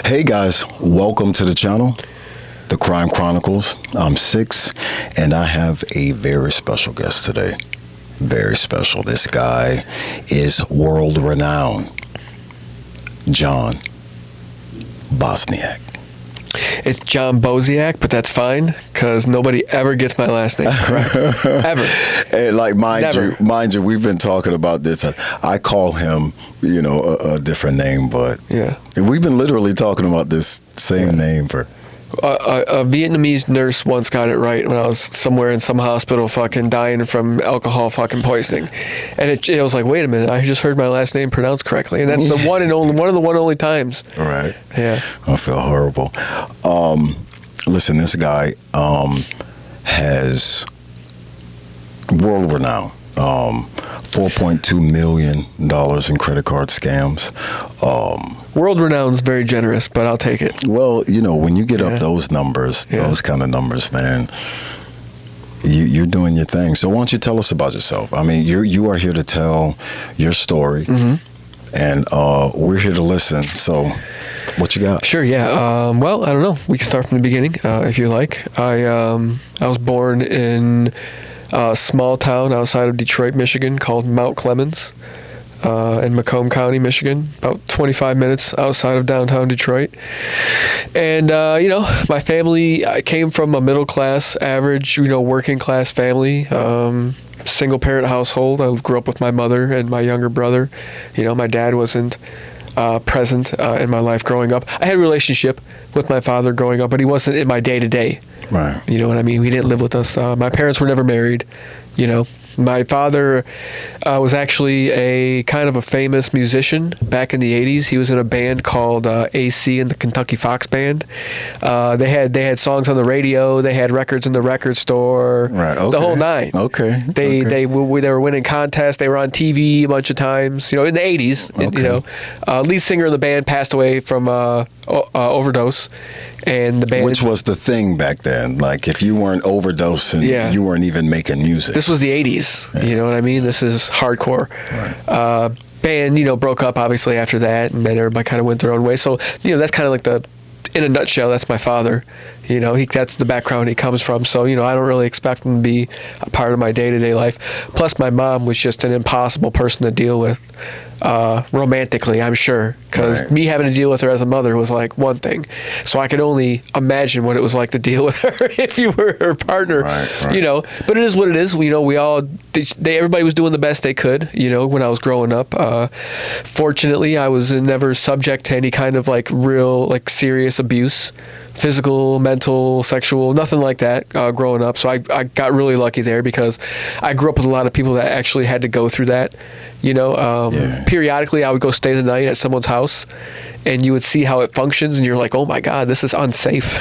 Hey guys, welcome to the channel, The Crime Chronicles. I'm Cyx, and I have a very special guest today. Very special. This guy is world renowned. John Boseak. It's John Boseak, but that's fine because nobody ever gets my last name correct. Ever. And like, Never. mind you, we've been talking about this. I call him, a different name, but Yeah. we've been literally talking about this same name for. A Vietnamese nurse once got it right when I was somewhere in some hospital fucking dying from alcohol fucking poisoning. And it was like, wait a minute, I just heard my last name pronounced correctly. And that's the one and only times. Right. Yeah. I feel horrible. Listen, this guy has world renown. $4.2 million in credit card scams. World renowned is very generous, but I'll take it. Well, when you get up those numbers, those kind of numbers, man, you're doing your thing. So why don't you tell us about yourself? I mean, you are here to tell your story, and we're here to listen. So what you got? Sure, yeah. Well, I don't know. We can start from the beginning, if you like. I was born in a small town outside of Detroit, Michigan, called Mount Clemens, in Macomb County, Michigan, about 25 minutes outside of downtown Detroit. And, my family, I came from a middle-class, average, working-class family, single-parent household. I grew up with my mother and my younger brother. My dad wasn't present in my life growing up. I had a relationship with my father growing up, but he wasn't in my day-to-day. Right. You know what I mean? He didn't live with us. My parents were never married, My father was actually a kind of a famous musician back in the 80s. He was in a band called AC and the Kentucky Fox Band. They had songs on the radio. They had records in the record store. Right. Okay. The whole nine. Okay. They were winning contests. They were on TV a bunch of times. In the 80s. Okay. Lead singer of the band passed away from overdose. And the band, which was the thing back then. Like, if you weren't overdosing, you weren't even making music. This was the 80s. Yeah. You know what I mean? This is hardcore. Right. Band, broke up obviously after that, and then everybody kind of went their own way. So, that's kind of like in a nutshell, that's my father. That's the background he comes from. So, I don't really expect him to be a part of my day-to-day life. Plus, my mom was just an impossible person to deal with romantically, I'm sure. Because me having to deal with her as a mother was like one thing. So I could only imagine what it was like to deal with her if you were her partner. Right. But it is what it is. Everybody was doing the best they could, when I was growing up. Fortunately, I was never subject to any kind of real serious abuse. Physical, mental, sexual, nothing like that growing up. So I got really lucky there because I grew up with a lot of people that actually had to go through that. Periodically I would go stay the night at someone's house and you would see how it functions and you're like, oh my God, this is unsafe.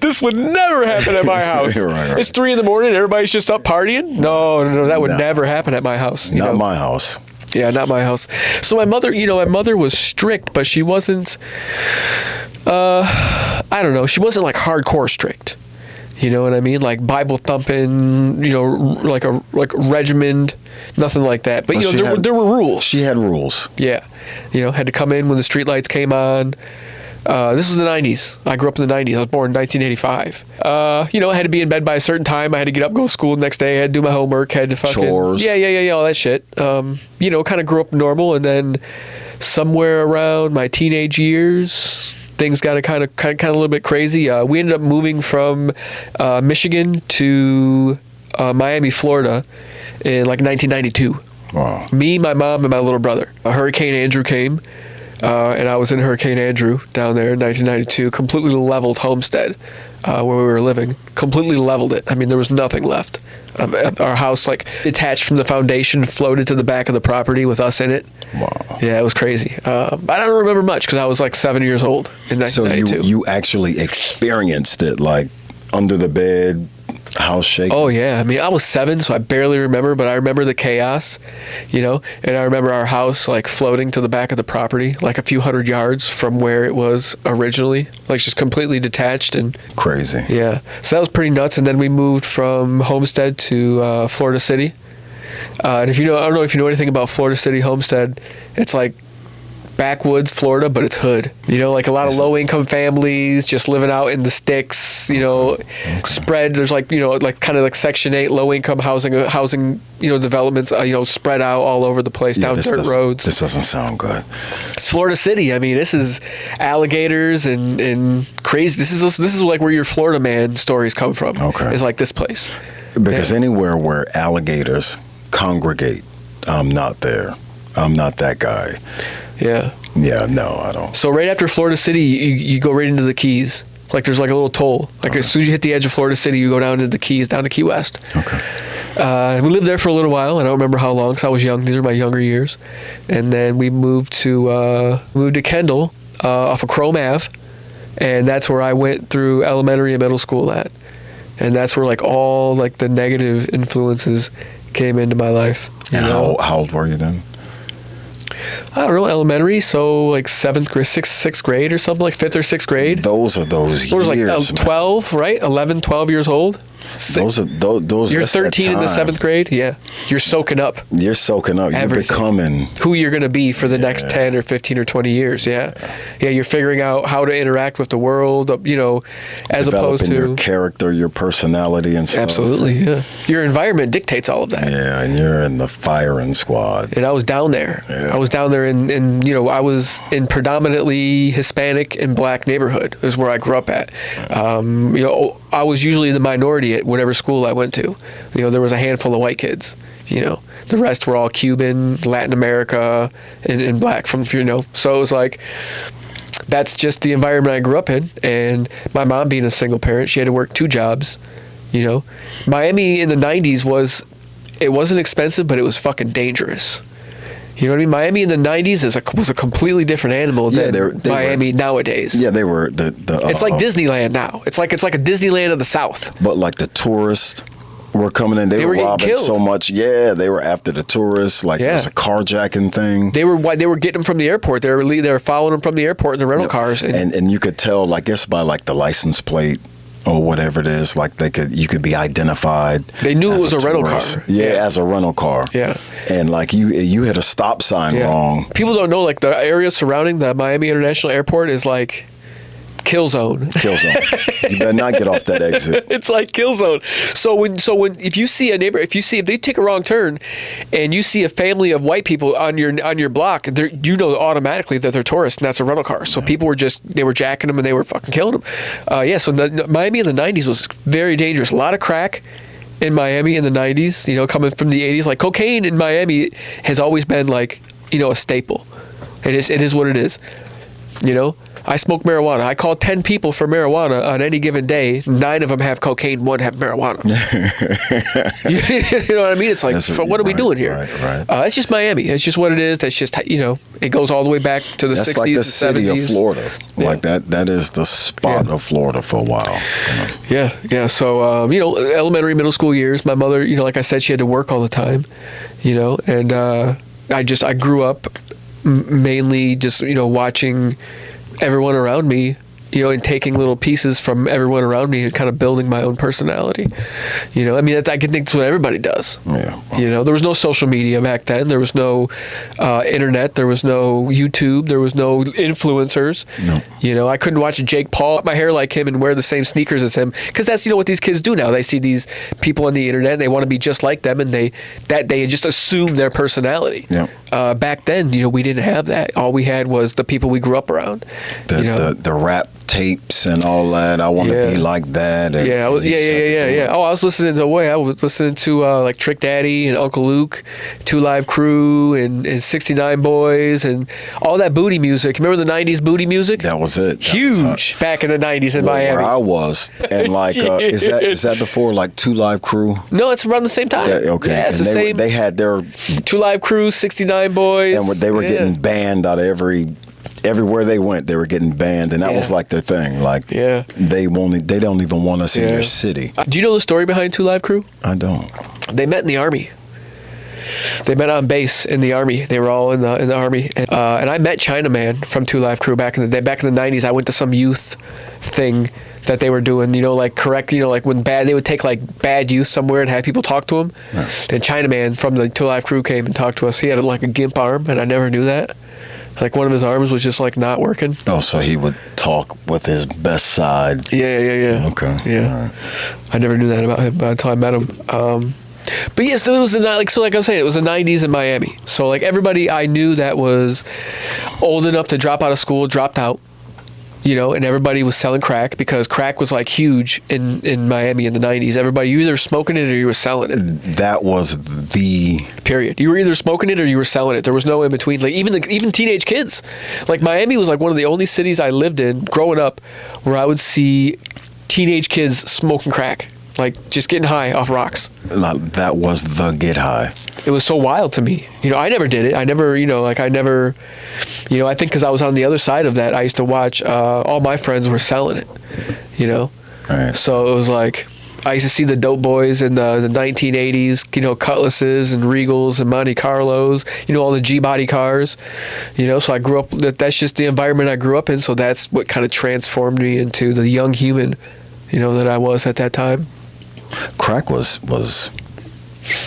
This would never happen at my house. Right. It's 3 a.m. everybody's just up partying. No, that would never happen at my house. Not my house. Yeah, not my house. So my mother was strict, but she wasn't, I don't know, she wasn't hardcore strict. You know what I mean? Like Bible thumping, like regimented, nothing like that. But, there were rules. She had rules. Yeah. Had to come in when the street lights came on. This was the 90s. I grew up in the 90s. I was born in 1985. I had to be in bed by a certain time. I had to get up, go to school the next day. I had to do my homework. Had to fucking... Chores. Yeah, all that shit. Kind of grew up normal. And then somewhere around my teenage years, things got kind of a little bit crazy. We ended up moving from Michigan to Miami, Florida in 1992. Wow. Me, my mom, and my little brother. Hurricane Andrew came. And I was in Hurricane Andrew down there in 1992, completely leveled Homestead where we were living, completely leveled it. I mean, there was nothing left. Our house, detached from the foundation, floated to the back of the property with us in it. Wow. Yeah, it was crazy. I don't remember much because I was 7 years old in 1992. So you actually experienced it, under the bed, house shaking? Oh, yeah. I mean, I was 7, so I barely remember, but I remember the chaos, and I remember our house, floating to the back of the property, a few hundred yards from where it was originally, just completely detached and... Crazy. Yeah. So that was pretty nuts, and then we moved from Homestead to Florida City. And I don't know if you know anything about Florida City, Homestead, it's backwoods Florida, but it's hood. You know, like a lot of low-income families just living out in the sticks, you know, spread. There's like, you know, like kind of like Section 8 low-income housing, you know, developments, you know, spread out all over the place, down dirt roads. This doesn't sound good. It's Florida City. I mean, this is alligators and crazy. This is like where your Florida man stories come from. Okay. It's like this place. Because anywhere where alligators congregate, I'm not there. I'm not that guy. Yeah. Yeah, no, I don't. So right after Florida City, you go right into the Keys. Like there's like a little toll. Like as soon as you hit the edge of Florida City, you go down into the Keys, down to Key West. Okay. We lived there for a little while. I don't remember how long because I was young. These are my younger years. And then we moved to Kendall off of Chrome Ave. And that's where I went through elementary and middle school at. And that's where like all like the negative influences came into my life. And how old were you then? I don't know, elementary, so like sixth grade or something, like 5th or 6th grade. Those years, like 12, right? 11, 12 years old. Those. You're 13 in the 7th grade. Yeah, you're soaking up. You're soaking up. You're becoming who you're going to be for the next 10 or 15 or 20 years. Yeah, you're figuring out how to interact with the world. You know, as opposed to your character, your personality, and stuff. Absolutely. Yeah, your environment dictates all of that. Yeah, and you're in the firing squad. And I was down there. Yeah. I was down there in you know, I was in predominantly Hispanic and Black neighborhood is where I grew up at. You know, I was usually the minority at whatever school I went to. You know, there was a handful of white kids. You know, the rest were all Cuban, Latin America, and Black from, you know. So it was like, that's just the environment I grew up in. And my mom being a single parent, she had to work 2 jobs. You know, Miami in the 90s wasn't expensive, but it was fucking dangerous. You know what I mean? Miami in the 90s was a completely different animal than Miami nowadays. Yeah, they were it's like Disneyland now. It's like a Disneyland of the South. But like the tourists were coming in, they were robbing killed. so much. Yeah, they were after the tourists. Like there was a carjacking thing. They were getting them from the airport. They were following them from the airport in the rental cars. And you could tell, like, guess by like the license plate or whatever it is, like you could be identified. They knew it was a rental car. Yeah, as a rental car. Yeah. And like you hit a stop sign wrong. People don't know, like the area surrounding the Miami International Airport is like kill zone. Kill zone. You better not get off that exit. It's like kill zone. So when if you see if they take a wrong turn, and you see a family of white people on your block, you know automatically that they're tourists and that's a rental car. So people were jacking them and they were fucking killing them. So Miami in the 90s was very dangerous. A lot of crack in Miami in the 90s. You know, coming from the 80s, like cocaine in Miami has always been like, you know, a staple. It is what it is. You know. I smoke marijuana. I call 10 people for marijuana on any given day. 9 of them have cocaine, 1 have marijuana. You know what I mean? It's like, what are we doing here? Right. It's just Miami. It's just what it is. That's just, you know, it goes all the way back to the 60s and 70s. That's like the city of Florida. Yeah. Like that is the spot of Florida for a while. You know? Yeah. So, you know, elementary, middle school years, my mother, you know, like I said, she had to work all the time, you know, and I grew up mainly just, you know, watching everyone around me, you know, and taking little pieces from everyone around me and kind of building my own personality. You know, I mean, I can think that's what everybody does. Yeah. You know, there was no social media back then. There was no internet. There was no YouTube. There was no influencers. No. You know, I couldn't watch Jake Paul, my hair like him, and wear the same sneakers as him, because that's, you know, what these kids do now. They see these people on the internet and they want to be just like them, and they just assume their personality. Yeah. Back then, you know, we didn't have that. All we had was the people we grew up around. The rap tapes and all that. I want to be like that. And yeah. Oh, I was listening to like Trick Daddy and Uncle Luke, 2 Live Crew and 69 Boys and all that booty music. Remember the 90s booty music? That was it. Huge back in the 90s in Miami. Where I was. And like, is that before like 2 Live Crew? No, it's around the same time. Yeah, okay. Yeah, it's and the same. They had their 2 Live Crew, 69 Boys. And they were getting banned out of everywhere they went. They were getting banned, and that was like their thing. Like, they don't even want us in your city. Do you know the story behind 2 Live Crew? I don't. They met in the Army. They met on base in the Army. They were all in the Army. And I met Chinaman from 2 Live Crew back in the day. Back in the 90s, I went to some youth thing that they were doing, you know, like like when they would take like bad youth somewhere and have people talk to them. Yes. And Chinaman from the 2 Live Crew came and talked to us. He had like a gimp arm, and I never knew that. Like one of his arms was just like not working. Oh, so he would talk with his best side. Yeah. Okay. Yeah. Right. I never knew that about him until I met him. But yes, it was like I was saying, it was the 90s in Miami. So like everybody I knew that was old enough to drop out of school dropped out. And everybody was selling crack because crack was like huge in Miami in the 90s. Everybody, you either smoking it or you were selling it. That was the period. You were either smoking it or you were selling it. There was no in between. Like even teenage kids. Like Miami was like one of the only cities I lived in growing up where I would see teenage kids smoking crack, like just getting high off rocks. That was the get high. It was so wild to me. I never did it. I never, I think because I was on the other side of that, I used to watch, all my friends were selling it, Right. So it was like, I used to see the dope boys in the 1980s, Cutlasses and Regals and Monte Carlos, all the G-body cars, so I grew up, that's just the environment I grew up in. So that's what kind of transformed me into the young human, that I was at that time. Crack was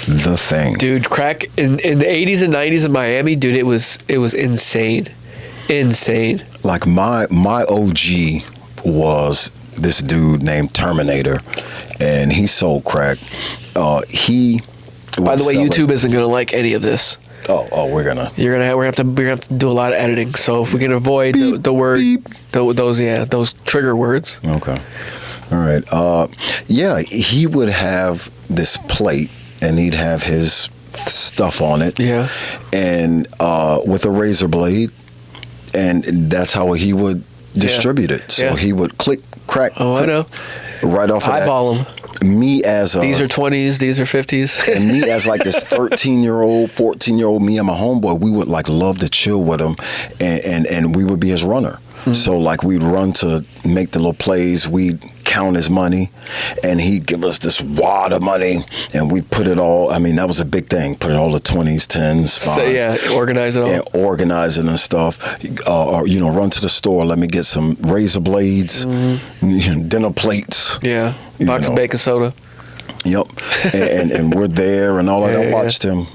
the thing, dude. Crack in the 80s and 90s in Miami, dude. It was insane. Like my OG was this dude named Terminator, and he sold crack. He. By the way, YouTube isn't gonna like any of this. Oh, we're gonna have to do a lot of editing. So if we can avoid the word, those trigger words. Okay. All right. He would have this plate, and he'd have his stuff on it. Yeah. And with a razor blade, and that's how he would distribute it. So he would click, crack. Oh, I know. Right off of eyeball them. Me as a... These are 20s, these are 50s. And me as like this 13-year-old, 14-year-old, me and my homeboy, we would like love to chill with him, and we would be his runner. Mm-hmm. So like we'd run to make the little plays, we'd count his money, and he'd give us this wad of money, and we'd put it all, that was a big thing, put it all the 20s, 10s, 5s. So, organize it all. And organize it and stuff. Or, run to the store, let me get some razor blades, dinner plates. Yeah, box of baking soda. Yep. and we're there and all that. I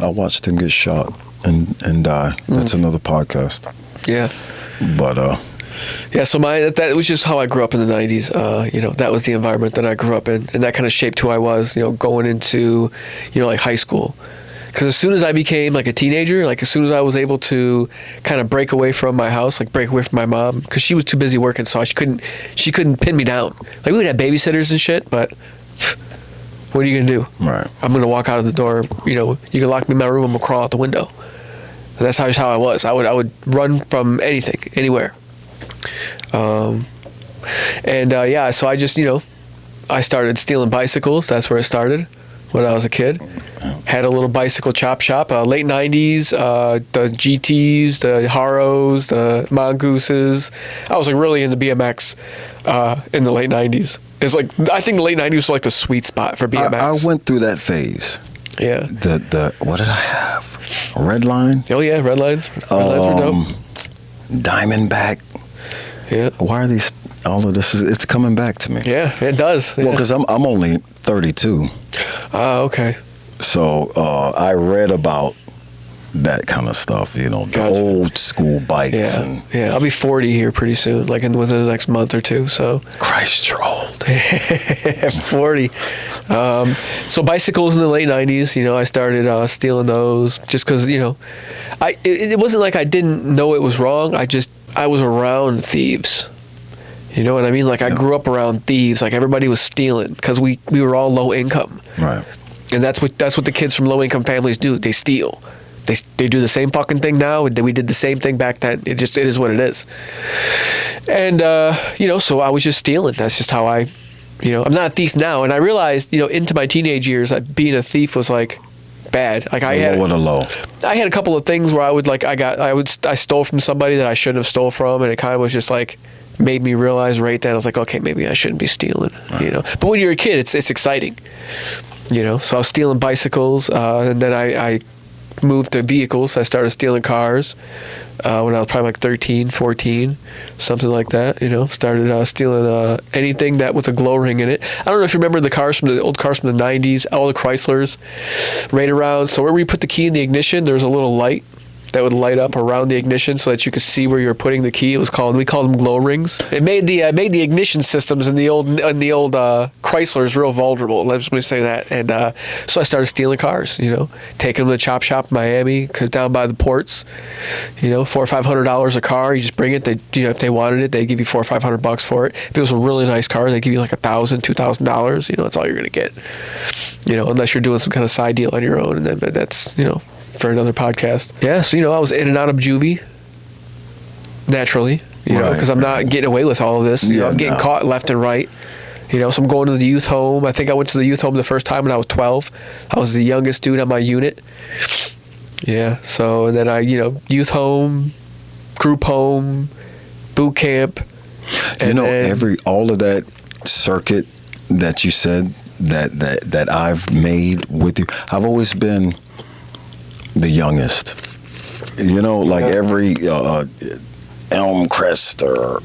watched him get shot and die. That's another podcast. Yeah. But yeah, so that was just how I grew up in the 90s. That was the environment that I grew up in, and that kind of shaped who I was, going into, like high school. Because as soon as I became like a teenager, like as soon as I was able to kind of break away from my house, like break away from my mom, because she was too busy working, so she couldn't pin me down. Like we would have babysitters and shit, but what are you gonna do? Right. I'm gonna walk out of the door. You can lock me in my room. I'm gonna crawl out the window. And that's how I was. I would run from anything, anywhere. So I just, I started stealing bicycles. That's where it started when I was a kid. Had a little bicycle chop shop, late 90s, the GTs, the Haros, the Mongooses. I was like really into BMX in the late 90s. It's like, I think the late 90s was like the sweet spot for BMX. I went through that phase. Yeah. What did I have? Red line? Oh yeah, red lines. Red lines were dope. Diamondback. Yeah. Why are these? All of this it's coming back to me. Yeah, it does. Well, because I'm only 32. Okay. So I read about that kind of stuff. The old school bikes. Yeah. Yeah. I'll be 40 here pretty soon, like within the next month or two. So. Christ, you're old. 40. So bicycles in the late 90s. I started stealing those just because it wasn't like I didn't know it was wrong. I was around thieves. You know what I mean? Like I grew up around thieves. Like everybody was stealing because we were all low income. Right. And that's what the kids from low income families do. They steal. They do the same fucking thing now. We did the same thing back then. It is what it is. And so I was just stealing. That's just how I'm not a thief now. And I realized, into my teenage years, that being a thief was like bad. Like I had a couple of things where I stole from somebody that I shouldn't have stole from, and it kind of was just like made me realize right then I was like, okay, maybe I shouldn't be stealing. Right. But when you're a kid, it's exciting. So I was stealing bicycles, and then I moved to vehicles. I started stealing cars when I was probably like 13, 14, something like that. Started stealing anything that with a glow ring in it. I don't know if you remember the old cars from the 90s, all the Chryslers, right around. So where we put the key in the ignition, there's a little light that would light up around the ignition so that you could see where you were putting the key. We called them glow rings. It made the ignition systems in the old Chryslers real vulnerable. Let's me say that. And so I started stealing cars. Taking them to the chop shop in Miami, down by the ports. $400 or $500 a car. You just bring it. They, if they wanted it, they give you $400 or $500 for it. If it was a really nice car, they give you like $1,000, $2,000. That's all you're gonna get. Unless you're doing some kind of side deal on your own, and then that's for another podcast. Yeah, so I was in and out of juvie naturally, because I'm not getting away with all of this. I'm getting caught left and right. So I'm going to the youth home. I think I went to the youth home the first time when I was 12. I was the youngest dude on my unit. Yeah, so and then I, youth home, group home, boot camp. And all of that circuit that you said that I've made with you, I've always been the youngest. Every Elmcrest or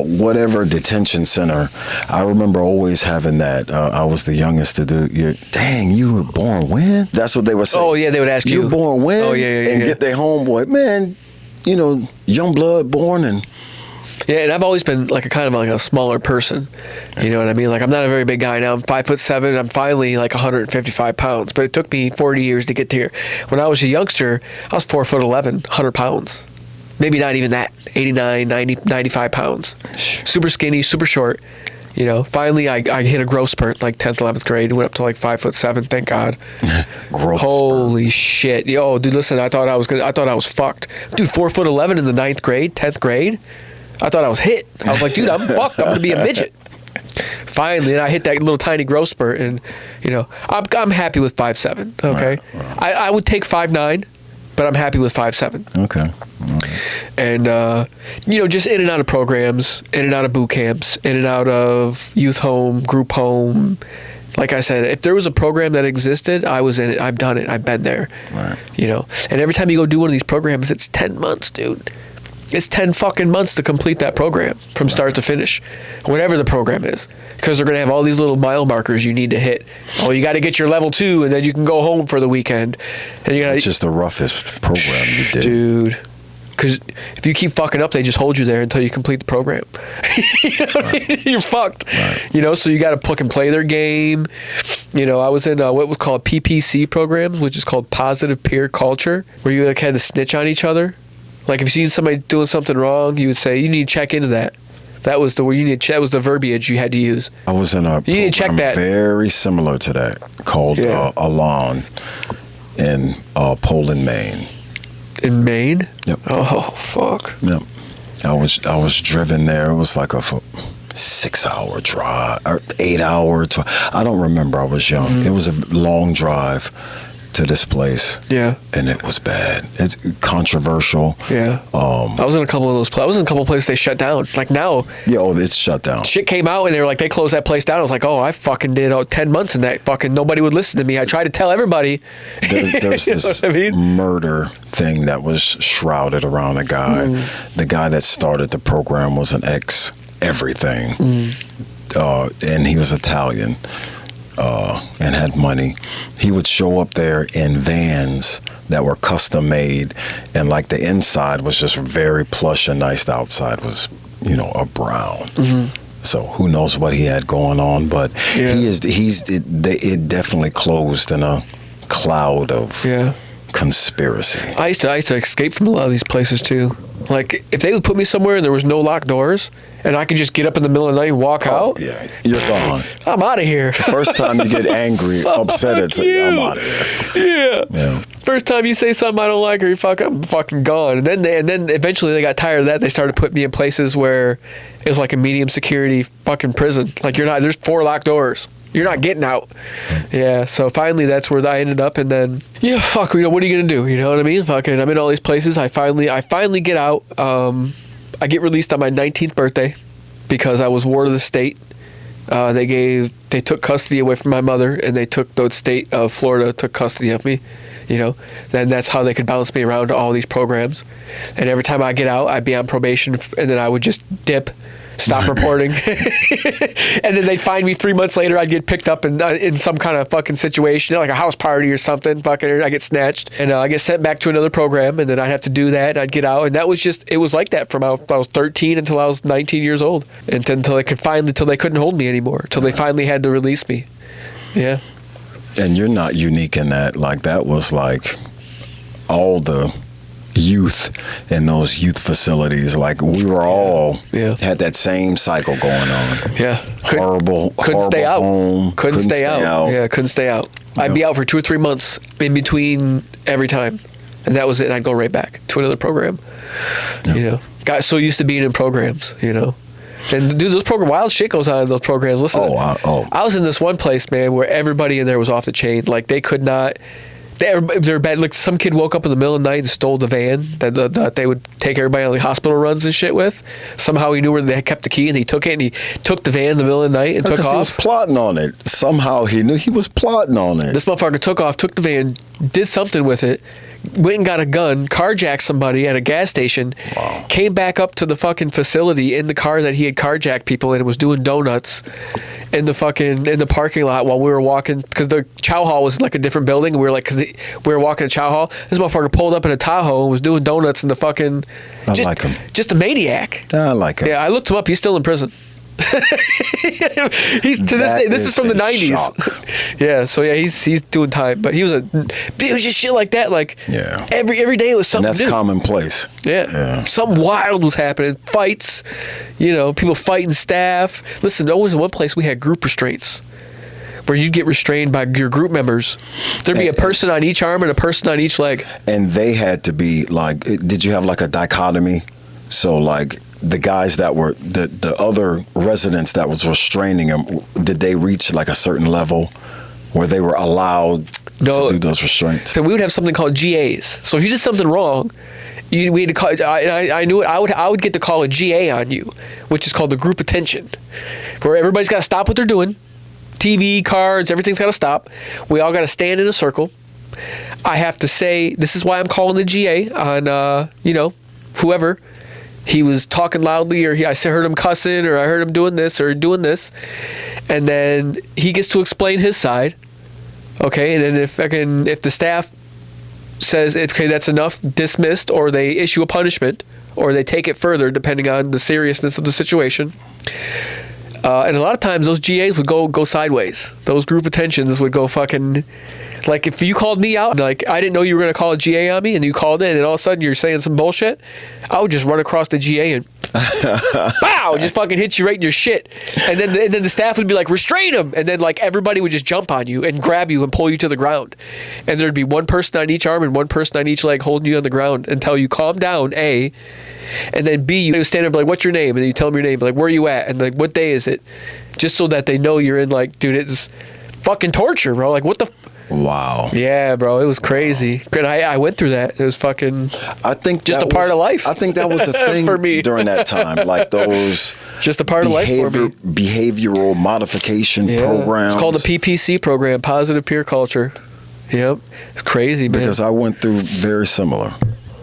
whatever detention center, I remember always having that. I was the youngest to do. Dang, you were born when? That's what they would say. Oh yeah, they would ask you. You were born when? Oh yeah. And get their homeboy, man. Young blood born and. Yeah, and I've always been like a smaller person. You know what I mean? Like I'm not a very big guy now. I'm 5'7". I'm finally like 155 pounds. But it took me 40 years to get to here. When I was a youngster, I was 4'11", 100 pounds. Maybe not even that. 89, 90, 95 pounds. Super skinny, super short. Finally I hit a growth spurt like 10th, 11th grade. Went up to like 5'7", thank God. Holy shit. Yo, dude, listen, I thought I was fucked. Dude, 4'11" in the 9th grade, 10th grade. I thought I was hit. I was like, dude, I'm fucked. I'm going to be a midget. Finally, and I hit that little tiny growth spurt, and, I'm happy with 5'7", okay? Right. I would take 5'9", but I'm happy with 5'7". Okay. And, just in and out of programs, in and out of boot camps, in and out of youth home, group home. Like I said, if there was a program that existed, I was in it. I've done it. I've been there. Right. And every time you go do one of these programs, it's 10 months, dude. It's 10 fucking months to complete that program from start to finish, whatever the program is, because they're going to have all these little mile markers you need to hit. Oh, you got to get your level 2 and then you can go home for the weekend. And it's just the roughest program you did. Dude. Because if you keep fucking up, they just hold you there until you complete the program. What I mean? You're fucked. Right. So you got to plug and play their game. I was in what was called PPC programs, which is called positive peer culture, where you had to snitch on each other. Like if you see somebody doing something wrong, you would say, you need to check into that. That was the verbiage you had to use. I was in a you need to check that. Very similar to that called Alon in Poland, Maine. In Maine? Yep. Oh fuck. Yep. I was driven there. It was like a 6-hour drive or 8-hour. I don't remember. I was young. Mm-hmm. It was a long drive to this place. Yeah. And it was bad. It's controversial. Yeah. I was in a couple of those places. I was in a couple of places they shut down. Like now. Yeah, it's shut down. Shit came out and they were like, they closed that place down. I was like, oh, I fucking did 10 months in that fucking nobody would listen to me. I tried to tell everybody. There's this murder thing that was shrouded around a guy. The guy that started the program was an ex-everything. And he was Italian. And had money. He would show up there in vans that were custom made, and like the inside was just very plush and nice. The outside was, a brown. So who knows what he had going on, but it definitely closed in a cloud of conspiracy. I used to escape from a lot of these places too. Like if they would put me somewhere and there was no locked doors and I could just get up in the middle of the night and walk out. Yeah, you're gone. I'm out of here. The first time you get angry, upset, I'm out of here. Yeah. First time you say something I don't like, or I'm fucking gone. And then eventually they got tired of that. They started putting me in places where it was like a medium security fucking prison. Like there's 4 locked doors. You're not getting out. Yeah, so finally that's where I ended up, and then what are you gonna do? You know what I mean? Fucking, I'm in all these places. I finally get out. I get released on my 19th birthday because I was ward of the state. They took custody away from my mother, and they took the state of Florida took custody of me. Then that's how they could bounce me around to all these programs. And every time I get out, I'd be on probation, and then I would just dip. stop reporting. And then they'd find me 3 months later. I'd get picked up in some kind of fucking situation, like a house party or something. Fucking, I get snatched and I get sent back to another program, and then I'd have to do that. I'd get out, and that was just, it was like that from I was 13 until I was 19 years old, and until they couldn't hold me anymore, until they finally had to release me. Yeah. And you're not unique in that. Like, that was like all the youth in those youth facilities. Like, we were all had that same cycle going on. Yeah. Couldn't stay out. Home, couldn't stay out. Yeah, couldn't stay out. I'd be out for 2 or 3 months in between every time. And that was it. And I'd go right back to another program. Yep. You know, got so used to being in programs, you know. And dude, those programs, wild shit goes on in those programs. Listen, I was in this one place, man, where everybody in there was off the chain. Like, they could not. They're bad. Like, some kid woke up in the middle of the night and stole the van that they would take everybody on the hospital runs and shit with. Somehow he knew where they had kept the key, and he took it, and he took the van in the middle of the night and took off. He was plotting on it. Somehow he knew he was plotting on it. This motherfucker took off, took the van, did something with it, went and got a gun, carjacked somebody at a gas station, came back up to the fucking facility in the car that he had carjacked people in, and was doing donuts in the parking lot while we were walking, because the chow hall was like a different building, and we were walking to chow hall. This motherfucker pulled up in a Tahoe and was doing donuts in the fucking. I like him. Just a maniac. I like him. Yeah, I looked him up. He's still in prison. He's to this day. This is from the 90s. Yeah, so yeah, he's doing time, but it was just shit like that. Like, every day it was something. And that's new. Commonplace. Yeah, something wild was happening. Fights, you know, people fighting staff. Listen, there was one place we had group restraints, where you'd get restrained by your group members. There'd be a person on each arm and a person on each leg. And they had to be like, did you have like a dichotomy? So like, the guys that were the other residents that was restraining them, did they reach like a certain level where they were allowed to do those restraints? So we would have something called GAs. So if you did something wrong, we had to call. I knew it. I would get to call a GA on you, which is called the group attention, where everybody's got to stop what they're doing. TV, cards, everything's got to stop. We all got to stand in a circle. I have to say, this is why I'm calling the GA on, whoever. He was talking loudly, or I heard him cussing, or I heard him doing this or doing this. And then he gets to explain his side. Okay, and then if the staff says, okay, that's enough, dismissed, or they issue a punishment, or they take it further, depending on the seriousness of the situation. And a lot of times those GAs would go sideways. Those group attentions would go fucking... Like, if you called me out, like, I didn't know you were going to call a GA on me, and you called it, and then all of a sudden you're saying some bullshit, I would just run across the GA and bow, just fucking hit you right in your shit. And then the staff would be like, restrain him. And then, like, everybody would just jump on you and grab you and pull you to the ground. And there'd be one person on each arm and one person on each leg holding you on the ground until you calm down, A. And then B, you would stand up and be like, what's your name? And then you tell them your name, like, where are you at? And like, what day is it? Just so that they know you're in, like, dude, it's fucking torture, bro. Like, what the... Wow. Yeah, bro, it was crazy. And I went through that. It was fucking. I think just a part of life. I think that was the thing for me during that time, like those. Just a part of life for me. Behavioral modification programs. It's called the PPC program, Positive Peer Culture. Yep, it's crazy, man. Because I went through very similar.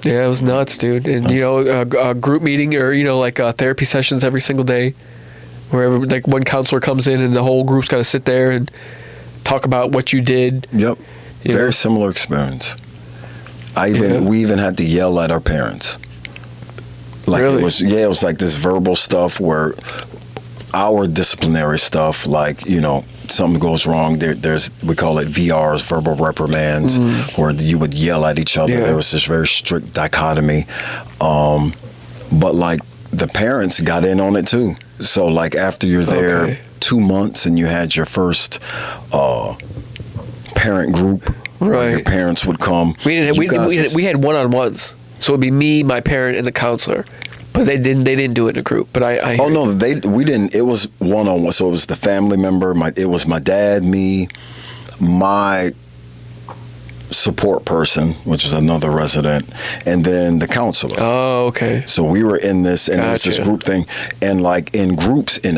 Yeah, it was nuts, dude. And a group meeting, or like therapy sessions every single day, where like one counselor comes in and the whole group's got to sit there and talk about what you did. Yep. Very similar experience. We even had to yell at our parents. Like, really? It was like this verbal stuff where our disciplinary stuff, like, something goes wrong, we call it VRs, verbal reprimands, where you would yell at each other. There was this very strict dichotomy. But like, the parents got in on it too. So like, after you're there 2 months and you had your first parent group, where your parents would come. We had one-on-ones, so it'd be me, my parent, and the counselor. But they didn't do it in a group. But we didn't. It was one-on-one. So it was the family member. It was my dad, me, my support person, which is another resident, and then the counselor. Oh, okay. So we were in this, and it was this group thing, and like in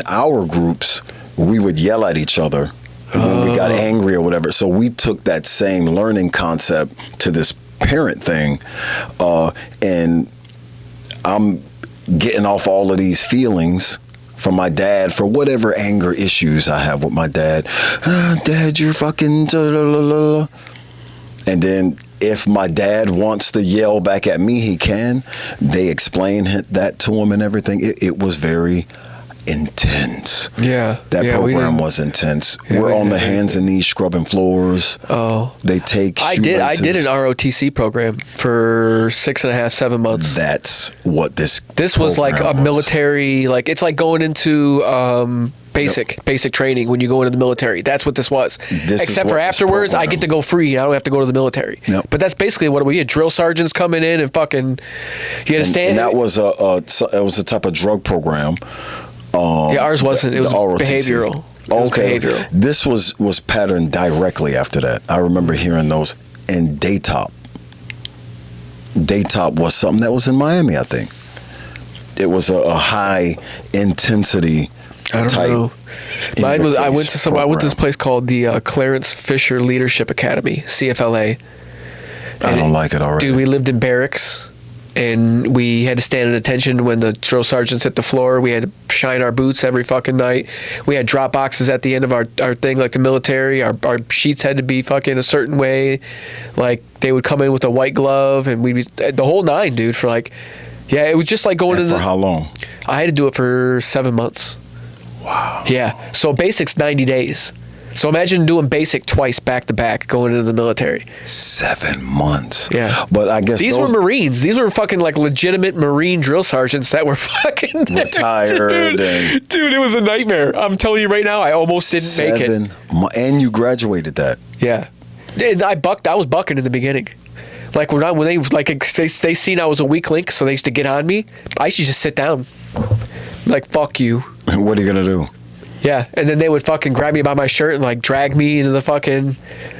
our groups, we would yell at each other when we got angry or whatever. So we took that same learning concept to this parent thing, and I'm getting off all of these feelings from my dad for whatever anger issues I have with my dad. Dad, you're fucking... And then if my dad wants to yell back at me, he can. They explain that to him and everything. It was very intense. Yeah. That program was intense. Yeah, We're on the hands and knees scrubbing floors. Oh. They take I did an ROTC program for 6.5, 7 months. That's what this was like a military, like it's like going into basic training when you go into the military. That's what this was. Except for afterwards, I get to go free. I don't have to go to the military. Yep. But that's basically what we had. Drill sergeants coming in and fucking, you had to stand. And that was a type of drug program. Yeah, ours wasn't. It was behavioral. Okay. This was patterned directly after that. I remember hearing those. And Daytop was something that was in Miami, I think. It was a high intensity. I don't know. Mine was. I went to this place called the Clarence Fisher Leadership Academy, CFLA. I don't like it already. Dude, we lived in barracks, and we had to stand at attention when the drill sergeants hit the floor. We had to shine our boots every fucking night. We had drop boxes at the end of our thing, like the military. Our sheets had to be fucking a certain way. Like, they would come in with a white glove, and we'd be the whole nine, dude, for like, yeah, it was just like going to for how long? I had to do it for 7 months. Wow. Yeah. So basic's 90 days. So imagine doing basic twice back to back going into the military. 7 months. Yeah. But I guess these were Marines. These were fucking like legitimate Marine drill sergeants that were fucking retired. Dude, it was a nightmare. I'm telling you right now, I almost didn't make it. And you graduated that. Yeah. And I was bucking in the beginning. Like when they seen I was a weak link, so they used to get on me. I used to just sit down. Like, fuck you. What are you gonna do? Yeah, and then they would fucking grab me by my shirt and like drag me into the fucking.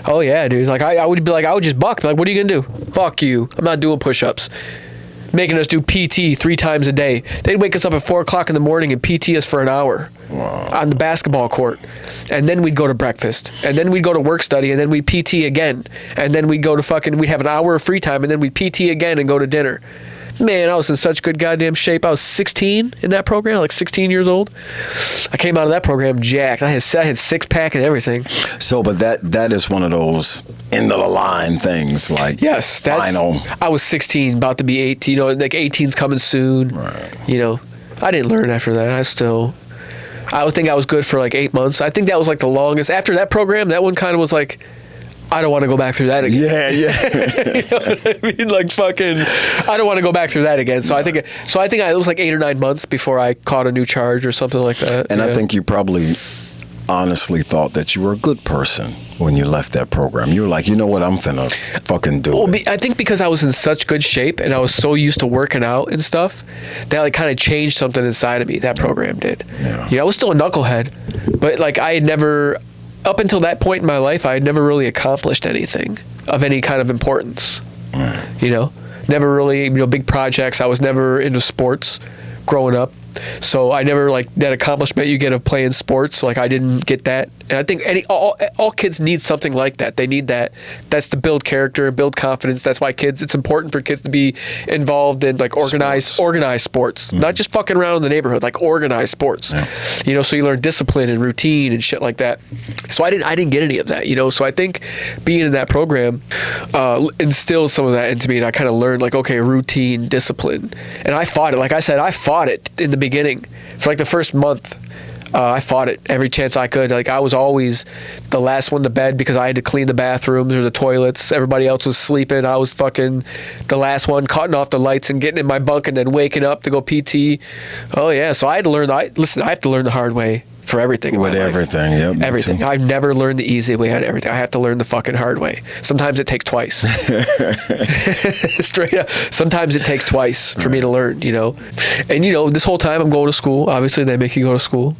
Oh yeah, dude. Like I would be like, I would just buck. Be like, what are you gonna do? Fuck you. I'm not doing push-ups. Making us do PT 3 times a day. They'd wake us up at 4:00 in the morning and PT us for an hour. Wow. On the basketball court, and then we'd go to breakfast, and then we'd go to work study, and then we'd PT again, and then we'd go to we'd have an hour of free time, and then we'd PT again and go to dinner. Man, I was in such good goddamn shape. I was 16 in that program, like 16 years old. I came out of that program jacked. I had 6-pack and everything. So, but that is one of those end of the line things, like yes, final. I was 16, about to be 18. You know, like 18's coming soon. Right. You know, I didn't learn after that. I would think I was good for like 8 months. I think that was like the longest. After that program, that one kind of was like, I don't want to go back through that again. Yeah. You know what I mean? Like fucking, I don't want to go back through that again. So I think it was like 8 or 9 months before I caught a new charge or something like that. And I think you probably honestly thought that you were a good person when you left that program. You were like, you know what, I'm finna fucking do it. I think because I was in such good shape and I was so used to working out and stuff, that like kind of changed something inside of me. That program did. Yeah. You know, I was still a knucklehead, but like I had never. Up until that point in my life, I had never really accomplished anything of any kind of importance. You know, never really, big projects. I was never into sports growing up. So I never, like, that accomplishment you get of playing sports, like, I didn't get that. And I think all kids need something like that. They need that. That's to build character, build confidence. That's why it's important for kids to be involved in, like, organized sports. Mm-hmm. Not just fucking around in the neighborhood, like, organized sports. Yeah. You know, so you learn discipline and routine and shit like that. So I didn't get any of that, you know. So I think being in that program instilled some of that into me, and I kind of learned, like, okay, routine, discipline. And I fought it. Like I said, I fought it in the beginning. For like the first month, I fought it every chance I could. Like I was always the last one to bed because I had to clean the bathrooms or the toilets. Everybody else was sleeping. I was fucking the last one, cutting off the lights and getting in my bunk and then waking up to go PT. Oh yeah, so I had to learn. I have to learn the hard way for everything. With everything, yep. Everything. I've never learned the easy way on everything. I have to learn the fucking hard way. Sometimes it takes twice. Straight up. Sometimes it takes twice for me to learn, you know. And, you know, this whole time I'm going to school. Obviously, they make you go to school,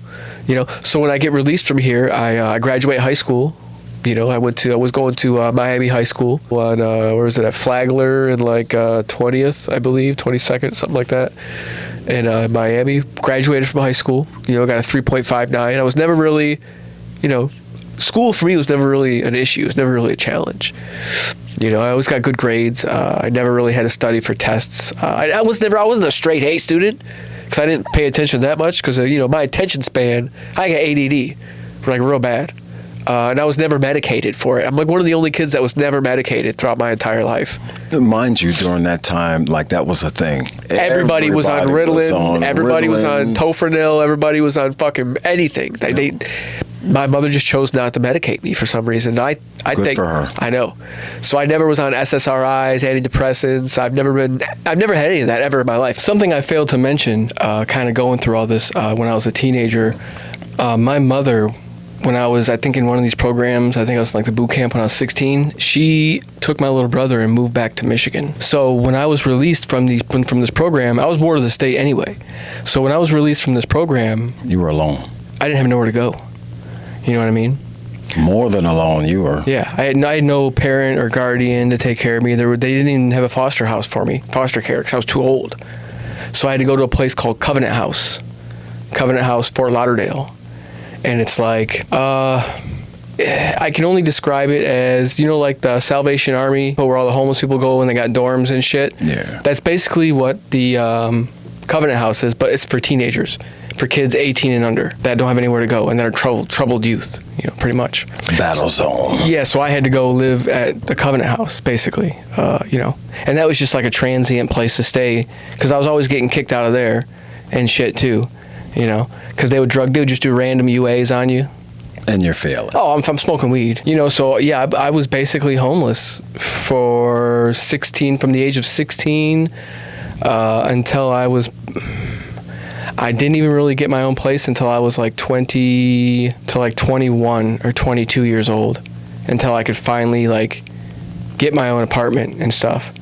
you know. So when I get released from here, I graduate high school. You know, I was going to Miami High School on, where was it, at Flagler and like 20th, I believe, 22nd, something like that. In Miami, graduated from high school, you know, got a 3.59. I was never really, you know, school for me was never really an issue. It was never really a challenge. You know, I always got good grades. I never really had to study for tests. I wasn't a straight A student, because I didn't pay attention that much because, my attention span, I got ADD, like real bad. And I was never medicated for it. I'm like one of the only kids that was never medicated throughout my entire life. Mind you, during that time, like that was a thing. Everybody was on Ritalin. Everybody was on Tofranil. Everybody was on fucking anything. My mother just chose not to medicate me for some reason. I Good think for her. I know. So I never was on SSRIs, antidepressants. I've never had any of that ever in my life. Something I failed to mention, kind of going through all this when I was a teenager, my mother, when I was, I think, in one of these programs, I think I was like the boot camp when I was 16, she took my little brother and moved back to Michigan. So when I was released from this program, I was bored of the state anyway. So when I was released from this program, You were alone. I didn't have nowhere to go. You know what I mean? More than alone, you were. Yeah, I had no parent or guardian to take care of me. They didn't even have a foster house for me, foster care, because I was too old. So I had to go to a place called Covenant House, Fort Lauderdale. And it's like, I can only describe it as, like the Salvation Army, where all the homeless people go and they got dorms and shit. Yeah. That's basically what the Covenant House is, but it's for teenagers, for kids 18 and under that don't have anywhere to go and that are troubled youth, pretty much. Battle zone. Yeah, so I had to go live at the Covenant House, basically, And that was just like a transient place to stay, because I was always getting kicked out of there and shit, too, because they would just do random UAs on you. And you're failing. Oh, I'm smoking weed. So yeah, I was basically homeless for 16, from the age of 16 until I didn't even really get my own place until I was like 20 to like 21 or 22 years old, until I could finally like get my own apartment and stuff,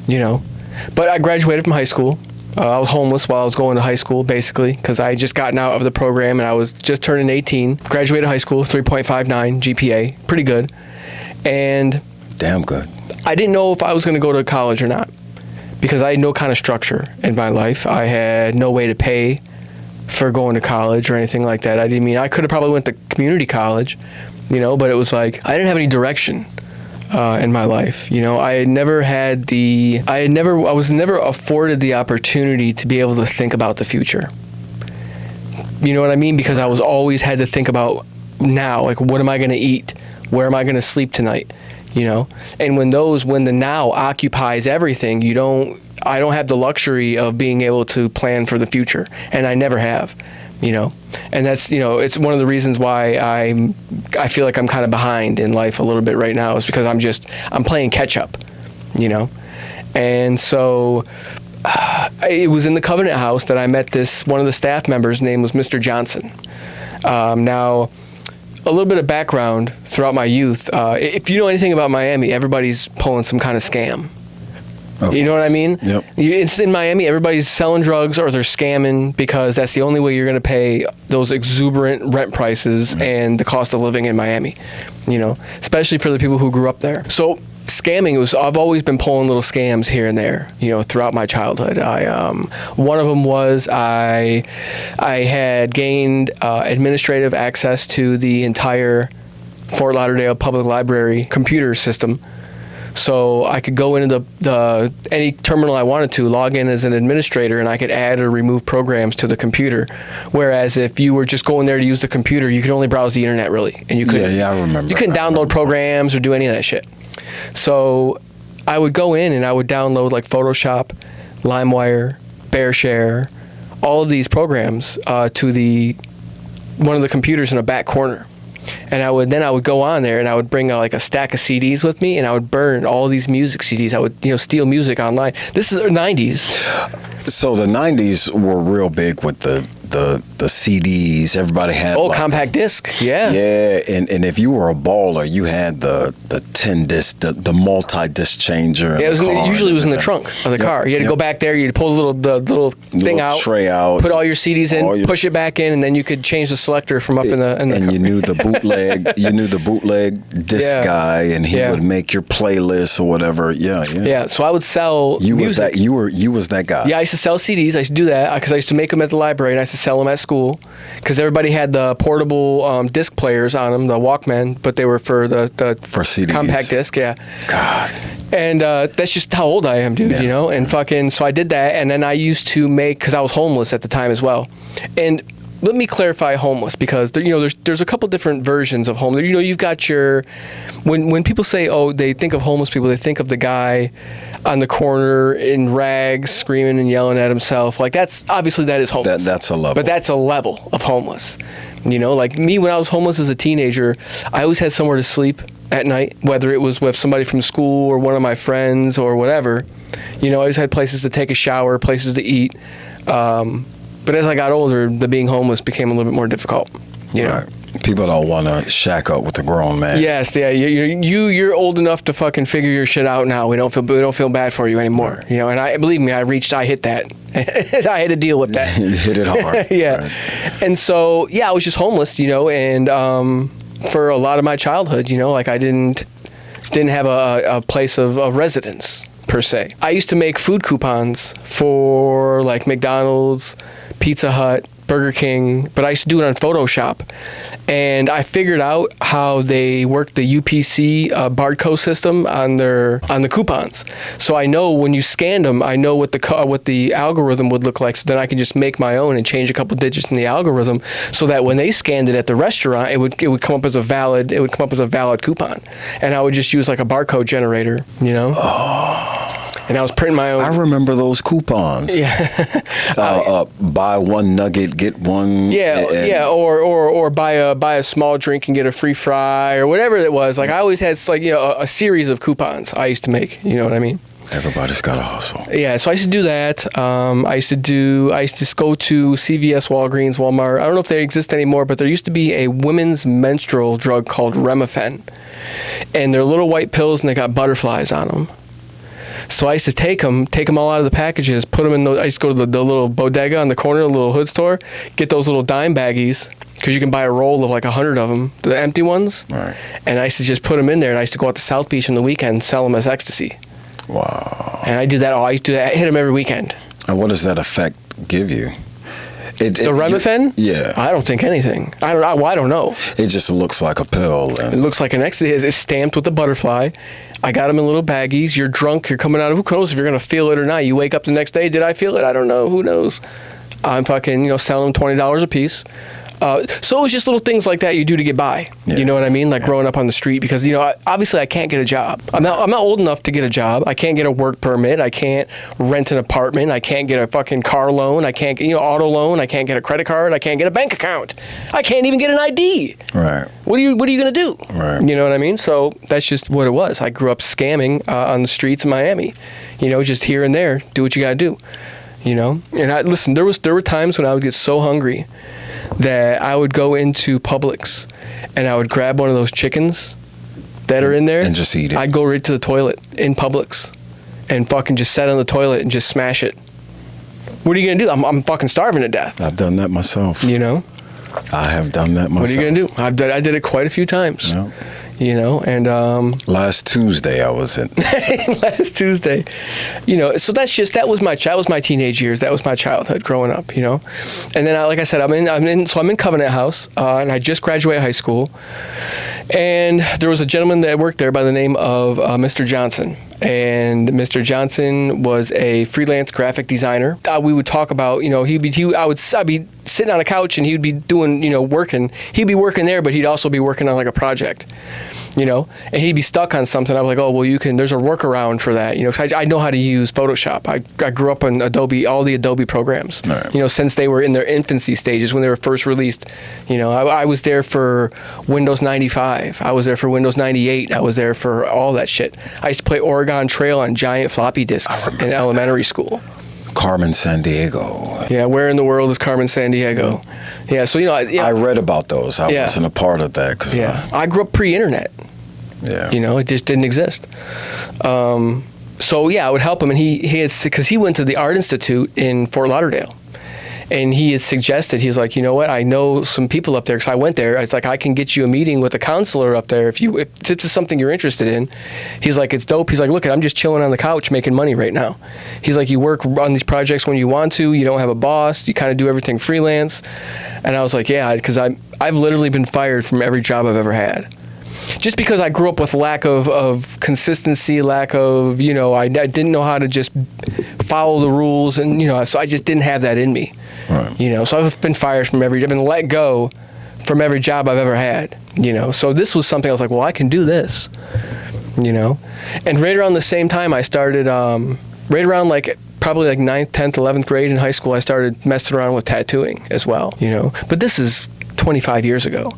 But I graduated from high school. I was homeless while I was going to high school, basically, because I had just gotten out of the program and I was just turning 18. Graduated high school, 3.59 GPA, pretty good. And Damn good. I didn't know if I was going to go to college or not, because I had no kind of structure in my life. I had no way to pay for going to college or anything like that. I could have probably went to community college, but it was like I didn't have any direction in my life. I was never afforded the opportunity to be able to think about the future. You know what I mean? Because I was always had to think about now, like, what am I going to eat? Where am I going to sleep tonight? And when the now occupies everything, I don't have the luxury of being able to plan for the future, and I never have, and that's, it's one of the reasons why I feel like I'm kind of behind in life a little bit right now, is because I'm playing catch up, and so it was in the Covenant House that I met one of the staff members. His name was Mr. Johnson. Now, a little bit of background throughout my youth. If you know anything about Miami, everybody's pulling some kind of scam. You know what I mean? Yep. It's in Miami, everybody's selling drugs or they're scamming, because that's the only way you're going to pay those exuberant rent prices and the cost of living in Miami, especially for the people who grew up there. So scamming I've always been pulling little scams here and there, throughout my childhood. One of them was I had gained administrative access to the entire Fort Lauderdale Public Library computer system. So I could go into any terminal I wanted to, log in as an administrator, and I could add or remove programs to the computer. Whereas if you were just going there to use the computer, you could only browse the internet, really, and you couldn't. Yeah, I remember. You couldn't download programs or do any of that shit. So I would go in and I would download like Photoshop, LimeWire, BearShare, all of these programs to one of the computers in a back corner. And I would go on there and I would bring like a stack of CDs with me, and I would burn all these music CDs. I would steal music online. This is the 90s. So the 90s were real big with the CDs. Everybody had compact disc. Yeah. Yeah, and if you were a baller, you had the 10 disc, the multi-disc changer. Yeah, it usually was in the trunk of the car. You had to go back there, you'd pull the little thing out, tray out, put all your CDs in, push it back in, and then you could change the selector from up in the and car. you knew the bootleg disc guy, and he would make your playlist or whatever. Yeah. So I would sell music. You was that guy. Yeah, I used to sell CDs. I used to do that because I used to make them at the library, and I used to sell them at school because everybody had the portable disc players on them, the Walkman, but they were for the for CDs. Compact disc, yeah. God. And that's just how old I am, dude, you know? And so I did that, and then I used to make, because I was homeless at the time as well. And let me clarify homeless, because there's a couple different versions of homeless. You've got when people say, oh, they think of homeless people, they think of the guy on the corner in rags, screaming and yelling at himself. Like, that is homeless. That's a level. But that's a level of homeless. Like me, when I was homeless as a teenager, I always had somewhere to sleep at night, whether it was with somebody from school or one of my friends or whatever. I always had places to take a shower, places to eat. But as I got older, the being homeless became a little bit more difficult. Right. People don't want to shack up with a grown man. Yes, yeah. You're old enough to fucking figure your shit out now. We don't feel bad for you anymore. And believe me, I hit that. I had to deal with that. You hit it hard. Yeah. Right. And so I was just homeless. And for a lot of my childhood, like I didn't have a place of residence per se. I used to make food coupons for like McDonald's, Pizza Hut, Burger King, but I used to do it on Photoshop. And I figured out how they work the UPC barcode system on the coupons. So I know when you scanned them, I know what the algorithm would look like. So then I can just make my own and change a couple digits in the algorithm, so that when they scanned it at the restaurant, it would come up as a valid coupon. And I would just use like a barcode generator, And I was printing my own. I remember those coupons. Yeah. Buy one nugget, get one. Yeah, or buy a small drink and get a free fry or whatever it was. Like I always had a series of coupons I used to make. You know what I mean? Everybody's got a hustle. Yeah, so I used to do that. I used to go to CVS, Walgreens, Walmart. I don't know if they exist anymore, but there used to be a women's menstrual drug called Remifen, and they're little white pills and they got butterflies on them. So I used to take them all out of the packages, put them in I used to go to the little bodega on the corner, the little hood store, get those little dime baggies, because you can buy a roll of like 100 of them, the empty ones. Right. And I used to just put them in there, and I used to go out to South Beach on the weekend, sell them as ecstasy. Wow. And I did that I hit them every weekend. And what does that effect give you? The Remifen? Yeah. I don't think anything. I don't know. It just looks like a pill. It looks like an ecstasy. It's stamped with a butterfly. I got them in little baggies. You're drunk. You're coming out of, who knows if you're going to feel it or not. You wake up the next day. Did I feel it? I don't know. Who knows? I'm fucking, selling them $20 a piece. So it was just little things like that you do to get by. Yeah. You know what I mean? Like growing up on the street, because, obviously I can't get a job. I'm not old enough to get a job. I can't get a work permit. I can't rent an apartment. I can't get a fucking car loan. I can't get, auto loan. I can't get a credit card. I can't get a bank account. I can't even get an ID. Right. What are you going to do? Right. You know what I mean? So that's just what it was. I grew up scamming on the streets of Miami. Just here and there. Do what you got to do. And listen, there were times when I would get so hungry that I would go into Publix and I would grab one of those chickens that are in there and just eat it. I'd go right to the toilet in Publix and fucking just sit on the toilet and just smash it. What are you gonna do? I'm fucking starving to death. I've done that myself. I have done that myself. What are you gonna do? I did it quite a few times. Yep. And last Tuesday I was in. Last Tuesday, so that was my teenage years. That was my childhood growing up, And then, like I said, I'm in Covenant House, and I just graduated high school, and there was a gentleman that worked there by the name of Mr. Johnson. And Mr. Johnson was a freelance graphic designer. We would talk about, I'd be sitting on a couch and he would be doing, working. He'd be working there, but he'd also be working on like a project, and he'd be stuck on something. I was like, oh, well, there's a workaround for that, because I know how to use Photoshop. I grew up on Adobe, all the Adobe programs, right. Since they were in their infancy stages when they were first released. I was there for Windows 95. I was there for Windows 98. I was there for all that shit. I used to play Oregon Trail on giant floppy disks in elementary school. Carmen Sandiego. Yeah, where in the world is Carmen Sandiego? Yeah, so I read about those. I wasn't a part of that. I grew up pre-internet. Yeah. It just didn't exist. So I would help him, and he had, because he went to the Art Institute in Fort Lauderdale. And he had suggested, he's like, you know what, I know some people up there, because I went there. I was like, I can get you a meeting with a counselor up there if this is something you're interested in. He's like, it's dope. He's like, look, I'm just chilling on the couch making money right now. He's like, you work on these projects when you want to. You don't have a boss. You kind of do everything freelance. And I was like, yeah, because I've literally been fired from every job I've ever had. Just because I grew up with lack of consistency, lack of, I didn't know how to just follow the rules, and, so I just didn't have that in me. Right. So I've been fired from I've been let go from every job I've ever had, So this was something I was like, well, I can do this, And right around the same time I started, right around probably 9th, 10th, 11th grade in high school, I started messing around with tattooing as well, But this is 25 years ago.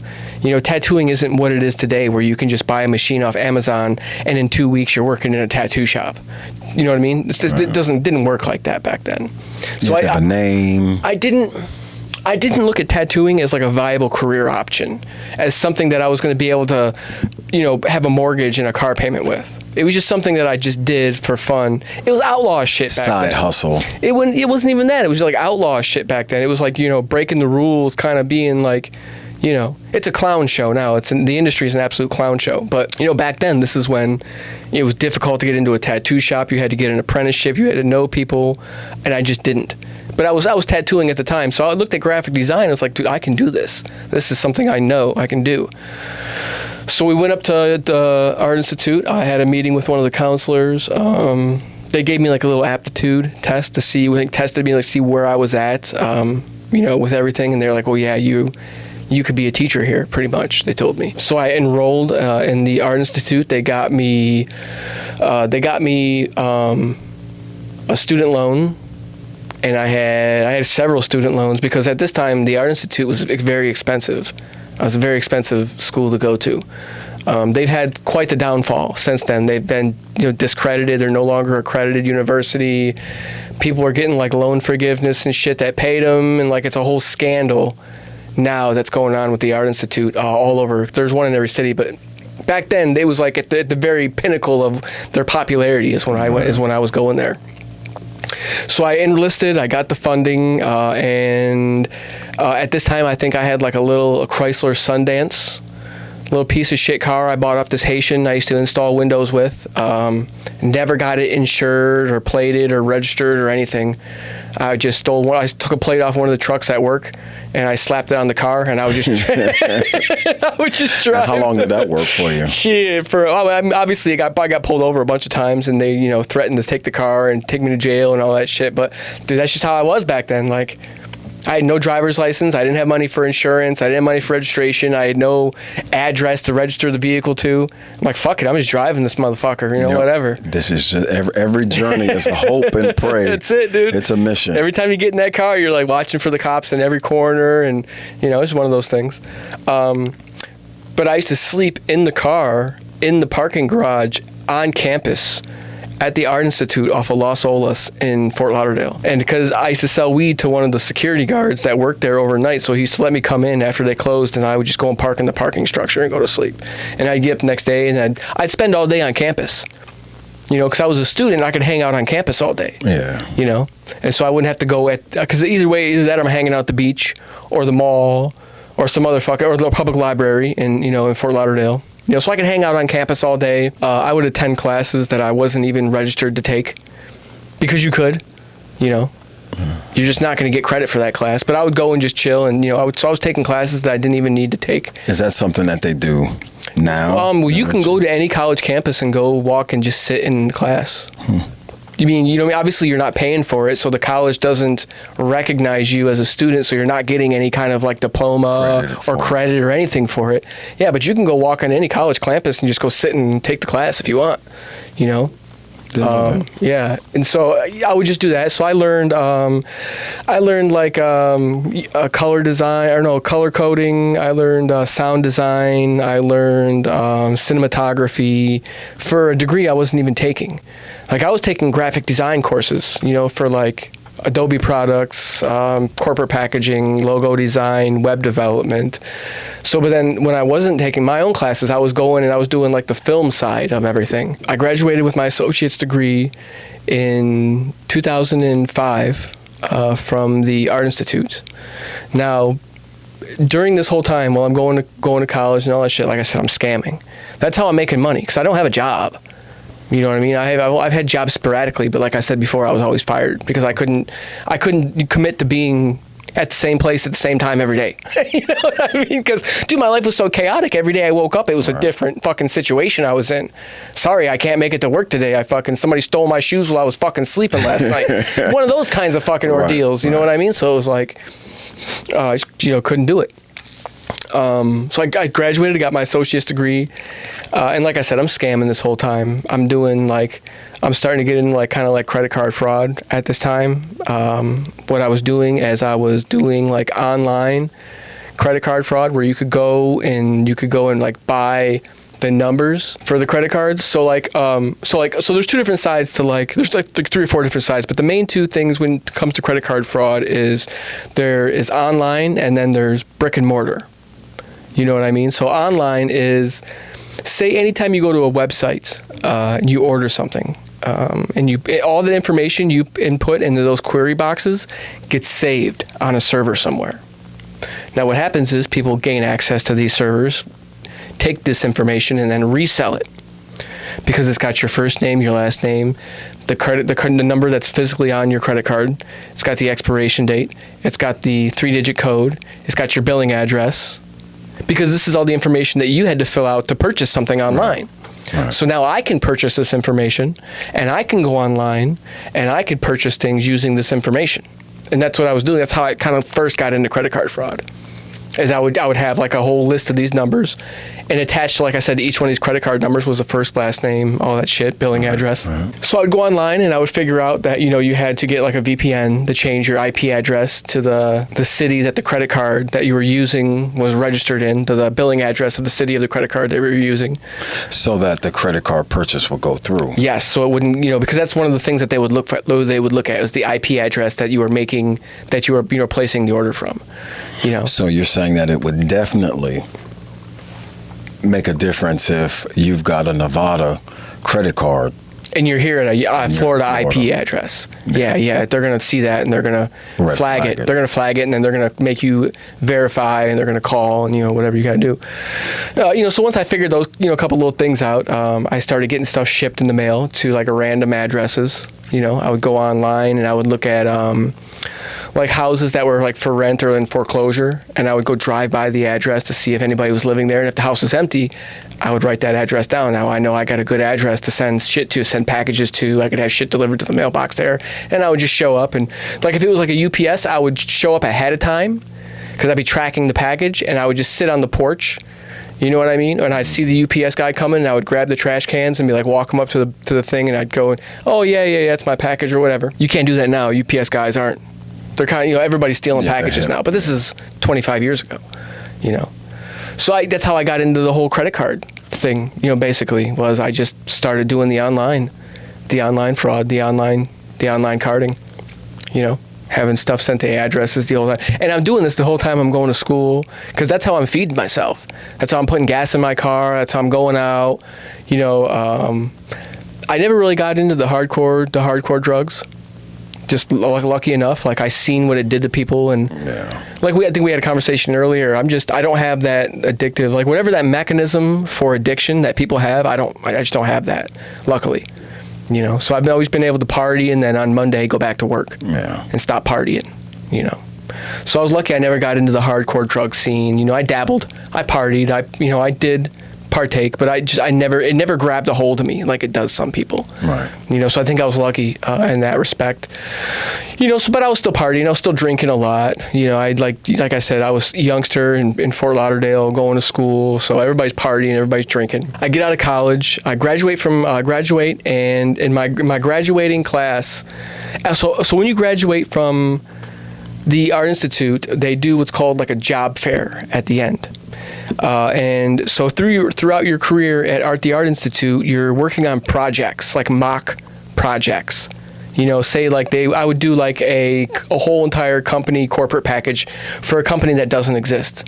Tattooing isn't what it is today, where you can just buy a machine off Amazon and in 2 weeks you're working in a tattoo shop. You know what I mean? It didn't work like that back then. So I have a name. I didn't look at tattooing as like a viable career option, as something that I was going to be able to, have a mortgage and a car payment with. It was just something that I just did for fun. It was outlaw shit back then. Side hustle. It wasn't even that. It was like outlaw shit back then. It was like, breaking the rules, kind of being like, it's a clown show now. The industry is an absolute clown show. But, back then, this is when it was difficult to get into a tattoo shop. You had to get an apprenticeship. You had to know people. And I just didn't. But I was tattooing at the time. So I looked at graphic design. I was like, dude, I can do this. This is something I know I can do. So we went up to the Art Institute. I had a meeting with one of the counselors. They gave me like a little aptitude test to see, tested me, see where I was at, with everything. And they're like, well, yeah, you could be a teacher here, pretty much, they told me. So I enrolled in the Art Institute. They got me a student loan, and I had several student loans, because at this time the Art Institute was very expensive. It was a very expensive school to go to. They've had quite the downfall since then. They've been discredited. They're no longer accredited university. People are getting like loan forgiveness and shit that paid them, and like it's a whole scandal now that's going on with the Art Institute all over. There's one in every city, but back then they was like at the very pinnacle of their popularity is when I was going there. So I enlisted, I got the funding, and at this time I think I had like a Chrysler Sundance, little piece of shit car I bought off this Haitian I used to install windows with. Never got it insured or plated or registered or anything. I just stole one. I took a plate off one of the trucks at work, and I slapped it on the car, and I would just drive. And how long did that work for you? Shit, obviously I got pulled over a bunch of times, and they threatened to take the car and take me to jail and all that shit. But dude, that's just how I was back then. Like, I had no driver's license. I didn't have money for insurance. I didn't have money for registration. I had no address to register the vehicle to. I'm like, fuck it, I'm just driving this motherfucker, whatever. This is just every journey is a hope and pray. That's it, dude. It's a mission. Every time you get in that car, you're like watching for the cops in every corner, and it's one of those things. But I used to sleep in the car, in the parking garage, on campus, at the Art Institute off of Los Olas in Fort Lauderdale. And because I used to sell weed to one of the security guards that worked there overnight, so he used to let me come in after they closed, and I would just go and park in the parking structure and go to sleep. And I'd get up the next day, and I'd spend all day on campus. Because I was a student, I could hang out on campus all day. Yeah. And so I wouldn't have to go because either that or I'm hanging out at the beach or the mall or some other or the public library in Fort Lauderdale. So I could hang out on campus all day. I would attend classes that I wasn't even registered to take, because you could, You're just not going to get credit for that class. But I would go and just chill, and I was taking classes that I didn't even need to take. Is that something that they do now? Well, you can go to any college campus and go walk and just sit in class. You mean, obviously you're not paying for it, so the college doesn't recognize you as a student, so you're not getting any kind of like diploma or credit or anything for it. Yeah, but you can go walk on any college campus and just go sit and take the class if you want, Yeah, and so I would just do that. So I learned like color design, color coding. I learned sound design. I learned cinematography for a degree I wasn't even taking. Like, I was taking graphic design courses, for like Adobe products, corporate packaging, logo design, web development. So, but then when I wasn't taking my own classes, I was going and I was doing like the film side of everything. I graduated with my associate's degree in 2005. from the Art Institute. Now, during this whole time, while I'm going to college and all that shit, like I said, I'm scamming. That's how I'm making money, because I don't have a job. You know what I mean? I've had jobs sporadically, but like I said before, I was always fired because I couldn't commit to being at the same place at the same time every day. You know what I mean? Because, dude, my life was so chaotic. Every day I woke up, it was a different fucking situation I was in. Sorry, I can't make it to work today. Somebody stole my shoes while I was fucking sleeping last night. One of those kinds of fucking ordeals. You know what I mean? So it was like, I couldn't do it. So I graduated, got my associate's degree, and like I said, I'm scamming this whole time. I'm starting to get into like kind of like credit card fraud at this time. What I was doing is I was doing like online credit card fraud, where you could go and like buy the numbers for the credit cards. So there's two different sides to there's like 3 or 4 different sides, but the main two things when it comes to credit card fraud is there is online and then there's brick and mortar. You know what I mean? So online is, say anytime you go to a website and you order something, and all the information you input into those query boxes gets saved on a server somewhere. Now what happens is people gain access to these servers, take this information and then resell it, because it's got your first name, your last name, the number that's physically on your credit card, it's got the expiration date, it's got the 3-digit code, it's got your billing address, because this is all the information that you had to fill out to purchase something online. Right. So now I can purchase this information, and I can go online, and I could purchase things using this information. And that's what I was doing. That's how I kind of first got into credit card fraud. Is I would have like a whole list of these numbers, and attached to, like I said, to each one of these credit card numbers was the first, last name, all that shit, billing address. Right. So I would go online and I would figure out that, you had to get like a VPN to change your IP address to the city that the credit card that you were using was registered in, to the billing address of the city of the credit card that you were using. So that the credit card purchase would go through. Yes, so it wouldn't, because that's one of the things that they would look for. They would look at was the IP address that you were making, that you were placing the order from. So you're saying that it would definitely make a difference if you've got a Nevada credit card and you're here at a Florida IP address. Yeah. They're going to see that and they're going to flag it. They're going to flag it, and then they're going to make you verify, and they're going to call, and whatever you got to do. So once I figured those a couple little things out, I started getting stuff shipped in the mail to like random addresses. I would go online and I would look at like houses that were like for rent or in foreclosure, and I would go drive by the address to see if anybody was living there, and if the house was empty, I would write that address down. Now I know I got a good address to send shit to, send packages to. I could have shit delivered to the mailbox there, and I would just show up, and like if it was like a UPS, I would show up ahead of time because I'd be tracking the package, and I would just sit on the porch. You know what I mean? And I'd see the UPS guy coming, and I would grab the trash cans and be like, walk him up to the thing, and I'd go, oh yeah, it's my package or whatever. You can't do that now. UPS guys aren't. They're kind of, everybody's stealing packages now, but this is 25 years ago, So that's how I got into the whole credit card thing, basically, was I just started doing the online fraud, the online carding, having stuff sent to addresses the whole time. And I'm doing this the whole time I'm going to school, because that's how I'm feeding myself. That's how I'm putting gas in my car. That's how I'm going out. I never really got into the hardcore drugs. Just lucky enough, like I seen what it did to people, and like I think we had a conversation earlier. I don't have that addictive, like whatever that mechanism for addiction that people have. I just don't have that, luckily. So I've always been able to party, and then on Monday go back to work and stop partying. So I was lucky I never got into the hardcore drug scene. I dabbled, I partied, I did partake, but it never grabbed a hold of me like it does some people. Right. So I think I was lucky in that respect. But I was still partying, I was still drinking a lot. I'd like I said, I was a youngster in Fort Lauderdale going to school, so everybody's partying, everybody's drinking. I get out of college, I graduate, and in my graduating class, so when you graduate from the Art Institute, they do what's called like a job fair at the end. And so throughout your career at the Art Institute, you're working on projects, like mock projects. Say like I would do like a whole entire company corporate package for a company that doesn't exist.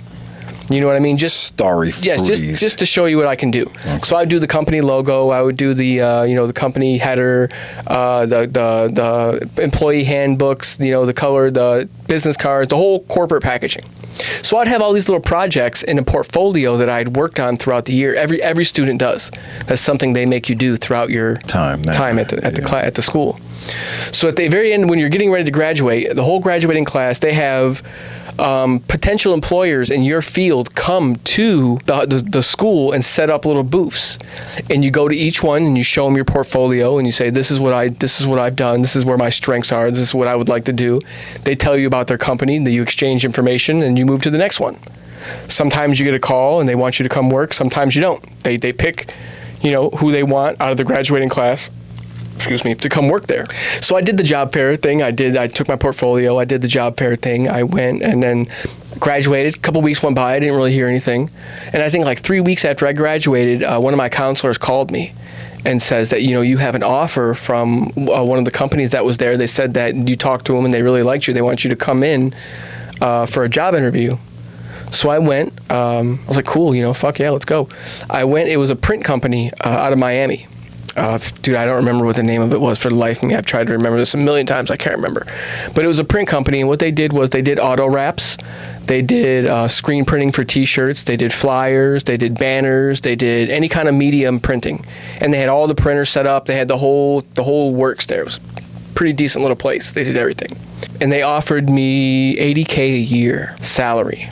You know what I mean? Just starry yes, fruities. just to show you what I can do. Okay. So I would do the company logo. I would do the the company header, the employee handbooks. The color, the business cards, the whole corporate packaging. So I'd have all these little projects in a portfolio that I'd worked on throughout the year. Every student does. That's something they make you do throughout your time at the school. So at the very end, when you're getting ready to graduate, the whole graduating class, they have potential employers in your field come to the school and set up little booths, and you go to each one and you show them your portfolio and you say, this is what I've done, this is where my strengths are, this is what I would like to do. They tell you about their company, then you exchange information and you move to the next one. Sometimes you get a call and they want you to come work, sometimes you don't. They pick who they want out of the graduating class to come work there. So I did the job fair thing. I took my portfolio. I did the job fair thing. I went and then graduated. A couple weeks went by. I didn't really hear anything. And I think like 3 weeks after I graduated, one of my counselors called me and says that, you have an offer from one of the companies that was there. They said that you talked to them and they really liked you. They want you to come in for a job interview. So I went. I was like, cool, fuck yeah, let's go. I went. It was a print company out of Miami. Dude, I don't remember what the name of it was for the life of me. I've tried to remember this a million times. I can't remember. But it was a print company, and what they did was they did auto wraps. They did screen printing for T-shirts. They did flyers. They did banners. They did any kind of medium printing. And they had all the printers set up. They had the whole works there. It was a pretty decent little place. They did everything. And they offered me $80K a year salary.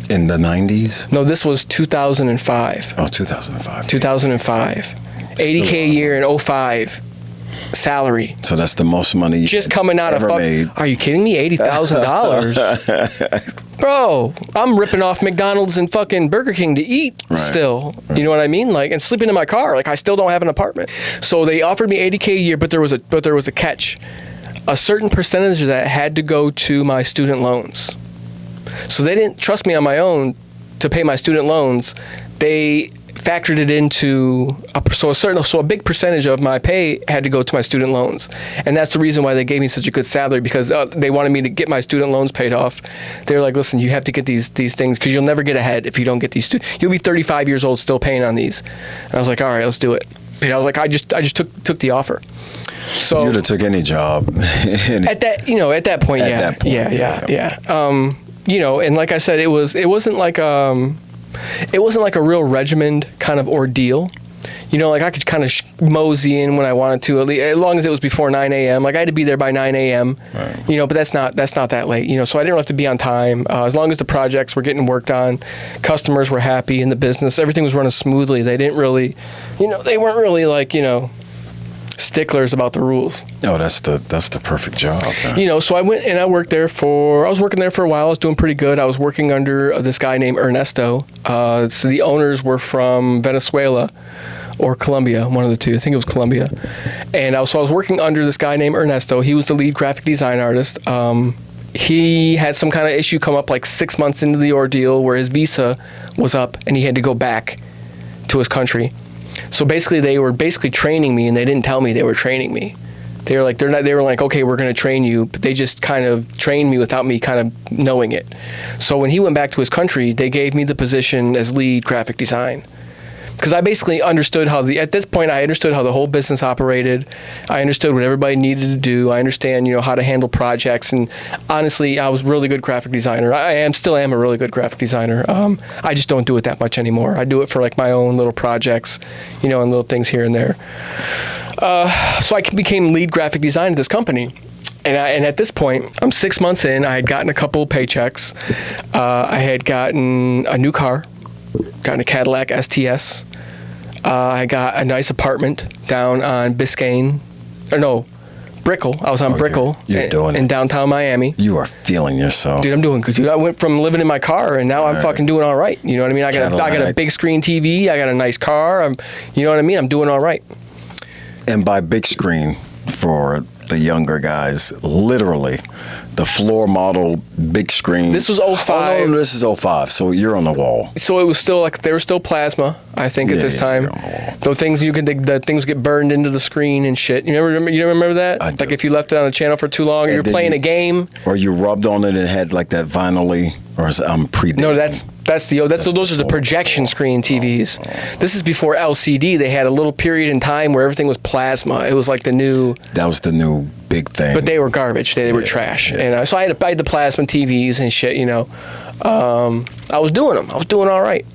In the 90s? No, this was 2005. Oh, 2005. 2005. $80K a year in 05 salary. So that's the most money you just coming out ever of made. Are you kidding me? $80,000. Bro, I'm ripping off McDonald's and fucking Burger King to eat still. Right. You know what I mean? Like, and sleeping in my car. Like, I still don't have an apartment. So they offered me $80K a year, but there was a catch. A certain percentage of that had to go to my student loans. So they didn't trust me on my own to pay my student loans. They factored it into a big percentage of my pay had to go to my student loans, and that's the reason why they gave me such a good salary, because they wanted me to get my student loans paid off. They're like, listen, you have to get these things because you'll never get ahead if you don't get these. You'll be 35 years old still paying on these. And I was like, all right, let's do it. I was like, I just took the offer. So you'd have took any job at that point. Yeah. And like I said, it wasn't like a real regimented kind of ordeal. Like I could kind of mosey in when I wanted to, as long as it was before 9 a.m. Like I had to be there by 9 a.m. Right. But that's not that late. So I didn't have to be on time. As long as the projects were getting worked on, customers were happy in the business, everything was running smoothly. They didn't really, they weren't really like, sticklers about the rules. Oh, that's the perfect job. Man. So I went and I was working there for a while. I was doing pretty good. I was working under this guy named Ernesto. So the owners were from Venezuela or Colombia, one of the two. I think it was Colombia. And I was working under this guy named Ernesto. He was the lead graphic design artist. He had some kind of issue come up like 6 months into the ordeal where his visa was up and he had to go back to his country. So basically, they were training me, and they didn't tell me they were training me. They were like, they were like, okay, we're going to train you, but they just kind of trained me without me kind of knowing it. So when he went back to his country, they gave me the position as lead graphic design. Because I basically understood at this point, I understood how the whole business operated. I understood what everybody needed to do. I understand, how to handle projects. And honestly, I was a really good graphic designer. I still am a really good graphic designer. I just don't do it that much anymore. I do it for like my own little projects, and little things here and there. So I became lead graphic designer at this company. And at this point, I'm 6 months in. I had gotten a couple of paychecks. I had gotten a new car. Got a Cadillac STS. I got a nice apartment down on Brickell. I was on Brickell in downtown Miami. You are feeling yourself. Dude, I'm doing good. Dude, I went from living in my car and now I'm fucking doing all right. You know what I mean? I got a big screen TV. I got a nice car. You know what I mean? I'm doing all right. And by big screen, for the younger guys, literally the floor model big screen. This was 05. Oh, no, this is 05. So you're on the wall. So it was still like they were still plasma, I think, at this time. The things the things get burned into the screen and shit. You remember that? I do. Like if you left it on a channel for too long, you're playing a game, or you rubbed on it and it had like that vinyl-y, or I'm predating. No, that's Those are the projection screen TVs. This is before LCD. They had a little period in time where everything was plasma. It was like the new. That was the new big thing. But they were garbage. They were trash. Yeah. And so I had the plasma TVs and shit. I was doing them. I was doing all right.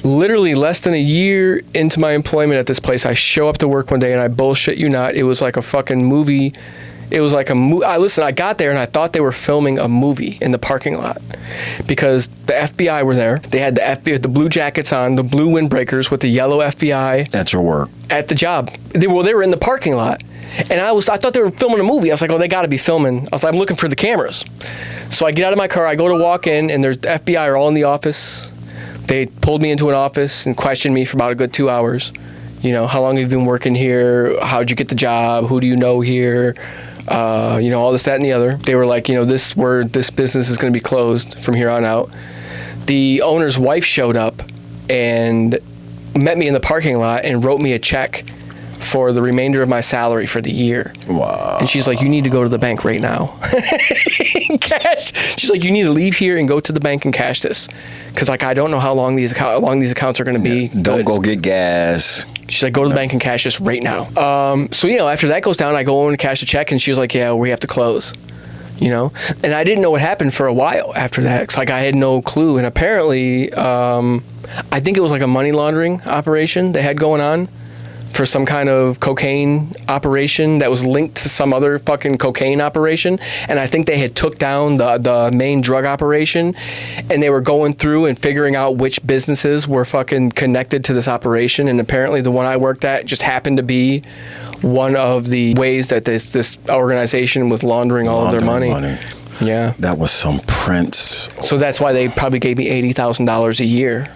Literally less than a year into my employment at this place, I show up to work one day and I bullshit you not. It was like a fucking movie. It was like a movie. I got there and I thought they were filming a movie in the parking lot because the FBI were there. They had the blue jackets on, the blue windbreakers with the yellow FBI. At your work. At the job. They were in the parking lot. And I thought they were filming a movie. I was like, oh, they got to be filming. I was like, I'm looking for the cameras. So I get out of my car. I go to walk in and the FBI are all in the office. They pulled me into an office and questioned me for about a good 2 hours. How long have you been working here? How'd you get the job? Who do you know here? All this, that, and the other. They were like, this business is going to be closed from here on out. The owner's wife showed up and met me in the parking lot and wrote me a check for the remainder of my salary for the year. Wow. And she's like, you need to go to the bank right now. Cash. She's like, you need to leave here and go to the bank and cash this. Because I don't know how long these accounts are going to be. Don't go get gas. She's like, go to the bank and cash this right now. So after that goes down, I go in and cash a check, and she was like, yeah, we have to close. And I didn't know what happened for a while after that. Cause I had no clue. And apparently, I think it was like a money laundering operation they had going on for some kind of cocaine operation that was linked to some other fucking cocaine operation. And I think they had took down the main drug operation, and they were going through and figuring out which businesses were fucking connected to this operation. And apparently the one I worked at just happened to be one of the ways that this organization was laundering all of their money. Yeah. That was some prince. So that's why they probably gave me $80,000 a year.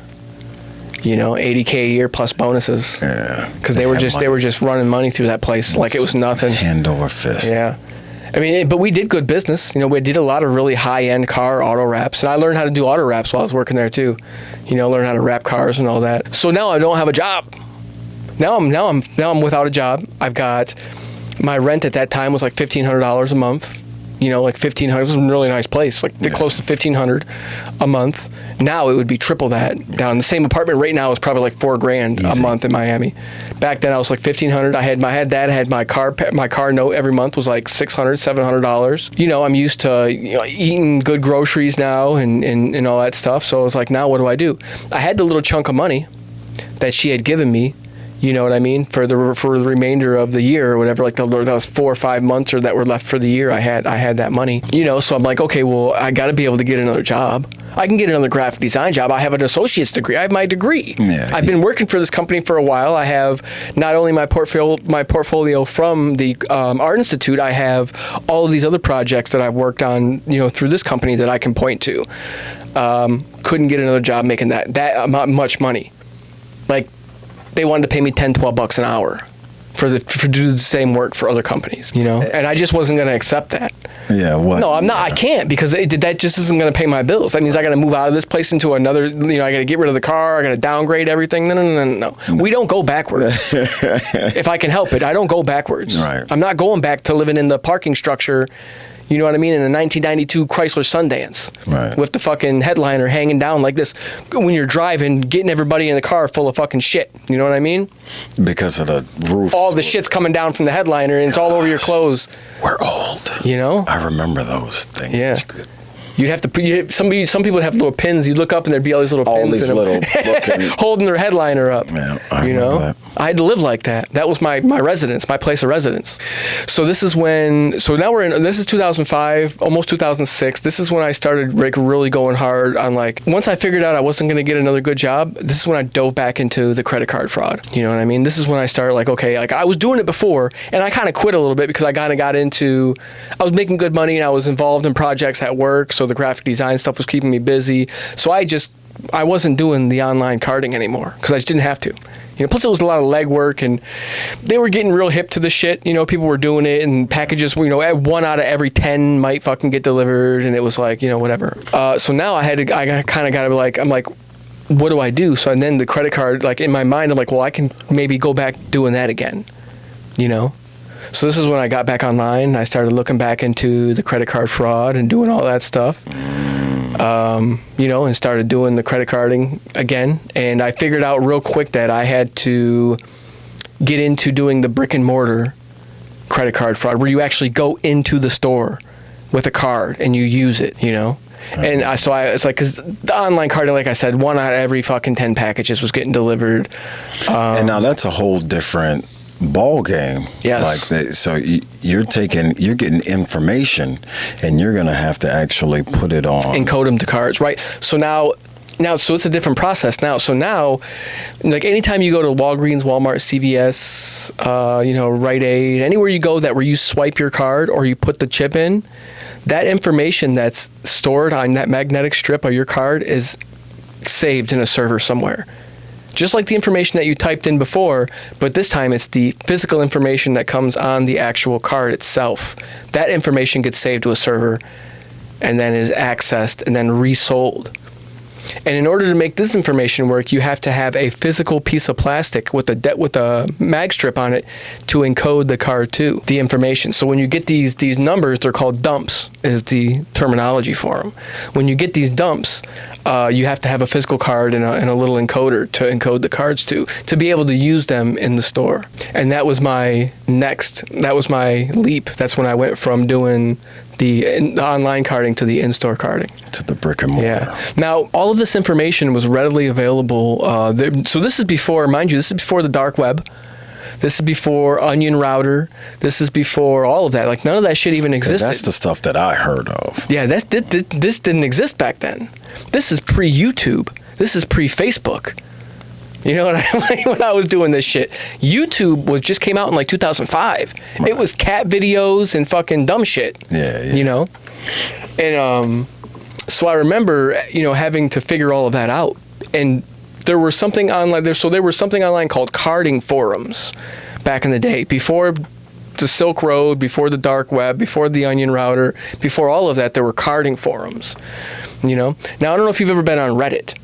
$80K a year plus bonuses. Yeah. Because they were just running money through that place like it was nothing. Hand over fist. Yeah. I mean, but we did good business. We did a lot of really high-end car auto wraps, and I learned how to do auto wraps while I was working there too. Learn how to wrap cars and all that. So now I don't have a job. Now I'm without a job. I've got my rent at that time was like $1,500 a month. Like $1,500. It was a really nice place, close to $1,500 a month. Now it would be triple that. Down the same apartment right now is probably like $4,000 a month in Miami. Back then I was like $1,500. I had my car note every month was like $600, $700. I'm used to eating good groceries now and all that stuff. So I was like, now what do? I had the little chunk of money that she had given me. You know what I mean? For the remainder of the year or whatever, like that was 4 or 5 months or that were left for the year. I had that money. So I'm like, okay, well, I got to be able to get another job. I can get another graphic design job. I have an associate's degree. I have my degree. Yeah, I've been working for this company for a while. I have not only my portfolio from the Art Institute. I have all of these other projects that I've worked on, through this company that I can point to. Couldn't get another job making that much money. Like, they wanted to pay me $10-12 an hour for do the same work for other companies, and I just wasn't going to accept that. Yeah, what? No, I'm not. I can't, because that just isn't going to pay my bills. That means I got to move out of this place into another. I got to get rid of the car. I got to downgrade everything. No. We don't go backwards. If I can help it, I don't go backwards. Right. I'm not going back to living in the parking structure. You know what I mean? In a 1992 Chrysler Sundance. Right. With the fucking headliner hanging down like this when you're driving, getting everybody in the car full of fucking shit. You know what I mean? Because of the roof. All the shit's coming down from the headliner and it's all over your clothes. We're old. I remember those things. Yeah. You'd have to some people would have little pins. You'd look up and there'd be all these little pins. All these little looking. Holding their headliner up. Yeah, I remember that. I had to live like that. That was my residence, my place of residence. So this is this is 2005, almost 2006. This is when I started really going hard on once I figured out I wasn't going to get another good job, this is when I dove back into the credit card fraud. You know what I mean? This is when I started I was doing it before and I kind of quit a little bit because I kind of got into, I was making good money and I was involved in projects at work. So the graphic design stuff was keeping me busy. So I wasn't doing the online carding anymore because I just didn't have to. Plus it was a lot of legwork and they were getting real hip to the shit. People were doing it and packages, 1 out of every 10 might fucking get delivered and it was whatever. So now I kind of got to be I'm like, what do I do? So and then the credit card, in my mind, I'm like, well, I can maybe go back doing that again, So this is when I got back online. I started looking back into the credit card fraud and doing all that stuff. and started doing the credit carding again. And I figured out real quick that I had to get into doing the brick and mortar credit card fraud, where you actually go into the store with a card and you use it, And it's like, because the online carding, like I said, 1 out of every fucking 10 packages was getting delivered. And now that's a whole different ball game. Yes. So you're getting information, and you're going to have to actually put it on. Encode them to cards, right? So now, so it's a different process now. So now, like anytime you go to Walgreens, Walmart, CVS, Rite Aid, anywhere you go where you swipe your card or you put the chip in, that information that's stored on that magnetic strip of your card is saved in a server somewhere. Just like the information that you typed in before, but this time it's the physical information that comes on the actual card itself. That information gets saved to a server and then is accessed and then resold. And in order to make this information work, you have to have a physical piece of plastic with a mag strip on it to encode the card to the information. So when you get these numbers, they're called dumps, is the terminology for them. When you get these dumps, you have to have a physical card and a little encoder to encode the cards to be able to use them in the store. And that was my leap. That's when I went from doing the online carding to the in-store carding. To the brick and mortar. Yeah. Now, all of this information was readily available. So this is before, mind you, this is before the dark web. This is before Onion Router. This is before all of that. Like, none of that shit even existed. That's the stuff that I heard of. Yeah, this didn't exist back then. This is pre-YouTube. This is pre-Facebook. You know what when I was doing this shit, YouTube just came out in like 2005. Right. It was cat videos and fucking dumb shit. Yeah. And so I remember, having to figure all of that out. And there was something online there. So there was something online called carding forums back in the day, before the Silk Road, before the dark web, before the Onion Router, before all of that. There were carding forums. Now I don't know if you've ever been on Reddit.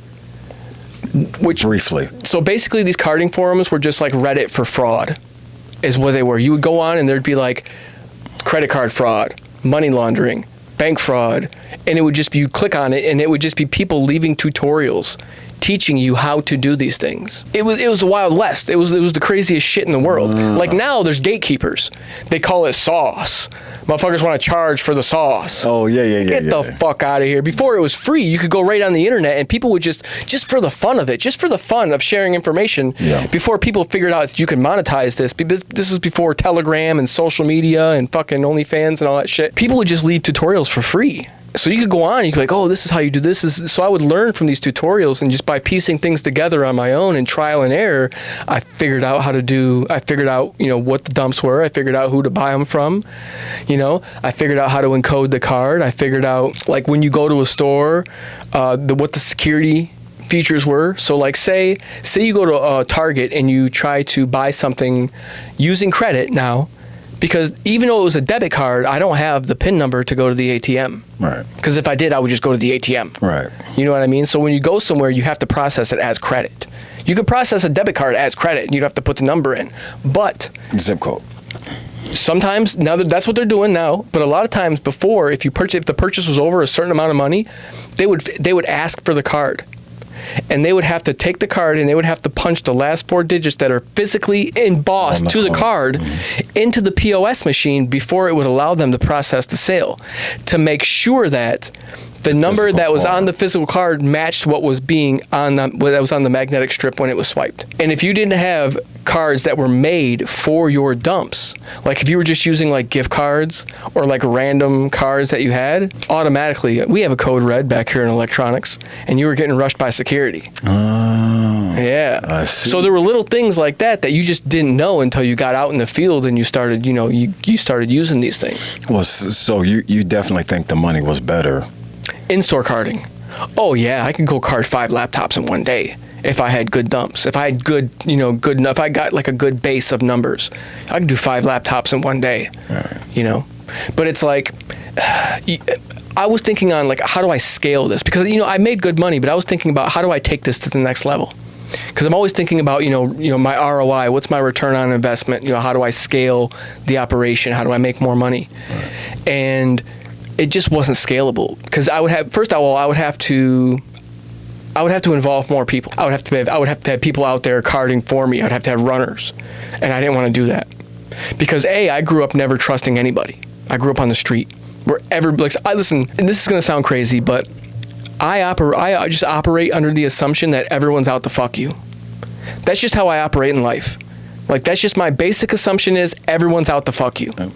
Briefly. So basically, these carding forums were just like Reddit for fraud, is what they were. You would go on and there'd be like credit card fraud, money laundering, bank fraud, and it would just be, you click on it and it would just be people leaving tutorials teaching you how to do these things. It was the Wild West. It was the craziest shit in the world. Like now, there's gatekeepers. They call it sauce. Motherfuckers want to charge for the sauce. Oh, yeah. Get the fuck out of here. Before it was free, you could go right on the internet and people would just for the fun of it, just for the fun of sharing information, before people figured out you could monetize this, this was before Telegram and social media and fucking OnlyFans and all that shit, people would just leave tutorials for free. So you could go on and you could be like, oh, this is how you do this. So I would learn from these tutorials, and just by piecing things together on my own and trial and error, I figured out what the dumps were. I figured out who to buy them from. I figured out how to encode the card. I figured out, like, when you go to a store, what the security features were. So like say you go to Target and you try to buy something using credit now, because even though it was a debit card, I don't have the PIN number to go to the ATM. Right. Because if I did, I would just go to the ATM. Right. You know what I mean? So when you go somewhere, you have to process it as credit. You could process a debit card as credit, and you'd have to put the number in. But zip code. Sometimes, now that's what they're doing now, but a lot of times before, if the purchase was over a certain amount of money, they would ask for the card. And they would have to take the card and they would have to punch the last 4 digits that are physically embossed to the card into the POS machine before it would allow them to process the sale, to make sure that the number that was on the physical card matched what was on the magnetic strip when it was swiped. And if you didn't have cards that were made for your dumps, like if you were just using like gift cards or like random cards that you had, automatically, we have a code red back here in electronics, and you were getting rushed by security. Oh, yeah. I see. So there were little things like that you just didn't know until you got out in the field and you started, you started using these things. Well, so you definitely think the money was better. In-store carding. Oh yeah, I could go card 5 laptops in one day if I had good dumps. If I had good enough, if I got like a good base of numbers, I could do 5 laptops in one day. Right. But it's like, I was thinking on like, how do I scale this? Because I made good money, but I was thinking about how do I take this to the next level? Because I'm always thinking about my ROI. What's my return on investment? How do I scale the operation? How do I make more money? Right. And it just wasn't scalable because I would have to involve more people. I would have to have people out there carding for me. I'd have to have runners, and I didn't want to do that because I grew up never trusting anybody. I grew up on the street listen, and this is gonna sound crazy, but I just operate under the assumption that everyone's out to fuck you. That's just how I operate in life. Like, that's just my basic assumption is everyone's out to fuck you. Yep.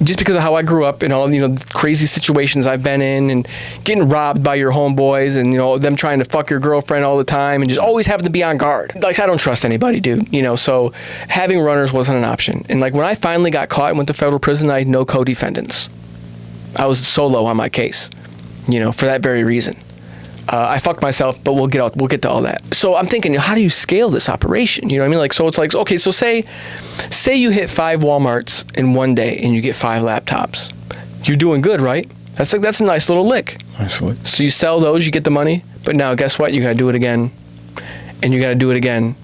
Just because of how I grew up and all, the crazy situations I've been in and getting robbed by your homeboys and, them trying to fuck your girlfriend all the time and just always having to be on guard. Like, I don't trust anybody, dude, so having runners wasn't an option. And like, when I finally got caught and went to federal prison, I had no co-defendants. I was solo on my case, for that very reason. I fucked myself, but we'll get to all that. So I'm thinking, how do you scale this operation? You know what I mean? Like, so it's like, okay, so say you hit 5 Walmarts in one day and you get 5 laptops. You're doing good, right? That's a nice little lick. Nice lick. So you sell those, you get the money, but now guess what? You got to do it again, and you got to do it again,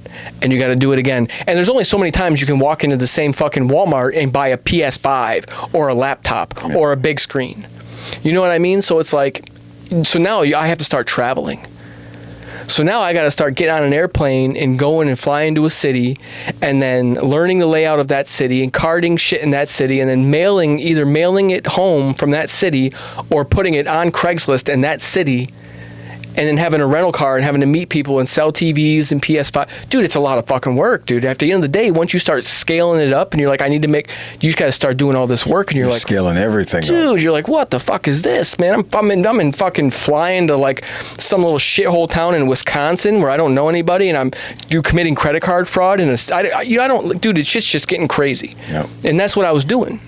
and you got to do it again. And there's only so many times you can walk into the same fucking Walmart and buy a PS5 or a laptop or a big screen. You know what I mean? So it's like, so now I have to start traveling. So now I got to start getting on an airplane and going and flying to a city and then learning the layout of that city and carding shit in that city and then either mailing it home from that city or putting it on Craigslist in that city and then having a rental car and having to meet people and sell TVs and PS5. Dude, it's a lot of fucking work, dude. At the end of the day, once you start scaling it up and you're like, you just got to start doing all this work and you're like... Scaling everything dude, up. You're like, what the fuck is this, man? I'm in fucking flying to like some little shithole town in Wisconsin where I don't know anybody and I'm committing credit card fraud and dude, it's just getting crazy. Yep. And that's what I was doing,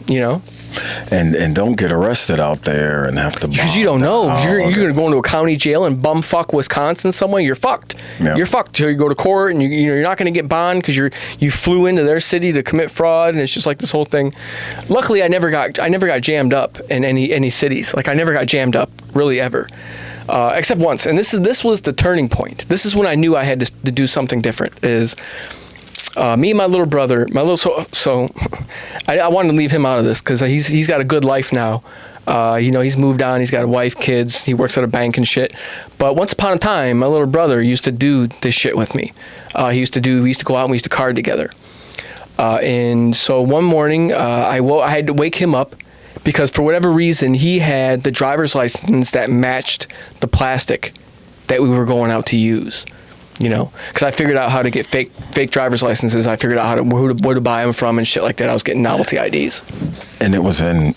And don't get arrested out there and have to... Because you don't know. You're going to go into a county jail in bumfuck Wisconsin somewhere. You're fucked. Yep. You're fucked till you go to court and you're not going to get bond because you flew into their city to commit fraud and it's just like this whole thing. Luckily, I never got jammed up in any cities. Like I never got jammed up really ever, except once. And this was the turning point. This is when I knew I had to do something different. Me and my little brother, I wanted to leave him out of this because he's got a good life now. He's moved on. He's got a wife, kids. He works at a bank and shit. But once upon a time, my little brother used to do this shit with me. We used to go out and we used to card together. And so one morning, I had to wake him up because for whatever reason, he had the driver's license that matched the plastic that we were going out to use. Because I figured out how to get fake driver's licenses. I figured out where to buy them from and shit like that. I was getting novelty IDs. And it was in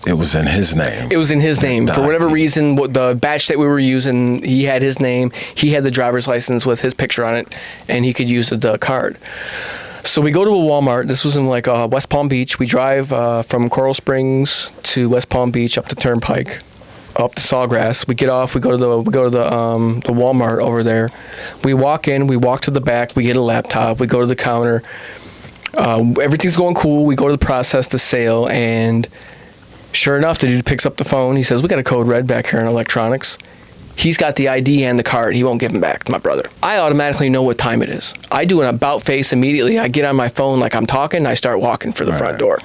his name. It was in his name. For whatever reason, the batch that we were using, he had his name. He had the driver's license with his picture on it, and he could use the card. So we go to a Walmart. This was in like West Palm Beach. We drive from Coral Springs to West Palm Beach up the Turnpike, up to Sawgrass. We get off. We go to the Walmart over there. We walk in. We walk to the back. We get a laptop. We go to the counter. Everything's going cool. We go to the process the sale, and sure enough, the dude picks up the phone. He says, "We got a code red back here in electronics." He's got the ID and the card. He won't give them back to my brother. I automatically know what time it is. I do an about face immediately. I get on my phone like I'm talking. And I start walking for the front door.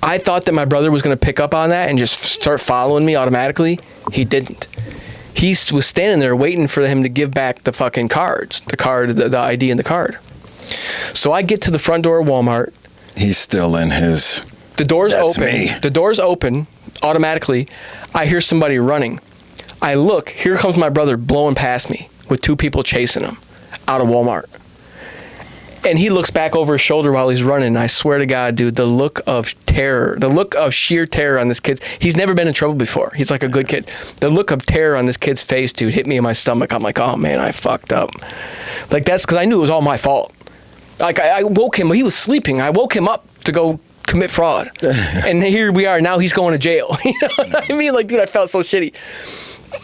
I thought that my brother was going to pick up on that and just start following me automatically. He didn't. He was standing there waiting for him to give back the fucking cards, the ID and the card. So I get to the front door of Walmart. He's still in his... The door's That's open. me. The door's open automatically. I hear somebody running. I look. Here comes my brother blowing past me with 2 people chasing him out of Walmart. And he looks back over his shoulder while he's running. And I swear to God, dude, the look of terror, the look of sheer terror on this kid's... He's never been in trouble before. He's like a good kid. The look of terror on this kid's face, dude, hit me in my stomach. I'm like, oh, man, I fucked up. Like, that's because I knew it was all my fault. Like, I woke him. He was sleeping. I woke him up to go commit fraud. And here we are. Now he's going to jail. You know what I mean? Like, dude, I felt so shitty.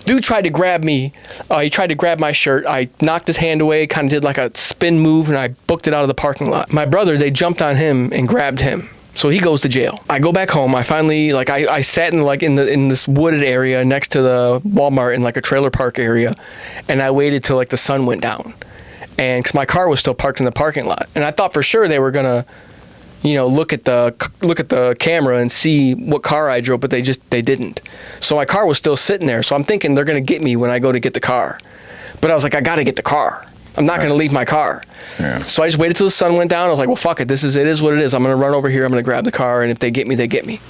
Dude tried to grab me. He tried to grab my shirt. I knocked his hand away, kind of did like a spin move, and I booked it out of the parking lot. My brother, they jumped on him and grabbed him. So he goes to jail. I go back home. I finally, I sat in this wooded area next to the Walmart in like a trailer park area, and I waited till like the sun went down. And because my car was still parked in the parking lot. And I thought for sure they were going to look at the camera and see what car I drove, but they didn't. So my car was still sitting there. So I'm thinking they're going to get me when I go to get the car. But I was like, I got to get the car. I'm not going to leave my car. Yeah. So I just waited till the sun went down. I was like, well, fuck it. It is what it is. I'm going to run over here. I'm going to grab the car. And if they get me, they get me.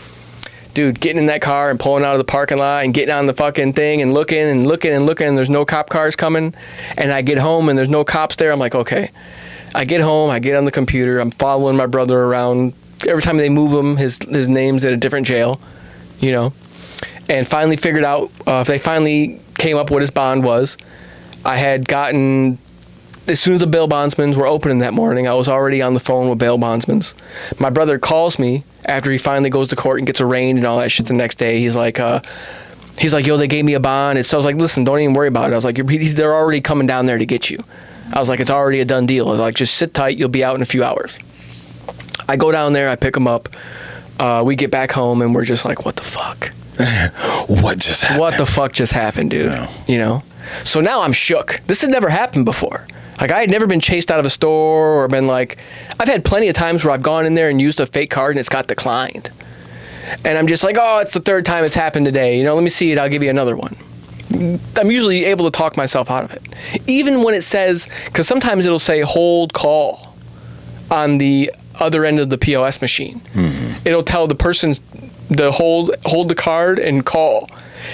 Dude, getting in that car and pulling out of the parking lot and getting on the fucking thing and looking and looking and looking, and there's no cop cars coming. And I get home and there's no cops there. I'm like, okay. I get home, I get on the computer, I'm following my brother around. Every time they move him, his name's at a different jail, and finally figured out, they finally came up what his bond was. I had gotten, as soon as the bail bondsmen were opening that morning, I was already on the phone with bail bondsmen. My brother calls me after he finally goes to court and gets arraigned and all that shit the next day. He's like, yo, they gave me a bond. So I was like, listen, don't even worry about it. I was like, they're already coming down there to get you. I was like, it's already a done deal. I was like, just sit tight. You'll be out in a few hours. I go down there. I pick him up. We get back home, and we're just like, what the fuck? What just happened? What the fuck just happened, dude? Yeah. So now I'm shook. This had never happened before. Like, I had never been chased out of a store or been like... I've had plenty of times where I've gone in there and used a fake card, and it's got declined. And I'm just like, oh, it's the third time it's happened today. Let me see it. I'll give you another one. I'm usually able to talk myself out of it. Even when it says, because sometimes it'll say hold call on the other end of the POS machine. Mm-hmm. It'll tell the person to hold the card and call.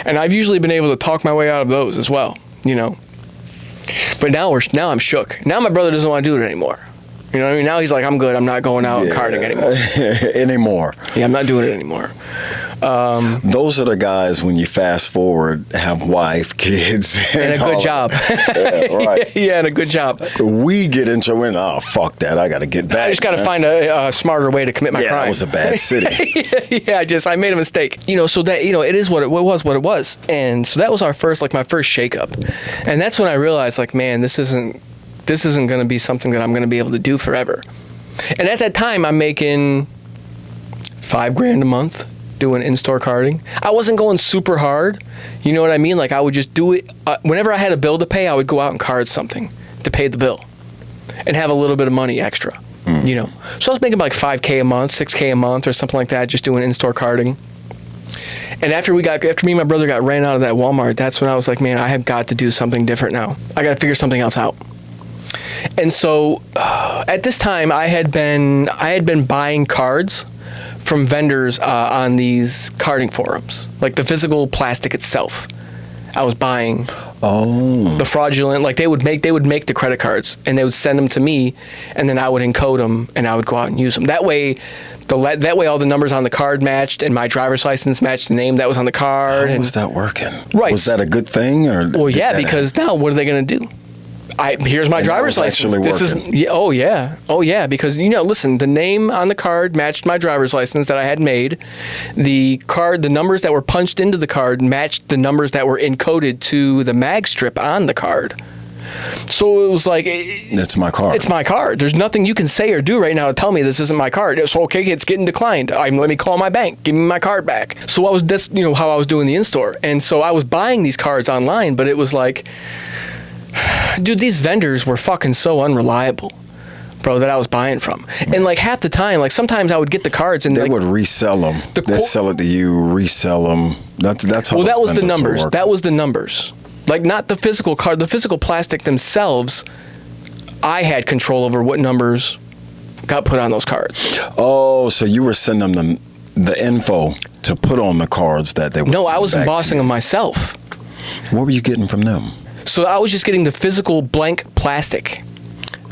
And I've usually been able to talk my way out of those as well, But now I'm shook. Now my brother doesn't want to do it anymore. You know what I mean? Now he's like, I'm good. I'm not going out carding anymore. Yeah, I'm not doing it anymore. Those are the guys, when you fast forward, have wife, kids, and a good job. Yeah, right. Yeah, and a good job. We get into it. Fuck that. I got to get back. I just got to find a smarter way to commit my crime. Yeah, that was a bad city. I made a mistake. So that, it is what it was. And so that was my first shakeup. And that's when I realized, man, this isn't going to be something that I'm going to be able to do forever. And at that time, I'm making $5,000 a month doing in-store carding. I wasn't going super hard. You know what I mean? I would just do it. Whenever I had a bill to pay, I would go out and card something to pay the bill and have a little bit of money extra, So I was making $5K a month, $6K a month or something like that, just doing in-store carding. And after me and my brother got ran out of that Walmart, that's when I was like, man, I have got to do something different now. I got to figure something else out. And so at this time, I had been buying cards from vendors on these carding forums, like the physical plastic itself. I was buying the fraudulent, they would make the credit cards and they would send them to me, and then I would encode them and I would go out and use them. That way all the numbers on the card matched and my driver's license matched the name that was on the card. How was that working? Right. Was that a good thing? Well, yeah, because now what are they going to do? Here's my driver's license. Because listen, the name on the card matched my driver's license that I had made. The numbers that were punched into the card matched the numbers that were encoded to the mag strip on the card. So it was like, it's my card. It's my card. There's nothing you can say or do right now to tell me this isn't my card. So okay, it's getting declined. Let me call my bank. Give me my card back. So that's how I was doing the in-store. And so I was buying these cards online, but it was like, dude, these vendors were fucking so unreliable, bro, that I was buying from. And half the time, sometimes I would get the cards and they would resell them. They sell it to you, resell them. That's how. Well, that was the numbers. That was the numbers. Not the physical card. The physical plastic themselves, I had control over what numbers got put on those cards. Oh, so you were sending them the info to put on the cards that they would. No, I was embossing them myself. What were you getting from them? So I was just getting the physical blank plastic.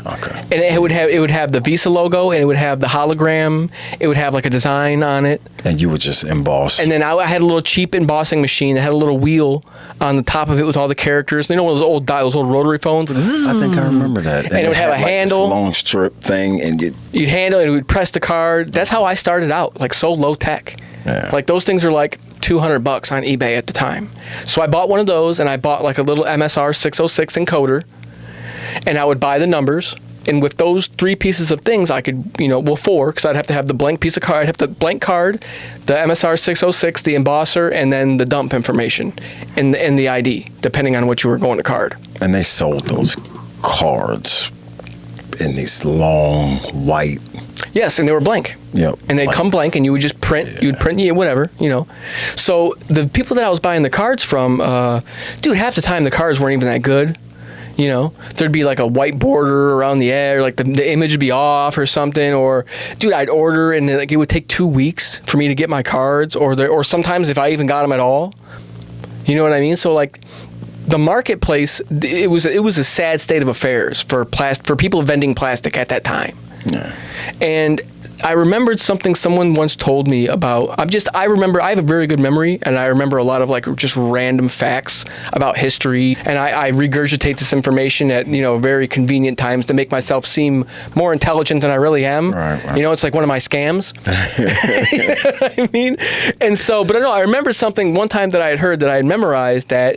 Okay. And it would have the Visa logo, and it would have the hologram. It would have a design on it. And you would just emboss. And then I had a little cheap embossing machine that had a little wheel on the top of it with all the characters. One of those old rotary phones. I think I remember that. And it would have a handle, this long strip thing, and you'd handle it. And we'd press the card. That's how I started out, so low tech. Yeah. Those things are $200 on eBay at the time. So I bought one of those, and I bought a little MSR 606 encoder, and I would buy the numbers. And with those 3 pieces of things, I could, 4, because I'd have to have the blank piece of card. I'd have the blank card, the MSR 606, the embosser, and then the dump information and the ID, depending on what you were going to card. And they sold those cards in these long white Yes, and they were blank. Yep. And they'd come blank, and you would just print. Yeah. You'd print, whatever, So the people that I was buying the cards from, dude, half the time the cards weren't even that good. There'd be like a white border around the edge, or like the image would be off or something. Or, dude, I'd order, and like it would take 2 weeks for me to get my cards, or sometimes if I even got them at all. You know what I mean? So like, the marketplace, it was a sad state of affairs for people vending plastic at that time. Yeah. And I remembered something someone once told me about. I remember, I have a very good memory, and I remember a lot of like just random facts about history, and I regurgitate this information at very convenient times to make myself seem more intelligent than I really am. Right. It's like one of my scams. You know what I mean? And so, but I remember something one time that I had heard that I had memorized, that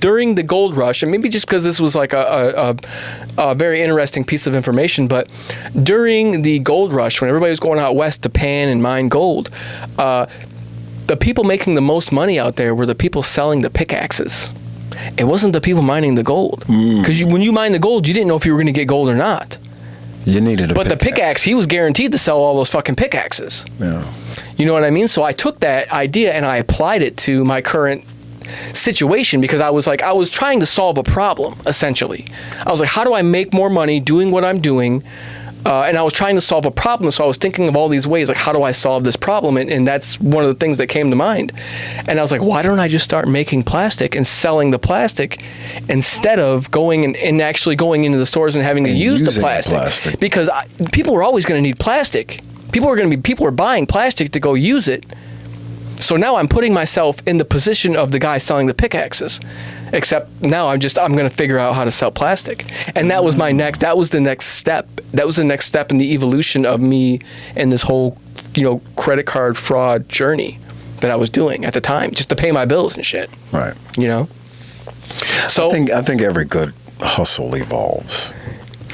during the gold rush, and maybe just because this was like a very interesting piece of information, but during the gold rush, when everybody was going out west to pan and mine gold, the people making the most money out there were the people selling the pickaxes. It wasn't the people mining the gold, because when you mine the gold, you didn't know if you were going to get gold or not. You needed a But pickaxe. the pickaxe, he was guaranteed to sell all those fucking pickaxes. Yeah. You know what I mean? So I took that idea and I applied it to my current situation, because I was trying to solve a problem, essentially. I was like, how do I make more money doing what I'm doing? And I was trying to solve a problem, so I was thinking of all these ways, like, how do I solve this problem? And that's one of the things that came to mind. And I was like, why don't I just start making plastic and selling the plastic instead of going and actually going into the stores and having to use the plastic? Because people were always going to need plastic. People were buying plastic to go use it. So now I'm putting myself in the position of the guy selling the pickaxes, except now I'm going to figure out how to sell plastic. And that was the next step. That was the next step in the evolution of me and this whole, credit card fraud journey that I was doing at the time, just to pay my bills and shit. Right. So I think every good hustle evolves.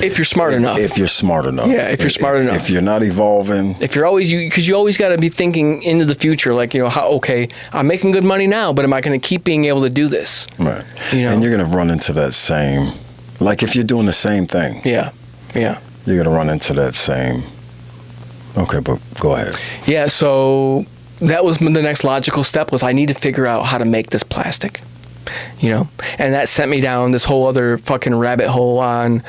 If you're smart enough. If you're smart enough. Yeah, if you're smart enough. If you're not evolving. If you're always, because you always got to be thinking into the future, like, I'm making good money now, but am I going to keep being able to do this? Right. And you're going to run into that same, like if you're doing the same thing. Yeah. Yeah. You're going to run into that same. Okay, but go ahead. Yeah, so that was the next logical step, was I need to figure out how to make this plastic, and that sent me down this whole other fucking rabbit hole on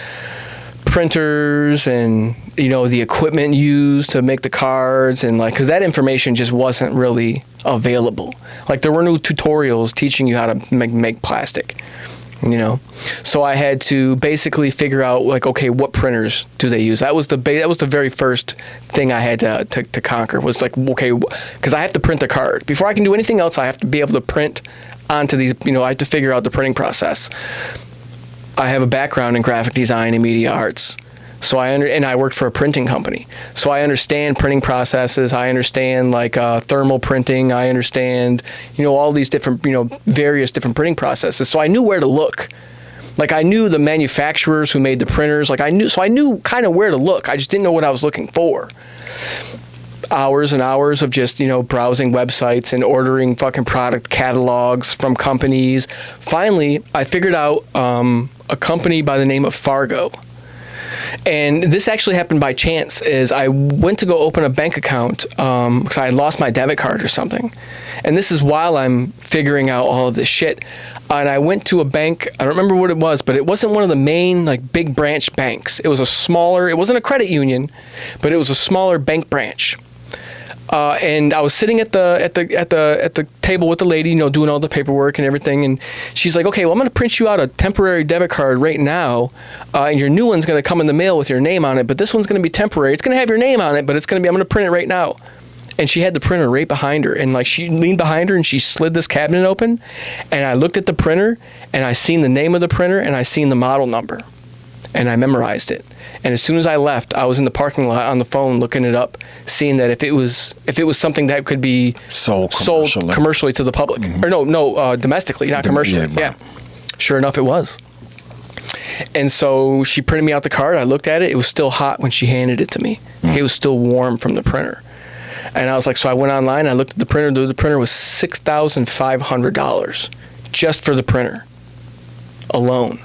printers and the equipment used to make the cards, and because that information just wasn't really available. Like, there were no tutorials teaching you how to make plastic, so I had to basically figure out, like, okay, what printers do they use? That was the very first thing I had to conquer, was like, okay, because I have to print the card before I can do anything else. I have to be able to print onto these, I have to figure out the printing process. I have a background in graphic design and media arts, and I worked for a printing company, so I understand printing processes. I understand thermal printing. I understand all these different various different printing processes. So I knew where to look. Like, I knew the manufacturers who made the printers. I knew kind of where to look. I just didn't know what I was looking for. Hours and hours of just, browsing websites and ordering fucking product catalogs from companies. Finally, I figured out a company by the name of Fargo. And this actually happened by chance. Is I went to go open a bank account because I had lost my debit card or something. And this is while I'm figuring out all of this shit. And I went to a bank. I don't remember what it was, but it wasn't one of the main big branch banks. It was a smaller. It wasn't a credit union, but it was a smaller bank branch. And I was sitting at the table with the lady, doing all the paperwork and everything. And she's like, okay, well, I'm going to print you out a temporary debit card right now. And your new one's going to come in the mail with your name on it. But this one's going to be temporary. It's going to have your name on it, but I'm going to print it right now. And she had the printer right behind her. And she leaned behind her and she slid this cabinet open. And I looked at the printer and I seen the name of the printer and I seen the model number. And I memorized it. And as soon as I left, I was in the parking lot on the phone looking it up, seeing that if it was something that could be sold commercially to the public. Mm-hmm. Or no, domestically, not commercially. Yeah. Sure enough, it was. And so she printed me out the card. I looked at it. It was still hot when she handed it to me. Mm-hmm. It was still warm from the printer. And I was like, so I went online. I looked at the printer. The printer was $6,500 just for the printer alone.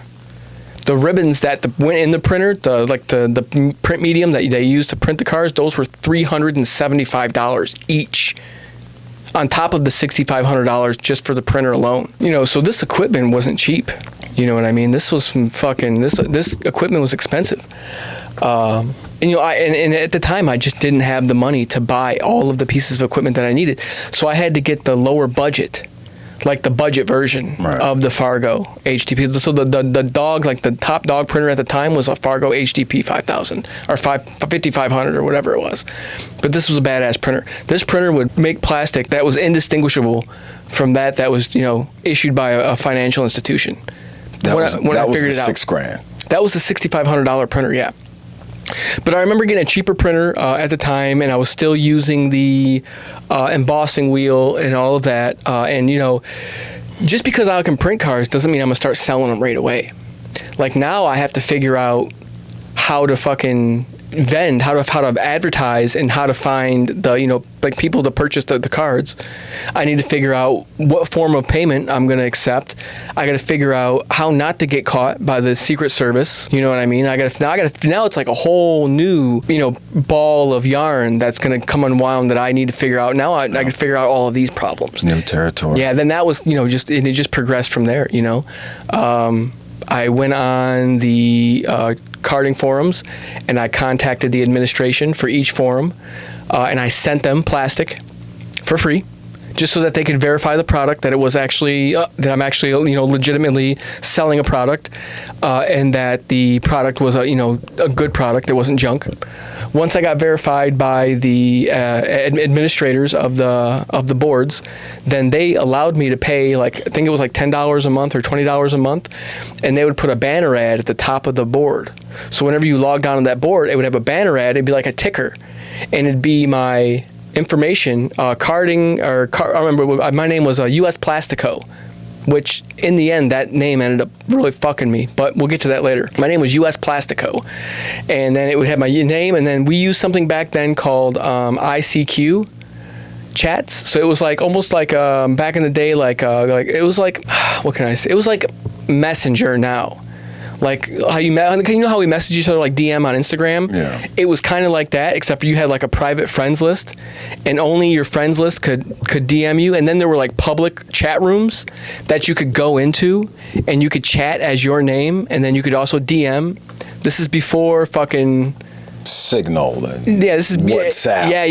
The ribbons that went in the printer, the print medium that they used to print the cards, those were $375 each, on top of the $6,500 just for the printer alone. You know, so this equipment wasn't cheap. You know what I mean? This was some fucking, this equipment was expensive. And, you know, and at the time I just didn't have the money to buy all of the pieces of equipment that I needed. So I had to get the lower budget, like the budget version of the Fargo HDP. So the dog, like the top dog printer at the time was a Fargo HDP 5000 or 5500 or whatever it was. But this was a badass printer. This printer would make plastic that was indistinguishable from that was, you know, issued by a financial institution. That was the $6,000. That was the $6,500 printer, yeah. But I remember getting a cheaper printer at the time, and I was still using the embossing wheel and all of that. And, you know, just because I can print cards doesn't mean I'm going to start selling them right away. Like, now I have to figure out how to fucking vend, how to advertise, and how to find the, you know, like people to purchase the cards. I need to figure out what form of payment I'm going to accept. I got to figure out how not to get caught by the Secret Service. You know what I mean? Now it's like a whole new, you know, ball of yarn that's going to come unwound that I need to figure out. Now I can figure out all of these problems. New territory. Yeah. Then that was, you know, and it just progressed from there. You know, I went on the carding forums, and I contacted the administration for each forum, and I sent them plastic for free, just so that they could verify the product, that it was actually that I'm actually, you know, legitimately selling a product, and that the product was a good product. It wasn't junk. Once I got verified by the administrators of the boards, then they allowed me to pay, like, I think it was like $10 a month or $20 a month, and they would put a banner ad at the top of the board. So whenever you logged on to that board, it would have a banner ad. It'd be like a ticker, and it'd be my information, carding, I remember my name was U.S. Plastico, which in the end, that name ended up really fucking me, but we'll get to that later. My name was U.S. Plastico, and then it would have my name, and then we used something back then called ICQ chats. So it was like almost like back in the day, like it was like, what can I say? It was like Messenger now. Like how you know how we message each other like DM on Instagram? Yeah. It was kind of like that, except for you had like a private friends list, and only your friends list could DM you. And then there were like public chat rooms that you could go into, and you could chat as your name, and then you could also DM. This is before fucking Signal and this is WhatsApp. Yeah.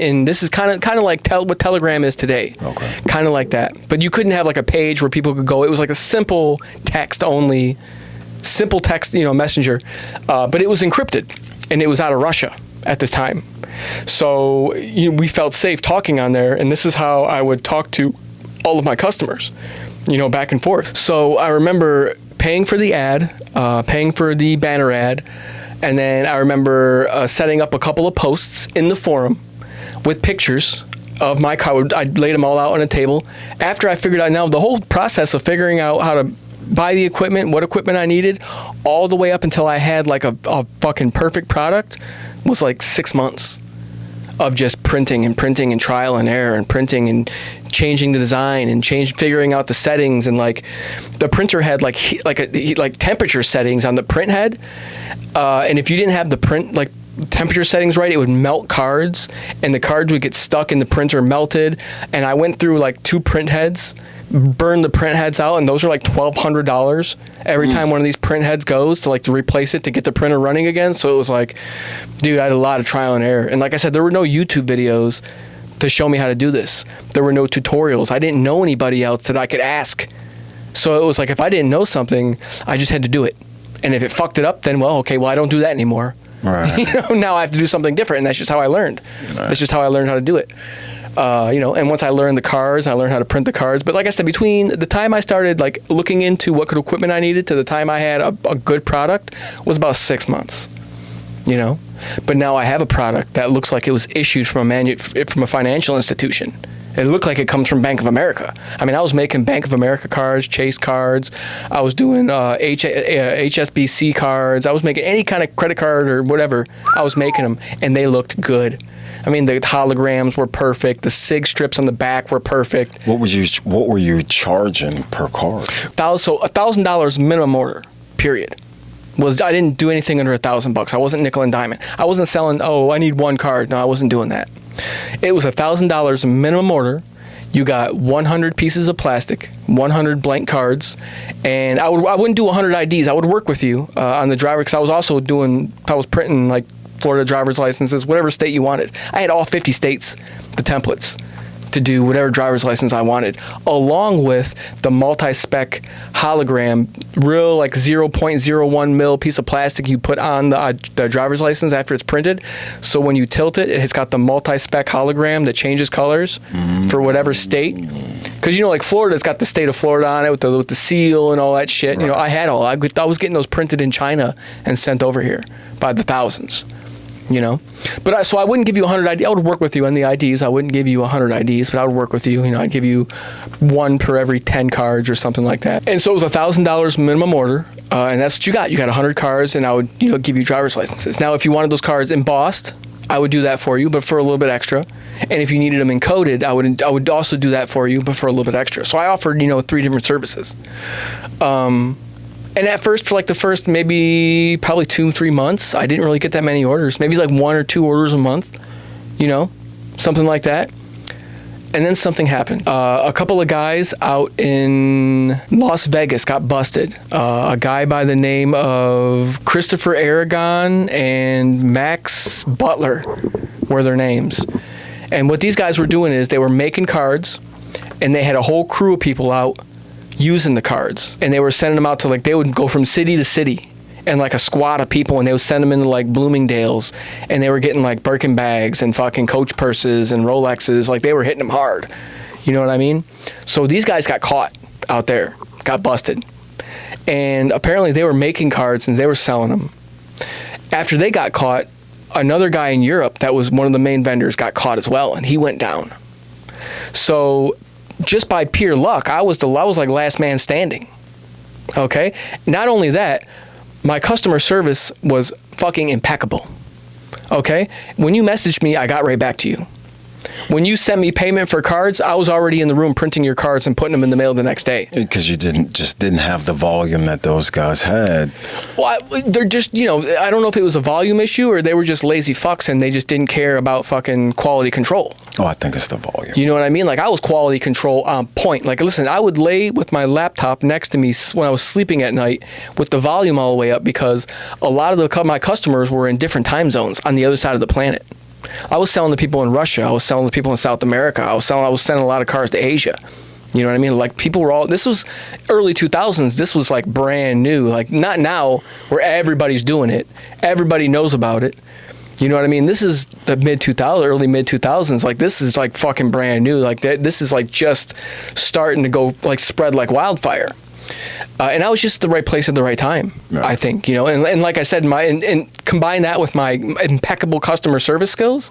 And this is kind of like what Telegram is today. Okay. Kind of like that, but you couldn't have like a page where people could go. It was like a simple text only. Simple text, you know, messenger, but it was encrypted, and it was out of Russia at this time. So we felt safe talking on there, and this is how I would talk to all of my customers, you know, back and forth. So I remember paying for the ad, paying for the banner ad, and then I remember setting up a couple of posts in the forum with pictures of my card. I laid them all out on a table. After I figured out, now the whole process of figuring out how to buy the equipment, what equipment I needed, all the way up until I had like a fucking perfect product, was like 6 months of just printing and trial and error and printing and changing the design and figuring out the settings. And like the printer had like temperature settings on the print head, and if you didn't have the print like temperature settings right, it would melt cards, and the cards would get stuck in the printer, melted. And I went through like 2 print heads, burned the print heads out, and those are like $1,200 every time one of these print heads goes to replace it to get the printer running again. So it was like, dude, I had a lot of trial and error. And like I said, there were no YouTube videos to show me how to do this. There were no tutorials. I didn't know anybody else that I could ask. So it was like, if I didn't know something, I just had to do it. And if it fucked it up, then I don't do that anymore. Right. You know, now I have to do something different, and that's just how I learned. Right. That's just how I learned how to do it. And once I learned the cards, I learned how to print the cards. But like I said, between the time I started like looking into what equipment I needed to the time I had a good product was about 6 months. You know, but now I have a product that looks like it was issued from a financial institution. It looked like it comes from Bank of America. I mean, I was making Bank of America cards, Chase cards. I was doing HSBC cards. I was making any kind of credit card or whatever. I was making them, and they looked good. I mean, the holograms were perfect. The SIG strips on the back were perfect. What were you charging per card? So $1,000 minimum order, period. was I didn't do anything under $1,000. I wasn't nickel and diamond. I wasn't selling, I need one card. No, I wasn't doing that. It was $1,000 minimum order. You got 100 pieces of plastic, 100 blank cards, and I wouldn't do 100 IDs. I would work with you on the driver, because I was printing like Florida driver's licenses, whatever state you wanted. I had all 50 states, the templates, to do whatever driver's license I wanted, along with the multi-spec hologram, real like 0.01 mil piece of plastic you put on the driver's license after it's printed. So when you tilt it, it's got the multi-spec hologram that changes colors for whatever state. Because, like Florida's got the state of Florida on it with the seal and all that shit. Right. I had all. I was getting those printed in China and sent over here by the thousands. But so I wouldn't give you 100 IDs. I would work with you on the IDs. I wouldn't give you 100 IDs, but I would work with you. I'd give you one per every 10 cards or something like that. And so it was $1,000 minimum order, and that's what you got. You got 100 cards, and I would give you driver's licenses. Now, if you wanted those cards embossed, I would do that for you, but for a little bit extra. And if you needed them encoded, I would also do that for you, but for a little bit extra. So I offered 3 different services. And at first, for like the first maybe probably 2-3 months, I didn't really get that many orders. Maybe like 1 or 2 orders a month, something like that. And then something happened. A couple of guys out in Las Vegas got busted. A guy by the name of Christopher Aragon and Max Butler were their names. And what these guys were doing is they were making cards, and they had a whole crew of people out using the cards, and they were sending them out to they would go from city to city, and like a squad of people, and they would send them into like Bloomingdale's, and they were getting like Birkin bags and fucking Coach purses and Rolexes. Like, they were hitting them hard. You know what I mean? So these guys got caught out there, got busted, and apparently they were making cards and they were selling them. After they got caught, another guy in Europe that was one of the main vendors got caught as well, and he went down. So just by pure luck, I was like last man standing. Okay? Not only that, my customer service was fucking impeccable. Okay? When you messaged me, I got right back to you. When you sent me payment for cards, I was already in the room printing your cards and putting them in the mail the next day. Because you didn't have the volume that those guys had. Well, they're just, I don't know if it was a volume issue or they were just lazy fucks and they just didn't care about fucking quality control. Oh, I think it's the volume. You know what I mean? Like, I was quality control on point. Like, listen, I would lay with my laptop next to me when I was sleeping at night with the volume all the way up, because a lot of my customers were in different time zones on the other side of the planet. I was selling to people in Russia. I was selling to people in South America. I was sending a lot of cars to Asia. You know what I mean? Like, people were this was early 2000s. This was like brand new. Like, not now where everybody's doing it. Everybody knows about it. You know what I mean? This is the early mid 2000s. Like, this is like fucking brand new. Like, this is like just starting to go like spread like wildfire. And I was just at the right place at the right time, yeah. I think, and like I said, and combine that with my impeccable customer service skills.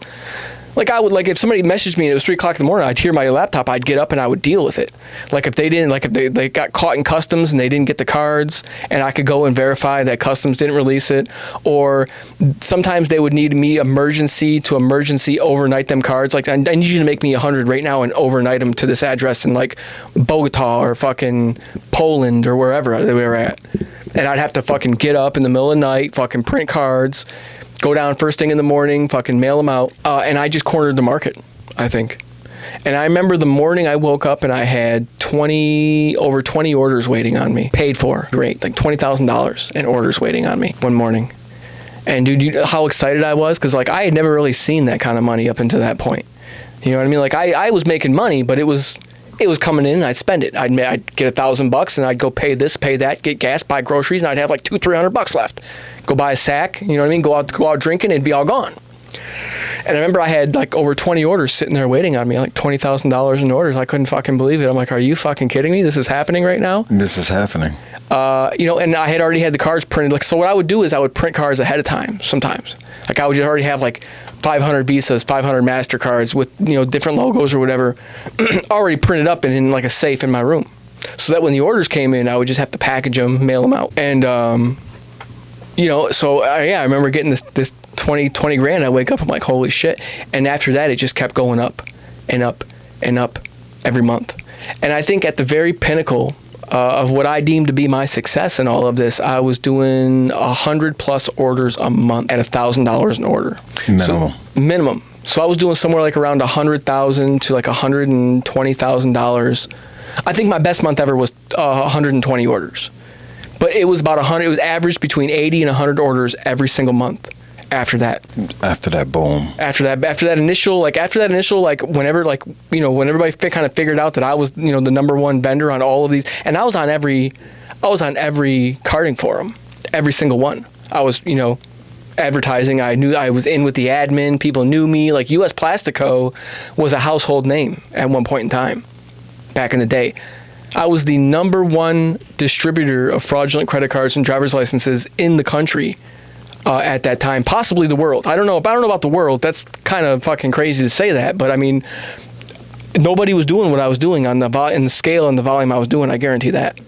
Like, I would, like, if somebody messaged me and it was 3:00 in the morning, I'd hear my laptop, I'd get up and I would deal with it. Like, if they got caught in customs and they didn't get the cards, and I could go and verify that customs didn't release it, or sometimes they would need me emergency overnight them cards. Like, I need you to make me 100 right now and overnight them to this address in like Bogota or fucking Poland or wherever they were at. And I'd have to fucking get up in the middle of the night, fucking print cards, go down first thing in the morning, fucking mail them out. And I just cornered the market, I think. And I remember the morning I woke up and I had over 20 orders waiting on me, paid for, great, like $20,000 in orders waiting on me one morning. And dude, you know how excited I was? Because like, I had never really seen that kind of money up until that point. You know what I mean? Like, I was making money, but it was coming in and I'd spend it. I'd get $1,000 and I'd go pay this, pay that, get gas, buy groceries, and I'd have like $200-300 left. Go buy a sack, you know what I mean? Go out drinking, it'd be all gone. And I remember I had like over 20 orders sitting there waiting on me, like $20,000 in orders. I couldn't fucking believe it. I'm like, are you fucking kidding me? This is happening right now? This is happening. And I had already had the cards printed. Like, so what I would do is I would print cards ahead of time sometimes. Like, I would just already have like 500 Visas, 500 MasterCards with, different logos or whatever already printed up and in like a safe in my room. So that when the orders came in, I would just have to package them, mail them out. And, I remember getting this 20 grand. I wake up, I'm like, holy shit. And after that, it just kept going up and up and up every month. And I think at the very pinnacle of what I deemed to be my success in all of this, I was doing 100+ orders a month at $1,000 an order. Minimum. Minimum. So I was doing somewhere like around $100,000 to like $120,000. I think my best month ever was 120 orders. But it was about 100. It was averaged between 80 and 100 orders every single month. After that boom. After that initial, whenever, when everybody kind of figured out that I was, the number one vendor on all of these, and I was on every karting forum, every single one. I was, advertising. I knew I was in with the admin. People knew me. Like US Plastico was a household name at one point in time, back in the day. I was the number one distributor of fraudulent credit cards and driver's licenses in the country. At that time, possibly the world. I don't know about the world. That's kind of fucking crazy to say that, but I mean, nobody was doing what I was doing in the scale and the volume I was doing. I guarantee that.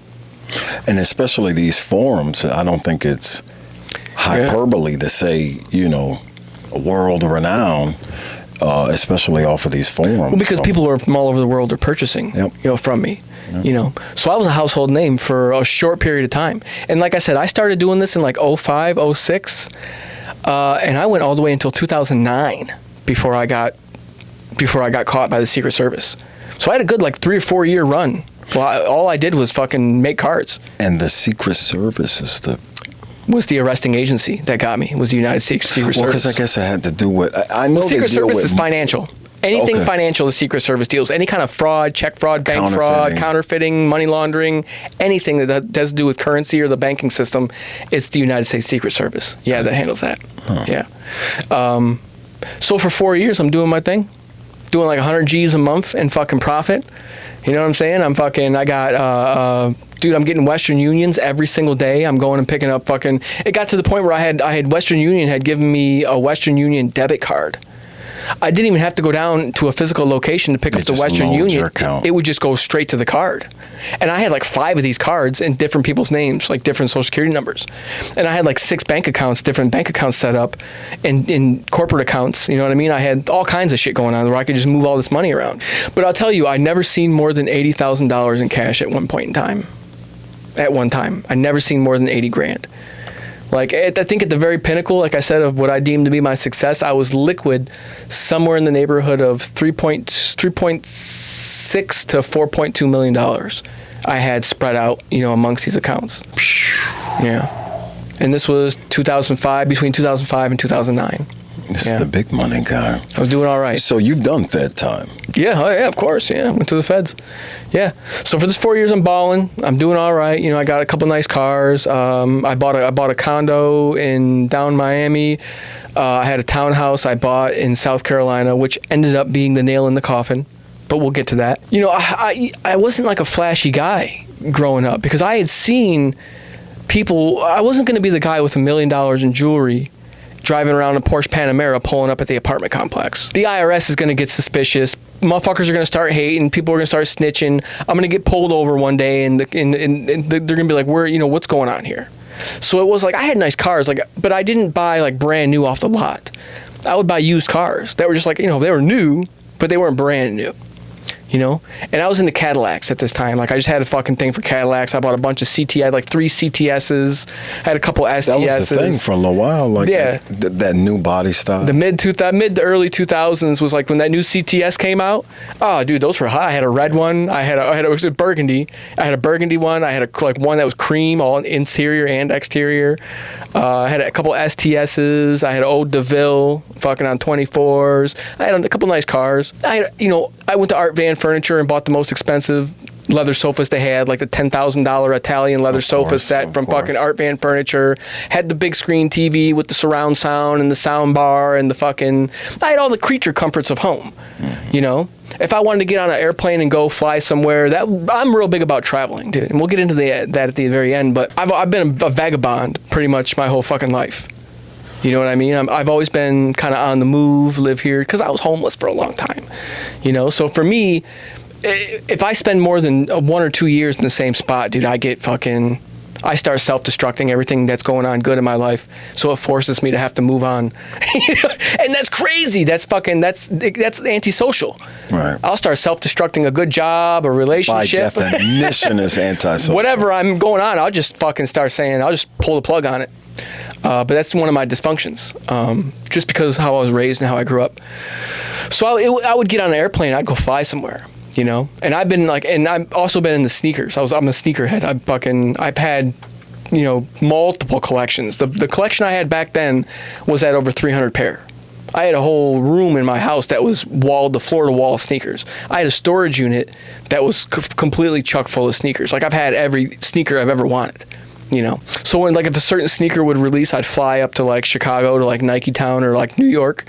And especially these forums, I don't think it's hyperbole to say, world renowned, especially off of these forums. Well, because people from all over the world are purchasing, from me. Yep. So I was a household name for a short period of time. And like I said, I started doing this in like 05, 06, and I went all the way until 2009 before I got caught by the Secret Service. So I had a good 3 or 4 year run. Well, all I did was fucking make cards. And the Secret Service was the arresting agency that got me. Was the United States Secret Service. Well, because I guess it had to do with, I know Secret Service is financial. Anything financial, the Secret Service deals. Any kind of fraud, check fraud, bank fraud, counterfeiting, money laundering, anything that has to do with currency or the banking system, it's the United States Secret Service. Yeah, that handles that. Huh. Yeah. So for 4 years, I'm doing my thing. Doing like 100 G's a month in fucking profit. You know what I'm saying? I'm getting Western Unions every single day. I'm going and picking up it got to the point where I had Western Union had given me a Western Union debit card. I didn't even have to go down to a physical location to pick up the Western Union. It would just go straight to the card. And I had 5 of these cards in different people's names, different social security numbers. And I had 6 different bank accounts set up in corporate accounts. You know what I mean? I had all kinds of shit going on where I could just move all this money around. But I'll tell you, I never seen more than $80,000 in cash at one point in time. At one time. I never seen more than 80 grand. I think at the very pinnacle, like I said, of what I deemed to be my success, I was liquid somewhere in the neighborhood of $3.6 to $4.2 million I had spread out, amongst these accounts. Yeah. And this was 2005, between 2005 and 2009. This is the big money guy. I was doing all right. So you've done Fed time. Yeah, of course. Yeah, went to the feds. Yeah. So for this 4 years, I'm balling. I'm doing all right. I got a couple nice cars. I bought a condo in down Miami. I had a townhouse I bought in South Carolina, which ended up being the nail in the coffin. But we'll get to that. I wasn't a flashy guy growing up because I had seen people. I wasn't going to be the guy with $1 million in jewelry driving around a Porsche Panamera pulling up at the apartment complex. The IRS is going to get suspicious. Motherfuckers are going to start hating. People are going to start snitching. I'm going to get pulled over one day and they're going to be like, what's going on here? So it was I had nice cars, but I didn't buy brand new off the lot. I would buy used cars that were just they were new, but they weren't brand new. And I was into Cadillacs at this time. I just had a fucking thing for Cadillacs. I bought a bunch of CT. I had 3 CTSs. I had a couple STSs. That was the thing for a little while. That new body style. The mid to early 2000s was when that new CTS came out. Oh, dude, those were hot. I had a red one. It was a burgundy. I had a burgundy one. I had one that was cream, all interior and exterior. I had a couple STSs. I had an old DeVille fucking on 24s. I had a couple nice cars. I went to Art Van Furniture and bought the most expensive leather sofas they had, the $10,000 Italian leather sofa set from fucking Art Van Furniture. Had the big screen TV with the surround sound and the sound bar and I had all the creature comforts of home. Mm-hmm. If I wanted to get on an airplane and go fly somewhere, I'm real big about traveling, dude. And we'll get into that at the very end. But I've been a vagabond pretty much my whole fucking life. You know what I mean? I've always been kind of on the move, live here, because I was homeless for a long time. So for me, if I spend more than 1 or 2 years in the same spot, dude, I get I start self-destructing everything that's going on good in my life, so it forces me to have to move on. And that's crazy. That's antisocial. Right. I'll start self-destructing a good job, a relationship. By definition, it's antisocial. Whatever I'm going on, I'll just fucking start saying, I'll just pull the plug on it. But that's one of my dysfunctions, just because of how I was raised and how I grew up. So I would get on an airplane, I'd go fly somewhere. You know, and I've been like, and I've also been in the sneakers. I'm a sneakerhead. I've had, you know, multiple collections. The collection I had back then was at over 300 pair. I had a whole room in my house that was walled, the floor to wall sneakers. I had a storage unit that was completely chock full of sneakers. Like I've had every sneaker I've ever wanted. You know, so when like if a certain sneaker would release, I'd fly up to like Chicago to like Nike Town or like New York.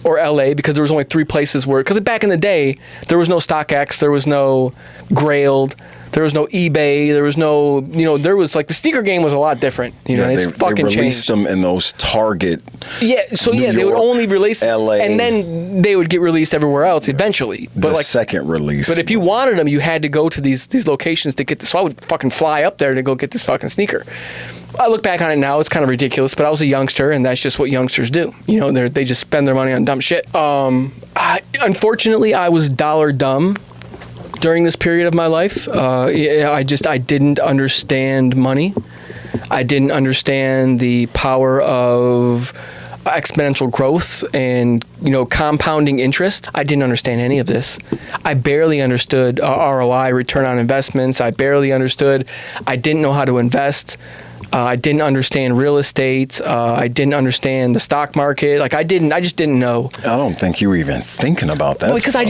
Or LA, because there was only 3 places where, because back in the day, there was no StockX, there was no Grailed, there was no eBay, there was no, you know, there was like, the sneaker game was a lot different, you know, and it's fucking changed. They released them in those Target, yeah, so New they would York, only release, LA, and then they would get released everywhere else eventually. But the like second release. But if you wanted them, you had to go to these locations to get this. So I would fucking fly up there to go get this fucking sneaker. I look back on it now, it's kind of ridiculous, but I was a youngster, and that's just what youngsters do. You know, they just spend their money on dumb shit. Unfortunately, I was dollar dumb during this period of my life. I didn't understand money. I didn't understand the power of exponential growth and, you know, compounding interest. I didn't understand any of this. I barely understood ROI, return on investments. I didn't know how to invest. I didn't understand real estate. I didn't understand the stock market. Like I just didn't know. I don't think you were even thinking about that. Well, because I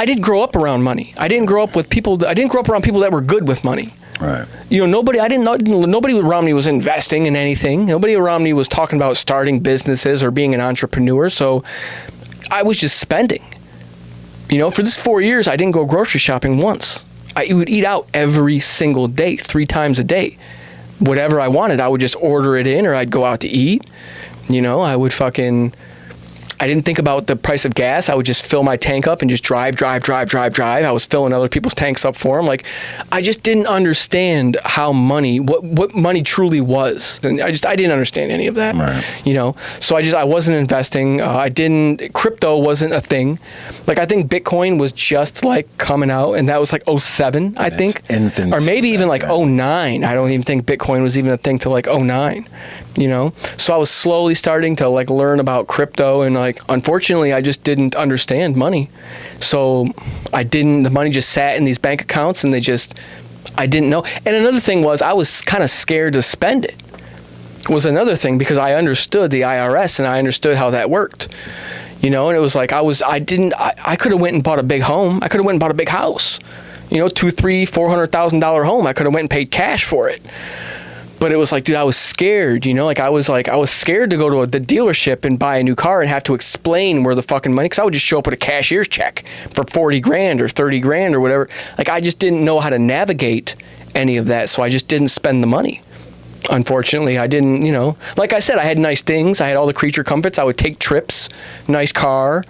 didn't grow up around money. I didn't grow up around people that were good with money. Right. You know, nobody around me was investing in anything. Nobody around me was talking about starting businesses or being an entrepreneur. So I was just spending. You know, for this 4 years, I didn't go grocery shopping once. I would eat out every single day, 3 times a day. Whatever I wanted, I would just order it in, or I'd go out to eat. You know, I didn't think about the price of gas. I would just fill my tank up and just drive. I was filling other people's tanks up for them. Like, I just didn't understand how what money truly was. And I didn't understand any of that. Right. You know, so I wasn't investing. Crypto wasn't a thing. Like, I think Bitcoin was just like coming out, and that was like 07, I think. Infancy, or maybe even like 09. I don't even think Bitcoin was even a thing till like 09. You know, so I was slowly starting to like learn about crypto, and like unfortunately I just didn't understand money. So the money just sat in these bank accounts, and I didn't know. And another thing was, I was kind of scared to spend it. Was another thing, because I understood the IRS and I understood how that worked. You know, and it was like I could have went and bought a big home. I could have went and bought a big house. You know, $200,000, $300,000, $400,000 home. I could have went and paid cash for it. But it was like, dude, I was scared, you know? Like, I was scared to go to the dealership and buy a new car and have to explain where the fucking money, because I would just show up with a cashier's check for 40 grand or 30 grand or whatever. Like, I just didn't know how to navigate any of that, so I just didn't spend the money. Unfortunately, I didn't, you know. Like I said, I had nice things. I had all the creature comforts. I would take trips, nice car.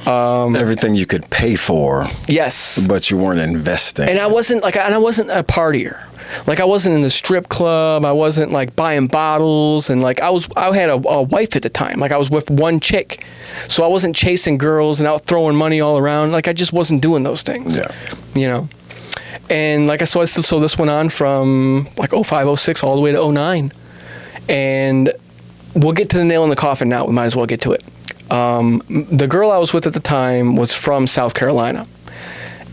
Everything you could pay for. Yes. But you weren't investing. And I wasn't a partier. Like, I wasn't in the strip club. I wasn't like buying bottles, and like I had a wife at the time. Like, I was with one chick, so I wasn't chasing girls and out throwing money all around. Like, I just wasn't doing those things. Yeah. You know. And like so this went on from like 05, 06 all the way to 09. And we'll get to the nail in the coffin now. We might as well get to it. The girl I was with at the time was from South Carolina.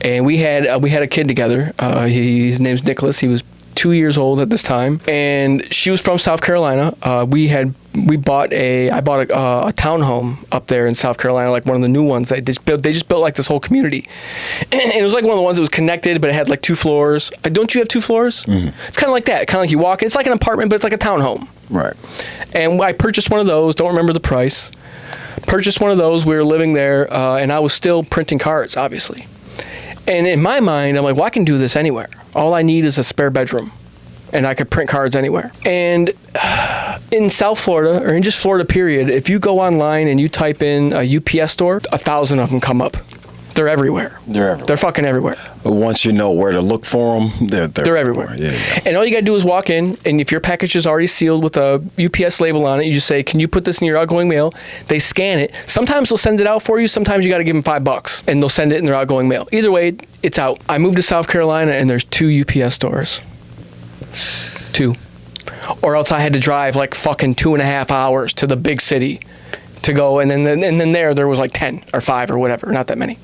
And we had a kid together. His name's Nicholas. He was 2 years old at this time, and she was from South Carolina. I bought a townhome up there in South Carolina, like one of the new ones. They just built like this whole community, and it was like one of the ones that was connected, but it had like 2 floors. Don't you have 2 floors? Mm-hmm. It's kind of like that. Kind of like you walk in. It's like an apartment, but it's like a townhome. Right. And I purchased one of those. Don't remember the price. Purchased one of those. We were living there, and I was still printing cards, obviously. And in my mind, I'm like, well, I can do this anywhere. All I need is a spare bedroom, and I could print cards anywhere. And in South Florida, or in just Florida period, if you go online and you type in a UPS store, 1,000 of them come up. They're everywhere. They're everywhere. They're fucking everywhere. Once you know where to look for them, they're everywhere. Yeah. And all you got to do is walk in, and if your package is already sealed with a UPS label on it, you just say, can you put this in your outgoing mail? They scan it. Sometimes they'll send it out for you. Sometimes you got to give them $5, and they'll send it in their outgoing mail. Either way, it's out. I moved to South Carolina, and there's 2 UPS stores. 2. Or else I had to drive like fucking 2.5 hours to the big city to go, and then there was like 10 or 5 or whatever, not that many.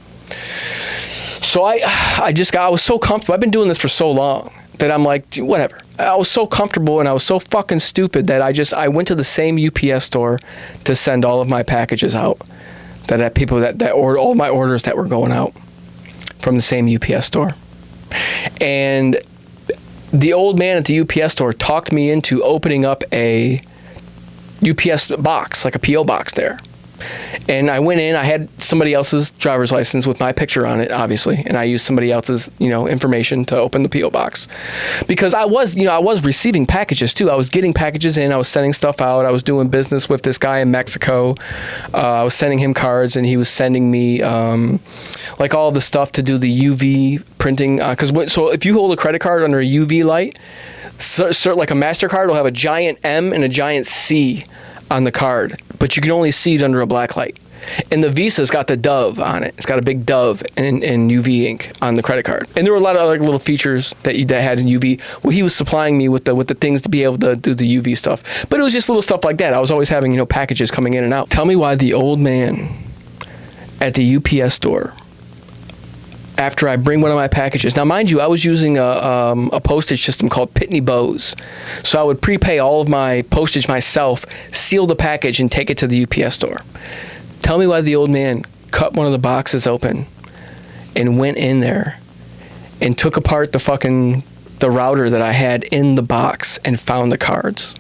So I was so comfortable. I've been doing this for so long that I'm like, whatever. I was so comfortable and I was so fucking stupid that I went to the same UPS store to send all of my packages out. That had people that ordered all my orders that were going out from the same UPS store. And the old man at the UPS store talked me into opening up a UPS box, like a PO box there. And I went in, I had somebody else's driver's license with my picture on it, obviously, and I used somebody else's, information to open the PO box. Because I was receiving packages too. I was getting packages in, I was sending stuff out, I was doing business with this guy in Mexico. I was sending him cards, and he was sending me like all the stuff to do the UV printing. So if you hold a credit card under a UV light, like a MasterCard will have a giant M and a giant C on the card, but you can only see it under a black light. And the Visa's got the dove on it. It's got a big dove and UV ink on the credit card. And there were a lot of other little features that had in UV. Well, he was supplying me with the things to be able to do the UV stuff. But it was just little stuff like that. I was always having, packages coming in and out. Tell me why the old man at the UPS store, after I bring one of my packages. Now, mind you, I was using a postage system called Pitney Bowes. So I would prepay all of my postage myself, seal the package, and take it to the UPS store. Tell me why the old man cut one of the boxes open and went in there and took apart the router that I had in the box and found the cards.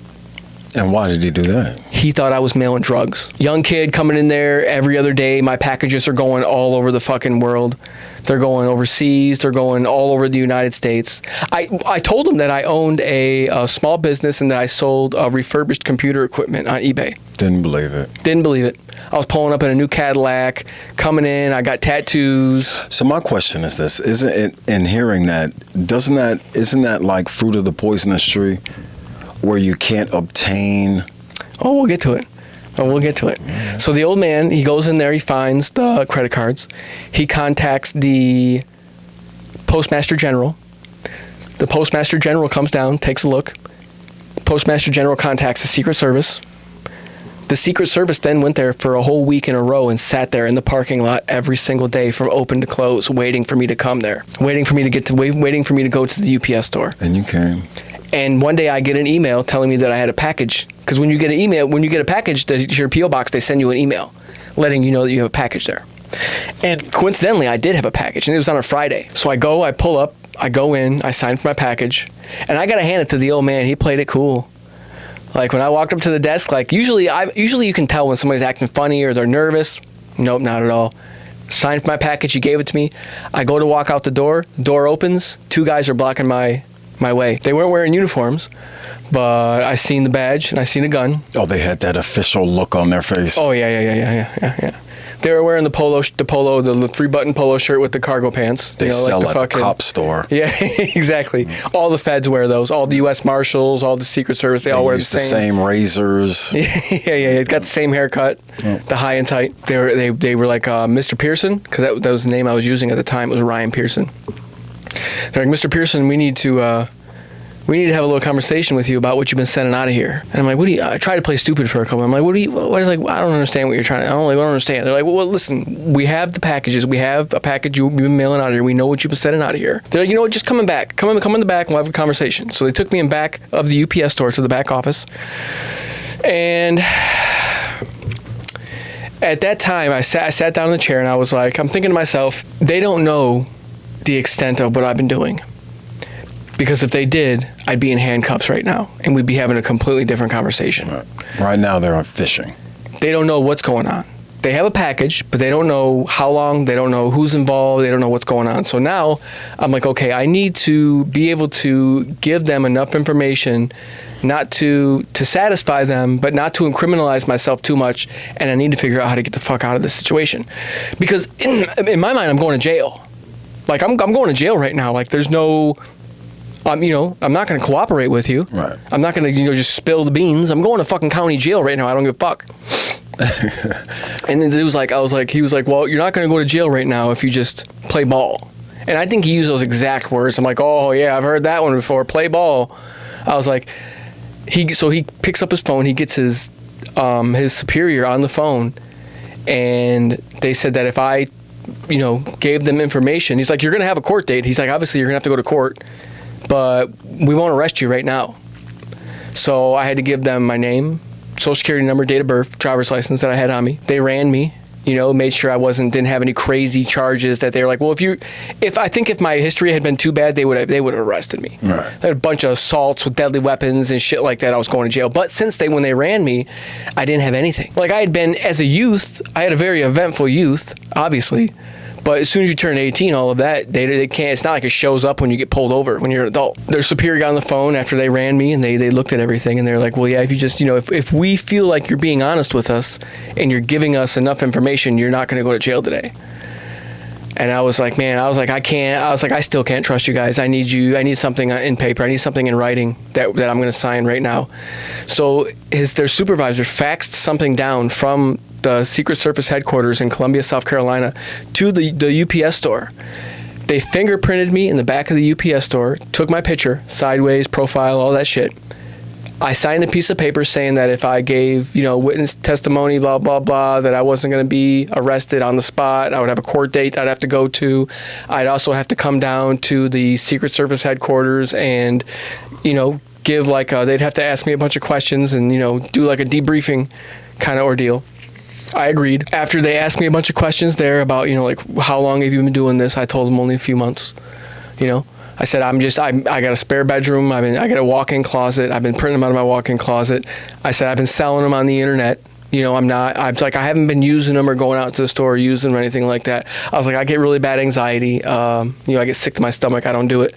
And why did he do that? He thought I was mailing drugs. Young kid coming in there every other day. My packages are going all over the fucking world. They're going overseas. They're going all over the United States. I told him that I owned a small business and that I sold refurbished computer equipment on eBay. Didn't believe it. I was pulling up in a new Cadillac, coming in. I got tattoos. So my question is this: isn't it? In hearing that, isn't that like fruit of the poisonous tree, where you can't obtain? Oh, we'll get to it. So the old man, he goes in there, he finds the credit cards. He contacts the Postmaster General. The Postmaster General comes down, takes a look. Postmaster General contacts the Secret Service. The Secret Service then went there for a whole week in a row and sat there in the parking lot every single day from open to close, waiting for me to come there, waiting for me to go to the UPS store. And you came. And one day I get an email telling me that I had a package. Because when you get a package to your P.O. box, they send you an email letting you know that you have a package there. And coincidentally, I did have a package, and it was on a Friday. So I pull up, I go in, I sign for my package, and I got to hand it to the old man. He played it cool. Like when I walked up to the desk, like usually you can tell when somebody's acting funny or they're nervous. Nope, not at all. Signed for my package, he gave it to me. I go to walk out the door opens, 2 guys are blocking my way. They weren't wearing uniforms, but I seen the badge and I seen a gun. Oh, they had that official look on their face. Oh yeah. They were wearing the 3-button polo shirt with the cargo pants. They sell at the cop store. Yeah, exactly. All the feds wear those. All the U.S. Marshals, all the Secret Service, they all wear the same razors. Yeah. It's got the same haircut, the high and tight. They were like Mr. Pearson, because that was the name I was using at the time. It was Ryan Pearson. They're like, Mr. Pearson, we need to have a little conversation with you about what you've been sending out of here. And I'm like, I tried to play stupid for a couple. I'm like, I don't understand what you're trying to, I don't understand. They're like, well, listen, we have the packages. We have a package you've been mailing out of here. We know what you've been sending out of here. They're like, you know what, just come in back. Come in the back and we'll have a conversation. So they took me in back of the UPS store to the back office. And at that time, I sat down in the chair and I was like, I'm thinking to myself, they don't know the extent of what I've been doing. Because if they did, I'd be in handcuffs right now, and we'd be having a completely different conversation. Right now, they're on fishing. They don't know what's going on. They have a package, but they don't know how long, they don't know who's involved, they don't know what's going on. So now, I'm like, okay, I need to be able to give them enough information not to satisfy them, but not to criminalize myself too much, and I need to figure out how to get the fuck out of this situation. Because in my mind, I'm going to jail. Like, I'm going to jail right now. Like, there's no... I'm not going to cooperate with you. Right. I'm not going to, just spill the beans. I'm going to fucking county jail right now. I don't give a fuck. And then he was like, well, you're not going to go to jail right now if you just play ball. And I think he used those exact words. I'm like, oh yeah, I've heard that one before. Play ball. I was like, he picks up his phone. He gets his superior on the phone, and they said that if I, gave them information, he's like, you're going to have a court date. He's like, obviously you're going to have to go to court, but we won't arrest you right now. So I had to give them my name, social security number, date of birth, driver's license that I had on me. They ran me, made sure I didn't have any crazy charges that they were like, well, if my history had been too bad, they would have arrested me. Right. They had a bunch of assaults with deadly weapons and shit like that. I was going to jail. But when they ran me, I didn't have anything. Like, I had been, as a youth, I had a very eventful youth, obviously. But as soon as you turn 18, all of that, they can't, it's not like it shows up when you get pulled over when you're an adult. Their superior got on the phone after they ran me, and they looked at everything, and they're like, well, yeah, if you just, if we feel like you're being honest with us and you're giving us enough information, you're not going to go to jail today. And I was like, man, I still can't trust you guys. I need something in paper. I need something in writing that I'm going to sign right now. So their supervisor faxed something down from the Secret Service headquarters in Columbia, South Carolina, to the UPS store. They fingerprinted me in the back of the UPS store, took my picture, sideways, profile, all that shit. I signed a piece of paper saying that if I gave, witness testimony, blah, blah, blah, that I wasn't going to be arrested on the spot. I would have a court date I'd have to go to. I'd also have to come down to the Secret Service headquarters and, give they'd have to ask me a bunch of questions and, do like a debriefing kind of ordeal. I agreed. After they asked me a bunch of questions there about, how long have you been doing this? I told them only a few months. I said, I got a spare bedroom. I got a walk-in closet. I've been printing them out of my walk-in closet. I said, I've been selling them on the internet. I haven't been using them or going out to the store or using them or anything like that. I was like, I get really bad anxiety. I get sick to my stomach. I don't do it.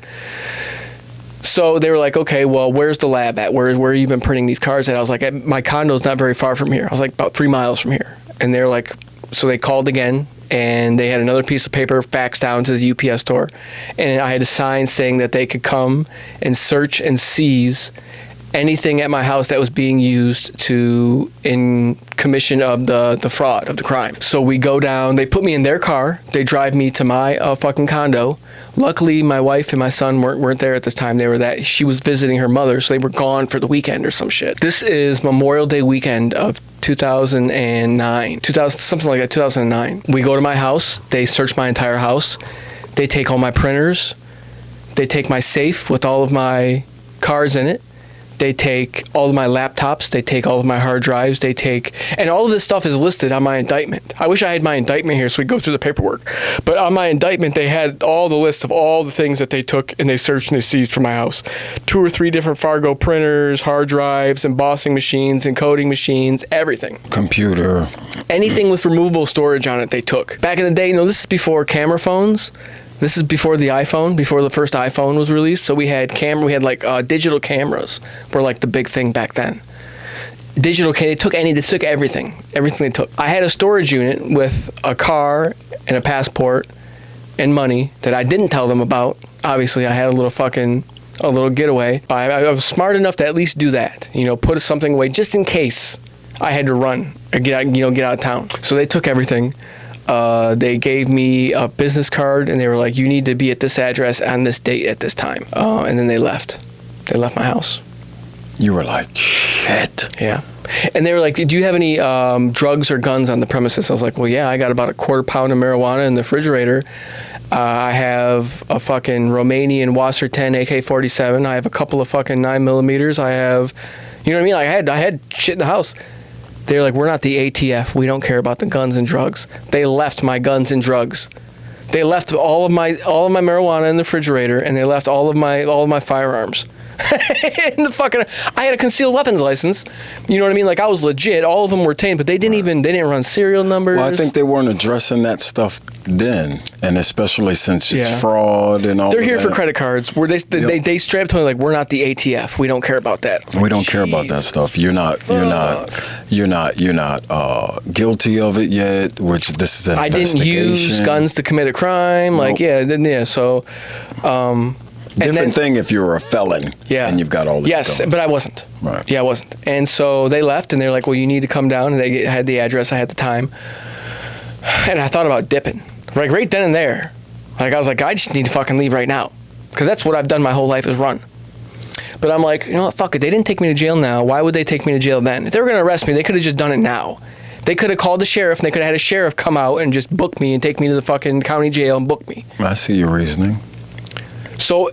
So they were like, okay, well, where's the lab at? Where have you been printing these cards at? I was like, my condo's not very far from here. I was like, about 3 miles from here. And they're like, so they called again, and they had another piece of paper faxed down to the UPS store. And I had to sign saying that they could come and search and seize anything at my house that was being used in commission of the fraud, of the crime. So we go down, they put me in their car, they drive me to my fucking condo. Luckily, my wife and my son weren't there at this time. She was visiting her mother, so they were gone for the weekend or some shit. This is Memorial Day weekend of 2009, something like that, 2009. We go to my house, they search my entire house, they take all my printers, they take my safe with all of my cards in it, they take all of my laptops, they take all of my hard drives, and all of this stuff is listed on my indictment. I wish I had my indictment here so we could go through the paperwork. But on my indictment, they had all the list of all the things that they took and they searched and they seized from my house. 2 or 3 different Fargo printers, hard drives, embossing machines, encoding machines, everything. Computer. Anything with removable storage on it, they took. Back in the day, this is before camera phones. This is before the iPhone, before the first iPhone was released. So we had digital cameras were like the big thing back then. They took everything they took. I had a storage unit with a car and a passport and money that I didn't tell them about. Obviously, I had a little getaway. I was smart enough to at least do that. Put something away just in case I had to run or get out of town. So they took everything. They gave me a business card, and they were like, you need to be at this address on this date at this time. And then they left. They left my house. You were like, shit. Yeah. And they were like, do you have any drugs or guns on the premises? I was like, well, yeah, I got about a quarter pound of marijuana in the refrigerator. I have a fucking Romanian Wasser 10 AK-47. I have a couple of fucking 9mm. I have, you know what I mean? Like, I had shit in the house. They're like, we're not the ATF. We don't care about the guns and drugs. They left my guns and drugs. They left all of my marijuana in the refrigerator, and they left all of my firearms. In the fucking, I had a concealed weapons license. You know what I mean? Like, I was legit. All of them were tamed, but they didn't run serial numbers. Well, I think they weren't addressing that stuff then, and especially since it's fraud and all. They're here that. for credit cards. Where they straight up told me, like, we're not the ATF. We don't care about that. We don't care about that stuff. You're not guilty of it yet. Which this is an investigation. I didn't use guns to commit a crime. Like, so. Different thing if you're a felon and you've got all this. Yes, guns. but I wasn't. Right. Yeah, I wasn't. And so they left, and they're like, well, you need to come down. And they had the address I had at the time. And I thought about dipping. Like, right then and there. Like, I was like, I just need to fucking leave right now. Because that's what I've done my whole life is run. But I'm like, you know what, fuck it. They didn't take me to jail now. Why would they take me to jail then? If they were going to arrest me, they could have just done it now. They could have called the sheriff, and they could have had a sheriff come out and just book me and take me to the fucking county jail and book me. I see your reasoning. So...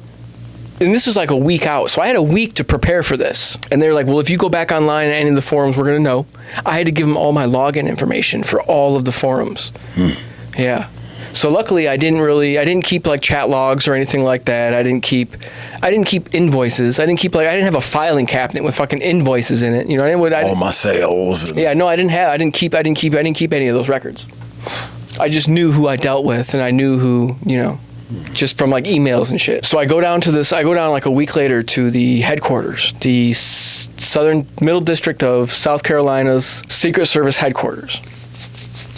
And this was like a week out. So I had a week to prepare for this. And they're like, well, if you go back online in any of the forums, we're going to know. I had to give them all my login information for all of the forums. Yeah. So luckily I didn't keep like chat logs or anything like that. I didn't keep invoices. I didn't have a filing cabinet with fucking invoices in it. You know, all my sales. Yeah, no, I didn't keep any of those records. I just knew who I dealt with, and I knew who, just from like emails and shit. So I go down like a week later to the headquarters, the Southern Middle District of South Carolina's Secret Service headquarters.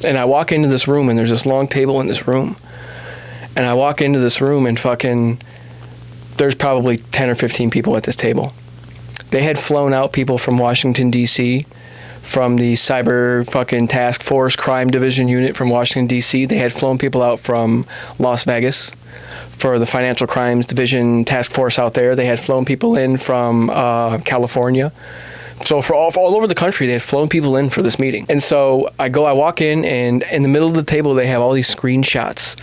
And I walk into this room, and there's this long table in this room. And I walk into this room, and fucking, there's probably 10 or 15 people at this table. They had flown out people from Washington, D.C., from the Cyber fucking Task Force Crime Division Unit from Washington, D.C. They had flown people out from Las Vegas for the Financial Crimes Division Task Force out there. They had flown people in from California. So for all over the country, they had flown people in for this meeting. And so I walk in, and in the middle of the table, they have all these screenshots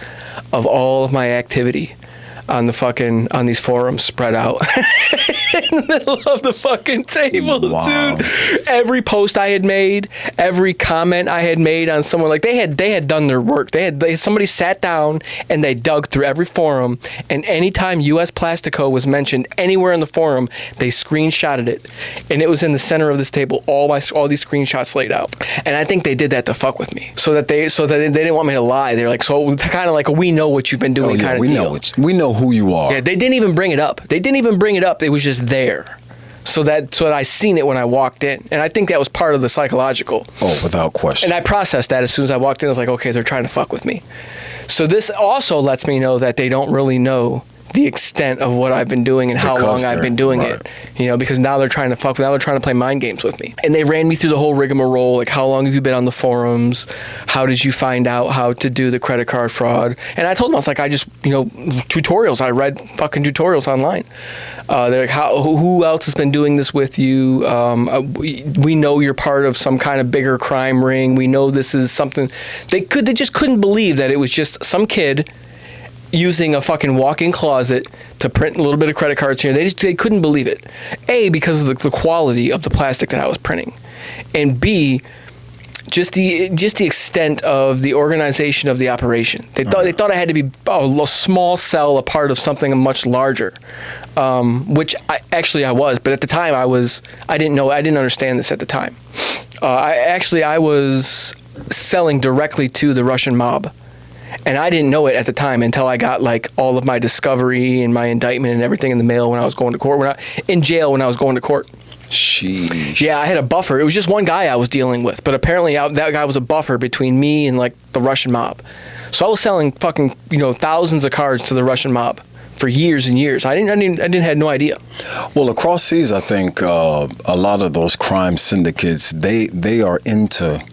of all of my activity on these forums spread out in the middle of the fucking table, dude. Every post I had made, every comment I had made on someone, like they had done their work. Somebody sat down and they dug through every forum, and anytime U.S. Plastico was mentioned anywhere in the forum, they screenshotted it, and it was in the center of this table. All these screenshots laid out, and I think they did that to fuck with me, so that they didn't want me to lie. They're like, so kind of like a, we know what you've been doing kind of deal. We know who you are. Yeah, they didn't even bring it up. It was just there. So that I seen it when I walked in. And I think that was part of the psychological. Oh, without question. And I processed that as soon as I walked in. I was like, okay, they're trying to fuck with me. So this also lets me know that they don't really know the extent of what I've been doing and how long I've been doing it. Because now they're trying to fuck with me. Now they're trying to play mind games with me. And they ran me through the whole rigmarole, like how long have you been on the forums? How did you find out how to do the credit card fraud? And I told them, I was like, I just, tutorials. I read fucking tutorials online. They're like, who else has been doing this with you? We know you're part of some kind of bigger crime ring. We know this is something. They just couldn't believe that it was just some kid using a fucking walk-in closet to print a little bit of credit cards here. They couldn't believe it. A, because of the quality of the plastic that I was printing. And B, just the extent of the organization of the operation. They thought I had to be a small cell, a part of something much larger, which I was. But at the time, I didn't know. I didn't understand this at the time. I was selling directly to the Russian mob. And I didn't know it at the time until I got like all of my discovery and my indictment and everything in the mail when I was going to court. In jail when I was going to court. Sheesh. Yeah, I had a buffer. It was just one guy I was dealing with, but apparently that guy was a buffer between me and like the Russian mob. So I was selling fucking thousands of cards to the Russian mob for years and years. I had no idea. Well, across seas, I think a lot of those crime syndicates they are into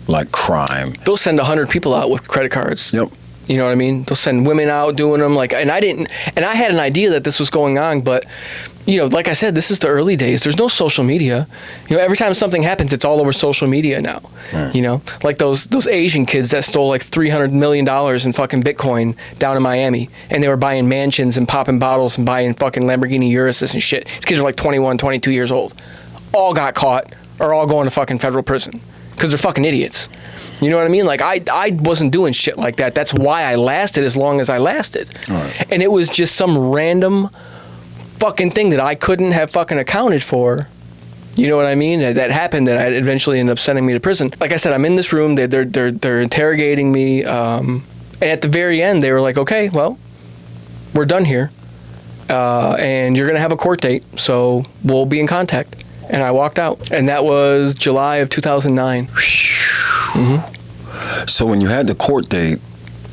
like crime. They'll send 100 people out with credit cards. Yep. You know what I mean? They'll send women out doing them. And I had an idea that this was going on, but like I said, this is the early days. There's no social media. Every time something happens, it's all over social media now. Right. Like those Asian kids that stole like $300 million in fucking Bitcoin down in Miami, and they were buying mansions and popping bottles and buying fucking Lamborghini Uruses and shit. These kids are like 21, 22 years old. All got caught or all going to fucking federal prison because they're fucking idiots. You know what I mean? Like, I wasn't doing shit like that. That's why I lasted as long as I lasted. Right. And it was just some random fucking thing that I couldn't have fucking accounted for. You know what I mean? That happened, that eventually ended up sending me to prison. Like I said, I'm in this room. They're interrogating me. And at the very end, they were like, okay, well, we're done here. And you're going to have a court date, so we'll be in contact. And I walked out. And that was July of 2009. Mm-hmm. So when you had the court date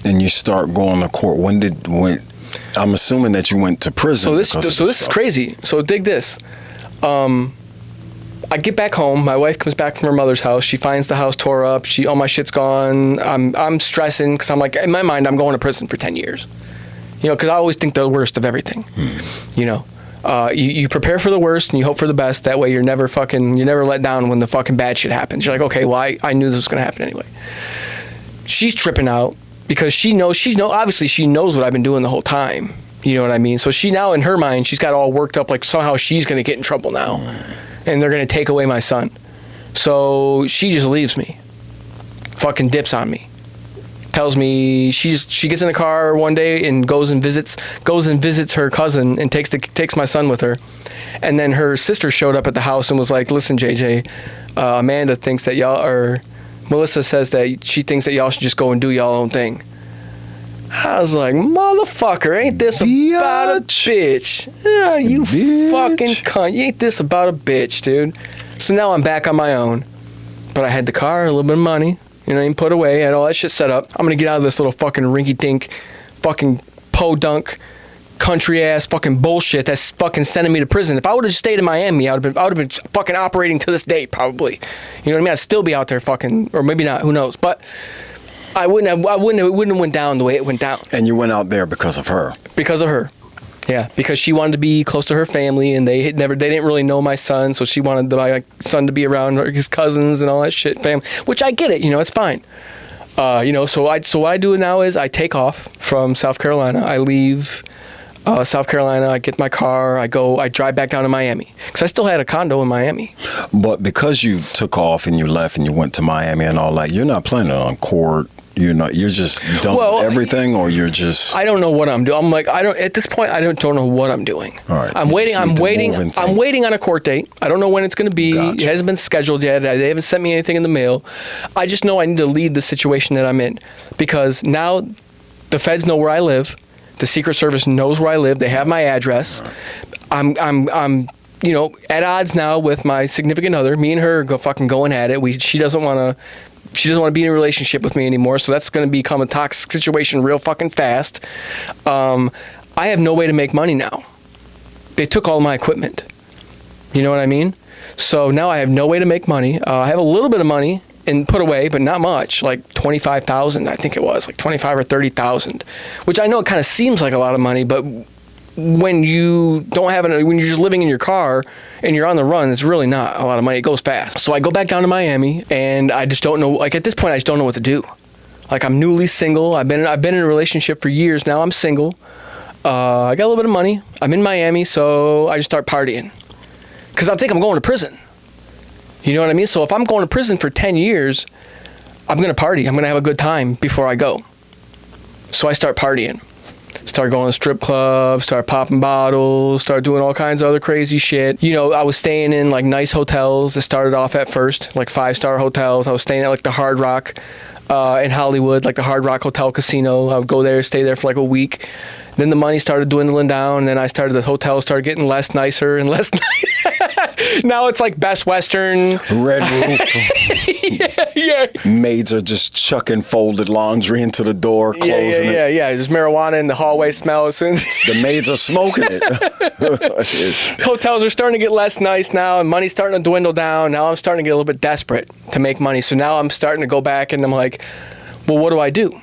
and you start going to court, when I'm assuming that you went to prison. So this is crazy. So dig this. I get back home. My wife comes back from her mother's house. She finds the house tore up. All my shit's gone. I'm stressing because I'm like, in my mind, I'm going to prison for 10 years. You know, because I always think the worst of everything. You know, you prepare for the worst and you hope for the best. That way, you're never let down when the fucking bad shit happens. You're like, okay, well, I knew this was gonna happen anyway. She's tripping out because obviously she knows what I've been doing the whole time. You know what I mean? So she now in her mind, she's got all worked up like somehow she's gonna get in trouble now. And they're going to take away my son. So she just leaves me. Fucking dips on me. Tells me she gets in the car one day and goes and visits her cousin and takes my son with her. And then her sister showed up at the house and was like, listen, JJ, Amanda thinks that Melissa says that she thinks that y'all should just go and do y'all own thing. I was like, motherfucker, ain't this about a bitch? Yeah, you fucking cunt. Ain't this about a bitch, dude? So now I'm back on my own. But I had the car, a little bit of money, put away, and all that shit set up. I'm going to get out of this little fucking rinky-dink, fucking podunk, country-ass fucking bullshit that's fucking sending me to prison. If I would have stayed in Miami, I would have been fucking operating to this day, probably. You know what I mean? I'd still be out there fucking, or maybe not, who knows. But it wouldn't have went down the way it went down. And you went out there because of her. Because of her. Yeah, because she wanted to be close to her family, and they didn't really know my son, so she wanted my son to be around his cousins and all that shit, family. Which I get it, it's fine. So what I do now is I take off from South Carolina. I leave South Carolina. I get my car. I drive back down to Miami because I still had a condo in Miami. But because you took off and you left and you went to Miami and all that, you're not planning on court. You're just done with everything, or you're just. I don't know what I'm doing. I'm like, at this point, I don't know what I'm doing. All right. I'm waiting on a court date. I don't know when it's going to be. Gotcha. It hasn't been scheduled yet. They haven't sent me anything in the mail. I just know I need to leave the situation that I'm in because now the feds know where I live. The Secret Service knows where I live. They have my address. Right. I'm at odds now with my significant other. Me and her are fucking going at it. She doesn't want to be in a relationship with me anymore, so that's going to become a toxic situation real fucking fast. I have no way to make money now. They took all my equipment. You know what I mean? So now I have no way to make money. I have a little bit of money and put away, but not much, like $25,000, I think it was, like $25,000 or $30,000, which I know it kind of seems like a lot of money, but when you when you're just living in your car and you're on the run, it's really not a lot of money. It goes fast. So I go back down to Miami, and I just don't know. Like at this point, I just don't know what to do. Like I'm newly single. I've been in a relationship for years now. I'm single. I got a little bit of money. I'm in Miami, so I just start partying because I think I'm going to prison. You know what I mean? So if I'm going to prison for 10 years, I'm gonna party. I'm gonna have a good time before I go. So I start partying. Start going to strip clubs, start popping bottles, start doing all kinds of other crazy shit. I was staying in like nice hotels. It started off at first, like 5-star hotels. I was staying at like the Hard Rock in Hollywood, like the Hard Rock Hotel Casino. I would go there, stay there for like a week. Then the money started dwindling down, and then the hotels started getting less nicer and less nice. Now it's like Best Western. Red roof. Yeah. Maids are just chucking folded laundry into the door, closing it. Yeah. There's marijuana in the hallway smell as soon as the maids are smoking it. Hotels are starting to get less nice now, and money's starting to dwindle down. Now I'm starting to get a little bit desperate to make money. So now I'm starting to go back, and I'm like, well, what do I do?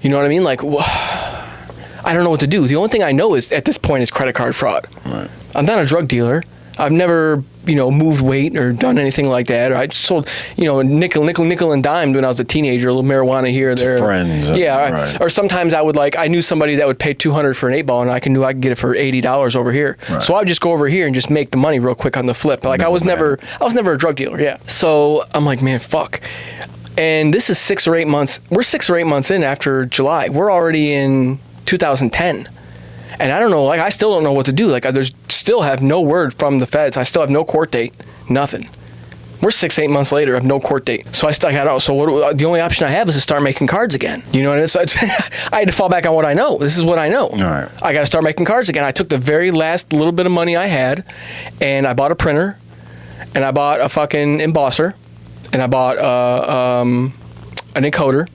You know what I mean? Like, I don't know what to do. The only thing I know is at this point is credit card fraud. Right. I'm not a drug dealer. I've never, moved weight or done anything like that. Or I just sold, nickel and dime when I was a teenager, a little marijuana here or there. Friends. Yeah. Right. Or sometimes I knew somebody that would pay $200 for an 8-ball, and I could get it for $80 over here. Right. So I would just go over here and just make the money real quick on the flip. Like I was never a drug dealer. Yeah. So I'm like, man, fuck. And this is 6 or 8 months. We're 6 or 8 months in after July. We're already in 2010. And I don't know, like, I still don't know what to do. Like, there's still have no word from the feds. I still have no court date, nothing. We're 6-8 months later, I have no court date. So I got out. So the only option I have is to start making cards again. You know what I mean? So I had to fall back on what I know. This is what I know. All right. I got to start making cards again. I took the very last little bit of money I had, and I bought a printer, and I bought a fucking embosser, and I bought an encoder.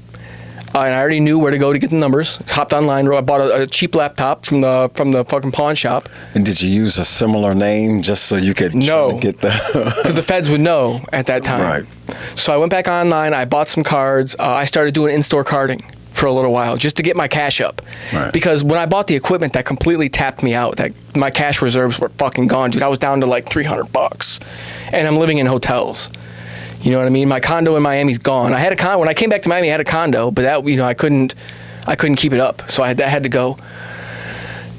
And I already knew where to go to get the numbers. Hopped online. I bought a cheap laptop from the fucking pawn shop. And did you use a similar name just so you could try to get the... Because the feds would know at that time. Right. So I went back online. I bought some cards. I started doing in-store carding for a little while just to get my cash up. Right. Because when I bought the equipment, that completely tapped me out. That my cash reserves were fucking gone, dude. I was down to like $300, and I'm living in hotels. You know what I mean? My condo in Miami's gone. I had a condo when I came back to Miami. I had a condo, but that, you know, I couldn't keep it up, so I had to go.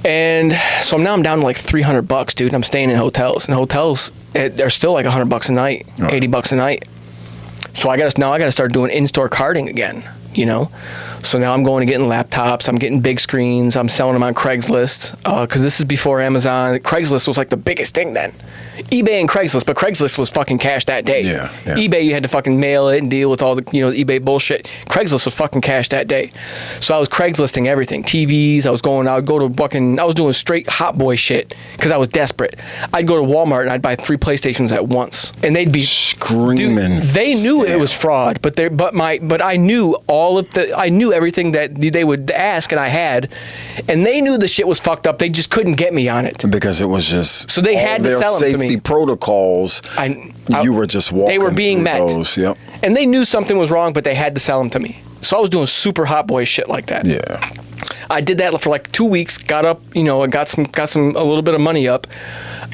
And so now I'm down to like $300, dude. I'm staying in hotels, and hotels they're still like $100 a night, right. $80 a night. So I got to start doing in-store carding again. You know, so now I'm going and getting laptops. I'm getting big screens. I'm selling them on Craigslist because this is before Amazon. Craigslist was like the biggest thing then. eBay and Craigslist, but Craigslist was fucking cash that day. Yeah. eBay, you had to fucking mail it and deal with all the, you know, the eBay bullshit. Craigslist was fucking cash that day. So I was Craigslisting everything. TVs, I was doing straight hot boy shit because I was desperate. I'd go to Walmart and I'd buy 3 PlayStations at once. And they'd be screaming. Dude, they knew it was fraud, but I knew I knew everything that they would ask, and I had, and they knew the shit was fucked up. They just couldn't get me on it because it was just so they had to sell them to me. Safety protocols. You were just walking. They were being met. Those, yep. And they knew something was wrong, but they had to sell them to me. So I was doing super hot boy shit like that. Yeah. I did that for like 2 weeks. Got up, you know, and got a little bit of money up.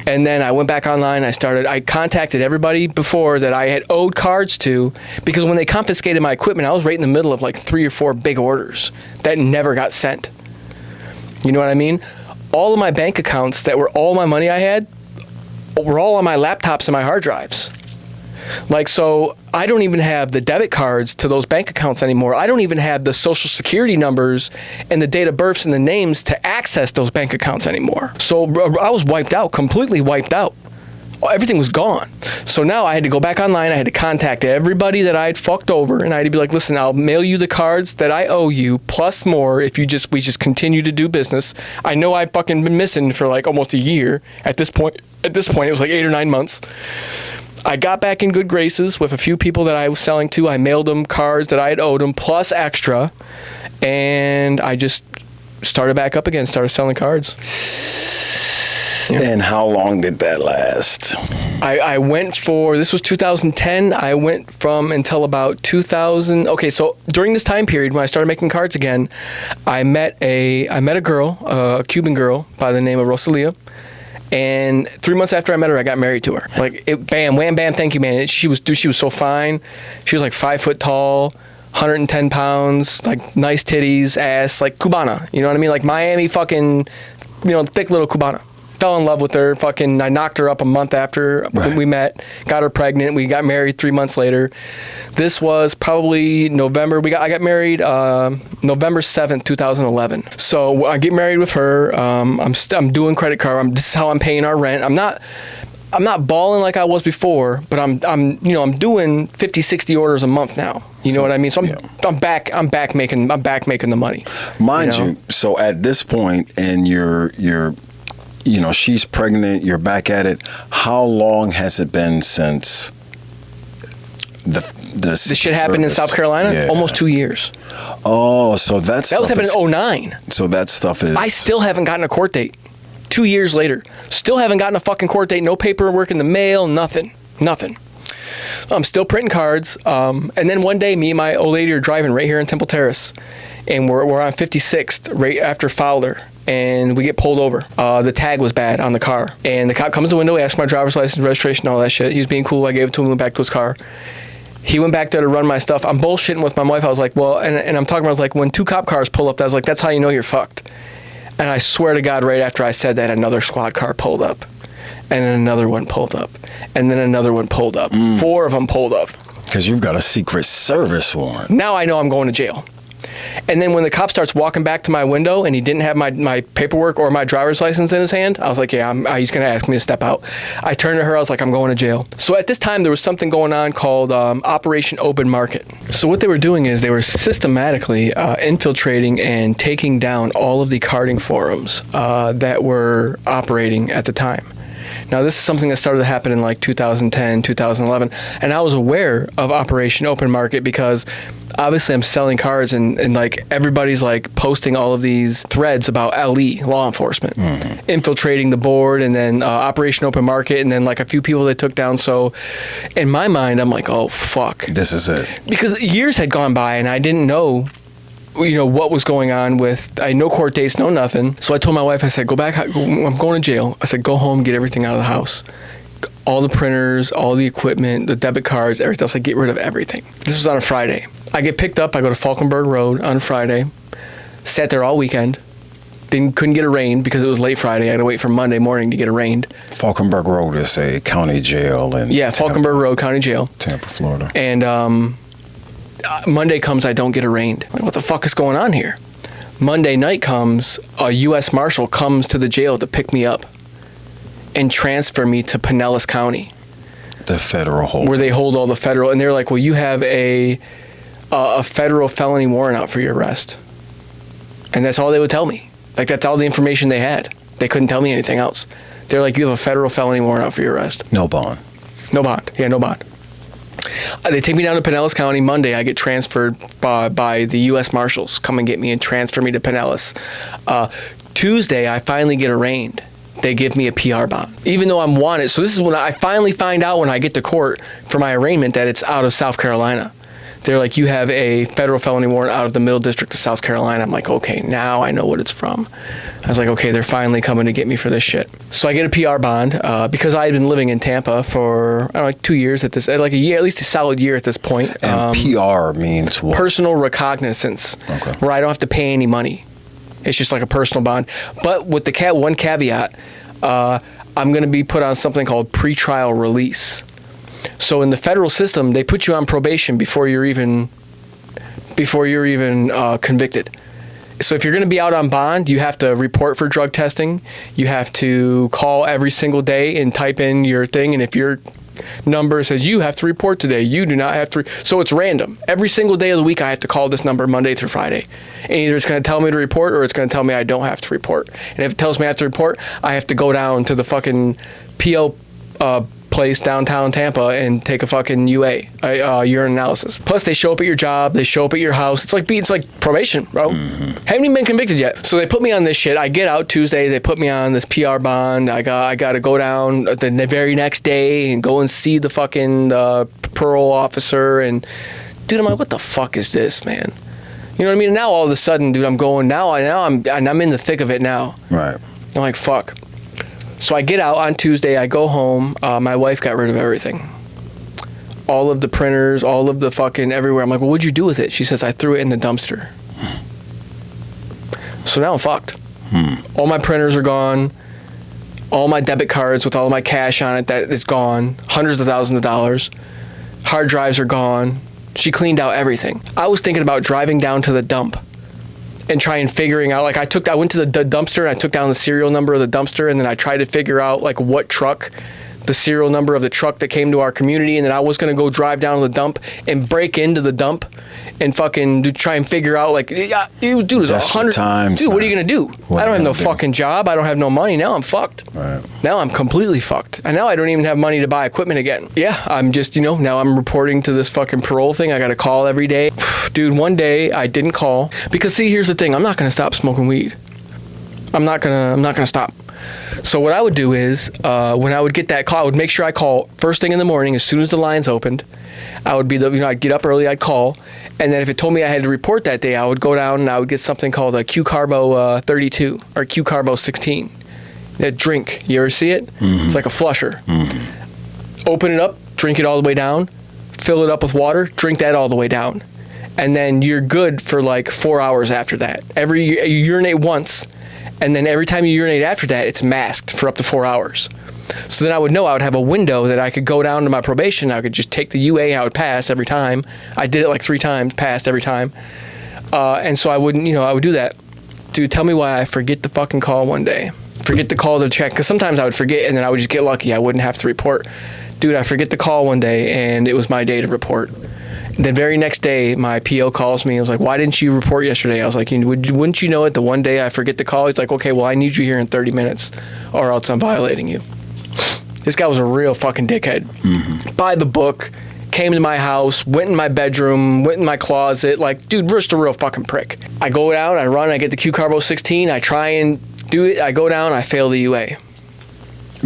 And then I went back online. I contacted everybody before that I had owed cards to, because when they confiscated my equipment, I was right in the middle of like 3 or 4 big orders that never got sent. You know what I mean? All of my bank accounts that were all my money I had were all on my laptops and my hard drives. Like, so I don't even have the debit cards to those bank accounts anymore. I don't even have the social security numbers and the date of births and the names to access those bank accounts anymore. So I was wiped out, completely wiped out. Everything was gone. So now I had to go back online. I had to contact everybody that I had fucked over, and I had to be like, listen, I'll mail you the cards that I owe you, plus more if we just continue to do business. I know I've fucking been missing for like almost a year at this point. At this point, it was like 8 or 9 months. I got back in good graces with a few people that I was selling to. I mailed them cards that I had owed them, plus extra, and I just started back up again, started selling cards. Yeah. And how long did that last? I went for, this was 2010. I went from until about 2000. Okay, so during this time period when I started making cards again, I met a girl, a Cuban girl by the name of Rosalia. And 3 months after I met her, I got married to her. Like, bam, wham, bam, thank you, man. She was so fine. She was like 5 foot tall, 110 pounds, like nice titties, ass, like Cubana. You know what I mean? Like Miami fucking, you know, thick little Cubana. Fell in love with her. Fucking, I knocked her up a month after we met. Got her pregnant. We got married 3 months later. This was probably November. I got married November 7th, 2011. So I get married with her. I'm doing credit card. This is how I'm paying our rent. I'm not balling like I was before, but I'm doing 50, 60 orders a month now. You know what I mean? So I'm back making the money. Mind you, so at this point, and you're you know, she's pregnant, you're back at it. How long has it been since the shit happened in South Carolina? Yeah. Almost 2 years. Oh, so that was happening in 2009. So that stuff is... I still haven't gotten a court date. 2 years later. Still haven't gotten a fucking court date. No paperwork in the mail, nothing. I'm still printing cards. And then one day, me and my old lady are driving right here in Temple Terrace. And we're on 56th, right after Fowler. And we get pulled over. The tag was bad on the car. And the cop comes to the window, asks my driver's license, registration, all that shit. He was being cool. I gave it to him, went back to his car. He went back there to run my stuff. I'm bullshitting with my wife. I was like, well, and I'm talking about, I was like, when 2 cop cars pull up, I was like, that's how you know you're fucked. And I swear to God, right after I said that, another squad car pulled up. And then another one pulled up. And then another one pulled up. 4 of them pulled up. Because you've got a Secret Service warrant. Now I know I'm going to jail. And then when the cop starts walking back to my window and he didn't have my paperwork or my driver's license in his hand, I was like, yeah, he's going to ask me to step out. I turned to her, I was like, I'm going to jail. So at this time, there was something going on called Operation Open Market. So what they were doing is they were systematically infiltrating and taking down all of the carding forums that were operating at the time. Now, this is something that started to happen in like 2010, 2011, and I was aware of Operation Open Market because obviously I'm selling cards and like everybody's like posting all of these threads about LE, law enforcement, infiltrating the board, and then Operation Open Market, and then like a few people they took down. So in my mind, I'm like, oh, fuck. This is it. Because years had gone by and I didn't know what was going on with, I had no court dates, no nothing. So I told my wife, I said, go back, I'm going to jail. I said, go home, get everything out of the house. All the printers, all the equipment, the debit cards, everything else, I get rid of everything. This was on a Friday. I get picked up, I go to Falkenberg Road on Friday, sat there all weekend, couldn't get arraigned because it was late Friday. I had to wait for Monday morning to get arraigned. Falkenberg Road is a county jail in Falkenberg Road County Jail. Tampa, Florida. And Monday comes, I don't get arraigned. Like, what the fuck is going on here? Monday night comes, a U.S. Marshal comes to the jail to pick me up and transfer me to Pinellas County. The federal hold. Where they hold all the federal, and they're like, well, you have a federal felony warrant out for your arrest. And that's all they would tell me. Like, that's all the information they had. They couldn't tell me anything else. They're like, you have a federal felony warrant out for your arrest. No bond. No bond. Yeah, no bond. They take me down to Pinellas County. Monday, I get transferred by the U.S. Marshals. Come and get me and transfer me to Pinellas. Tuesday, I finally get arraigned. They give me a PR bond, even though I'm wanted. So this is when I finally find out when I get to court for my arraignment that it's out of South Carolina. They're like, you have a federal felony warrant out of the Middle District of South Carolina. I'm like, okay, now I know what it's from. I was like, okay, they're finally coming to get me for this shit. So I get a PR bond because I had been living in Tampa for, I don't know, like 2 years at a year, at least a solid year at this point. And PR means what? Personal recognizance, okay, where I don't have to pay any money. It's just like a personal bond. But with the one caveat, I'm going to be put on something called pretrial release. So in the federal system, they put you on probation before you're even convicted. So if you're going to be out on bond, you have to report for drug testing. You have to call every single day and type in your thing. And if your number says you have to report today, you do not have to. So it's random. Every single day of the week, I have to call this number Monday through Friday. And either it's going to tell me to report or it's going to tell me I don't have to report. And if it tells me I have to report, I have to go down to the fucking PO place downtown Tampa and take a fucking urine analysis. Plus they show up at your job, they show up at your house. It's like probation, bro. Haven't even been convicted yet. So they put me on this shit. I get out Tuesday, they put me on this PR bond. I got to go down the very next day and go and see the fucking parole officer. And dude, I'm like, what the fuck is this, man? You know what I mean? And now all of a sudden, dude, I'm in the thick of it now. Right. I'm like, fuck. So I get out on Tuesday, I go home, my wife got rid of everything. All of the printers, all of the fucking everywhere. I'm like, well, what'd you do with it? She says, I threw it in the dumpster. So now I'm fucked. All my printers are gone. All my debit cards with all my cash on it, that is gone. Hundreds of thousands of dollars. Hard drives are gone. She cleaned out everything. I was thinking about driving down to the dump and trying figuring out, like I went to the dumpster and I took down the serial number of the dumpster, and then I tried to figure out like what truck, the serial number of the truck that came to our community, and then I was gonna go drive down to the dump and break into the dump and fucking try and figure out like, dude, it's 100 times. Dude, what are you gonna do? I don't have no fucking job. I don't have no money. Now I'm fucked. Right. Now I'm completely fucked. And now I don't even have money to buy equipment again. Yeah, I'm just, now I'm reporting to this fucking parole thing. I got to call every day. Dude, one day I didn't call because see, here's the thing. I'm not going to stop smoking weed. I'm not going to stop. So what I would do is when I would get that call, I would make sure I call first thing in the morning as soon as the lines opened. I would I'd get up early, I'd call, and then if it told me I had to report that day, I would go down and I would get something called a Q-Carbo 32 or Q-Carbo 16. That drink, you ever see it? Mm-hmm. It's like a flusher. Mm-hmm. Open it up, drink it all the way down, fill it up with water, drink that all the way down. And then you're good for like 4 hours after that. You urinate once, and then every time you urinate after that, it's masked for up to 4 hours. So then I would know I would have a window that I could go down to my probation. I could just take the UA, I would pass every time. I did it like 3 times, passed every time. And so I would do that. Dude, tell me why I forget the fucking call one day. Forget the call to check, because sometimes I would forget and then I would just get lucky. I wouldn't have to report. Dude, I forget the call one day and it was my day to report. The very next day, my PO calls me. I was like, why didn't you report yesterday? I was like, wouldn't you know it, the one day I forget the call? He's like, okay, well, I need you here in 30 minutes or else I'm violating you. This guy was a real fucking dickhead. Mm-hmm. By the book, came to my house, went in my bedroom, went in my closet. Like, dude, just a real fucking prick. I go out, I run, I get the Q-Carbo 16, I try and do it, I go down, I fail the UA.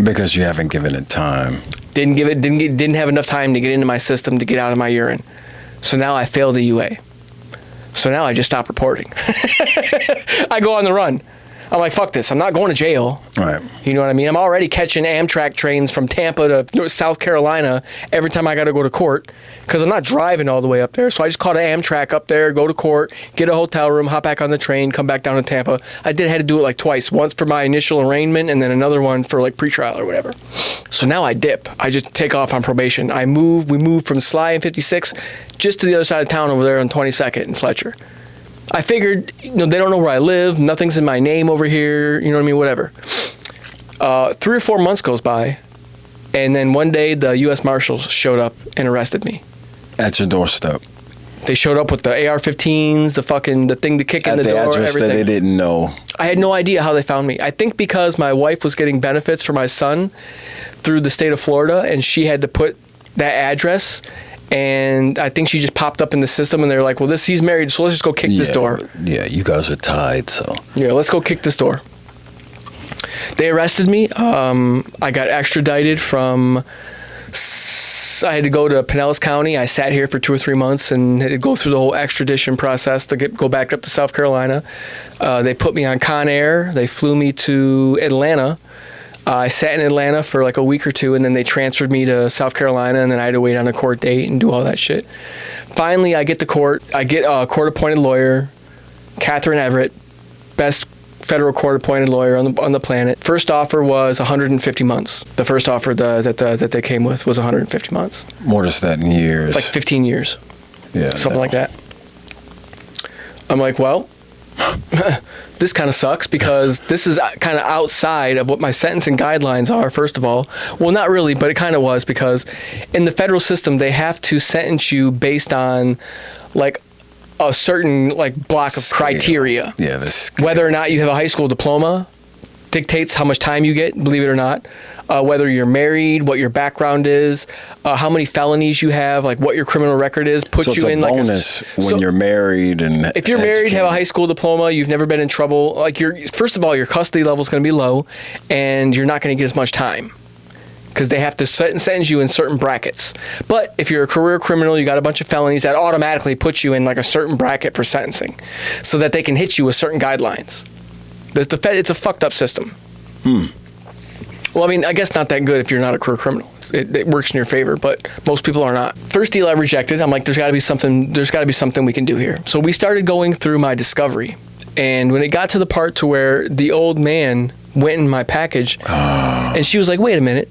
Because you haven't given it time. Didn't have enough time to get into my system to get out of my urine. So now I failed the UA. So now I just stop reporting. I go on the run. I'm like, fuck this. I'm not going to jail. Right. You know what I mean? I'm already catching Amtrak trains from Tampa to South Carolina every time I got to go to court because I'm not driving all the way up there. So I just caught an Amtrak up there, go to court, get a hotel room, hop back on the had come back down to Tampa. I had to do it like twice. Once for my initial arraignment and then another one for like pretrial or whatever. So now I dip. I just take off on probation. We move from Sly and 56 just to the other side of town over there on 22nd and Fletcher. I figured, they don't know where I live. Nothing's in my name over here. You know what I mean? Whatever. 3 or 4 months goes by, and then one day the U.S. Marshals showed up and arrested me. At your doorstep. They showed up with the AR-15s, the thing to kick in the door, everything. At the address that they didn't know. I had no idea how they found me. I think because my wife was getting benefits for my son through the state of Florida, and she had to put that address. And I think she just popped up in the system, and they're like, well, he's married, so let's just go kick this door. Yeah, you guys are tied, so. Yeah, let's go kick this door. They arrested me. I got extradited I had to go to Pinellas County. I sat here for 2 or 3 months and had to go through the whole extradition process to go back up to South Carolina. They put me on Con Air. They flew me to Atlanta. I sat in Atlanta for like a week or two, and then they transferred me to South Carolina, and then I had to wait on a court date and do all that shit. Finally, I get to court. I get a court-appointed lawyer, Catherine Everett, best federal court-appointed lawyer on the planet. First offer was 150 months. The first offer that they came with was 150 months. What is that in years? It's like 15 years. Yeah. Something like that. I'm like, well, this kind of sucks because this is kind of outside of what my sentencing guidelines are, first of all. Well, not really, but it kind of was because in the federal system, they have to sentence you based on like a certain like block of criteria. Yeah, whether or not you have a high school diploma dictates how much time you get, believe it or not. Whether you're married, what your background is, how many felonies you have, like what your criminal record is, so you in like a bonus when you're married and if you're married, have a high school diploma, you've never been in trouble. Like first of all, your custody level is going to be low, and you're not going to get as much time because they have to sentence you in certain brackets. But if you're a career criminal, you got a bunch of felonies, that automatically puts you in like a certain bracket for sentencing, so that they can hit you with certain guidelines. It's a fucked up system. Well, I mean, I guess not that good if you're not a career criminal. It works in your favor, but most people are not. First deal I rejected. I'm like, there's got to be something we can do here. So we started going through my discovery, and when it got to the part to where the old man went in my package, and she was like, "Wait a minute."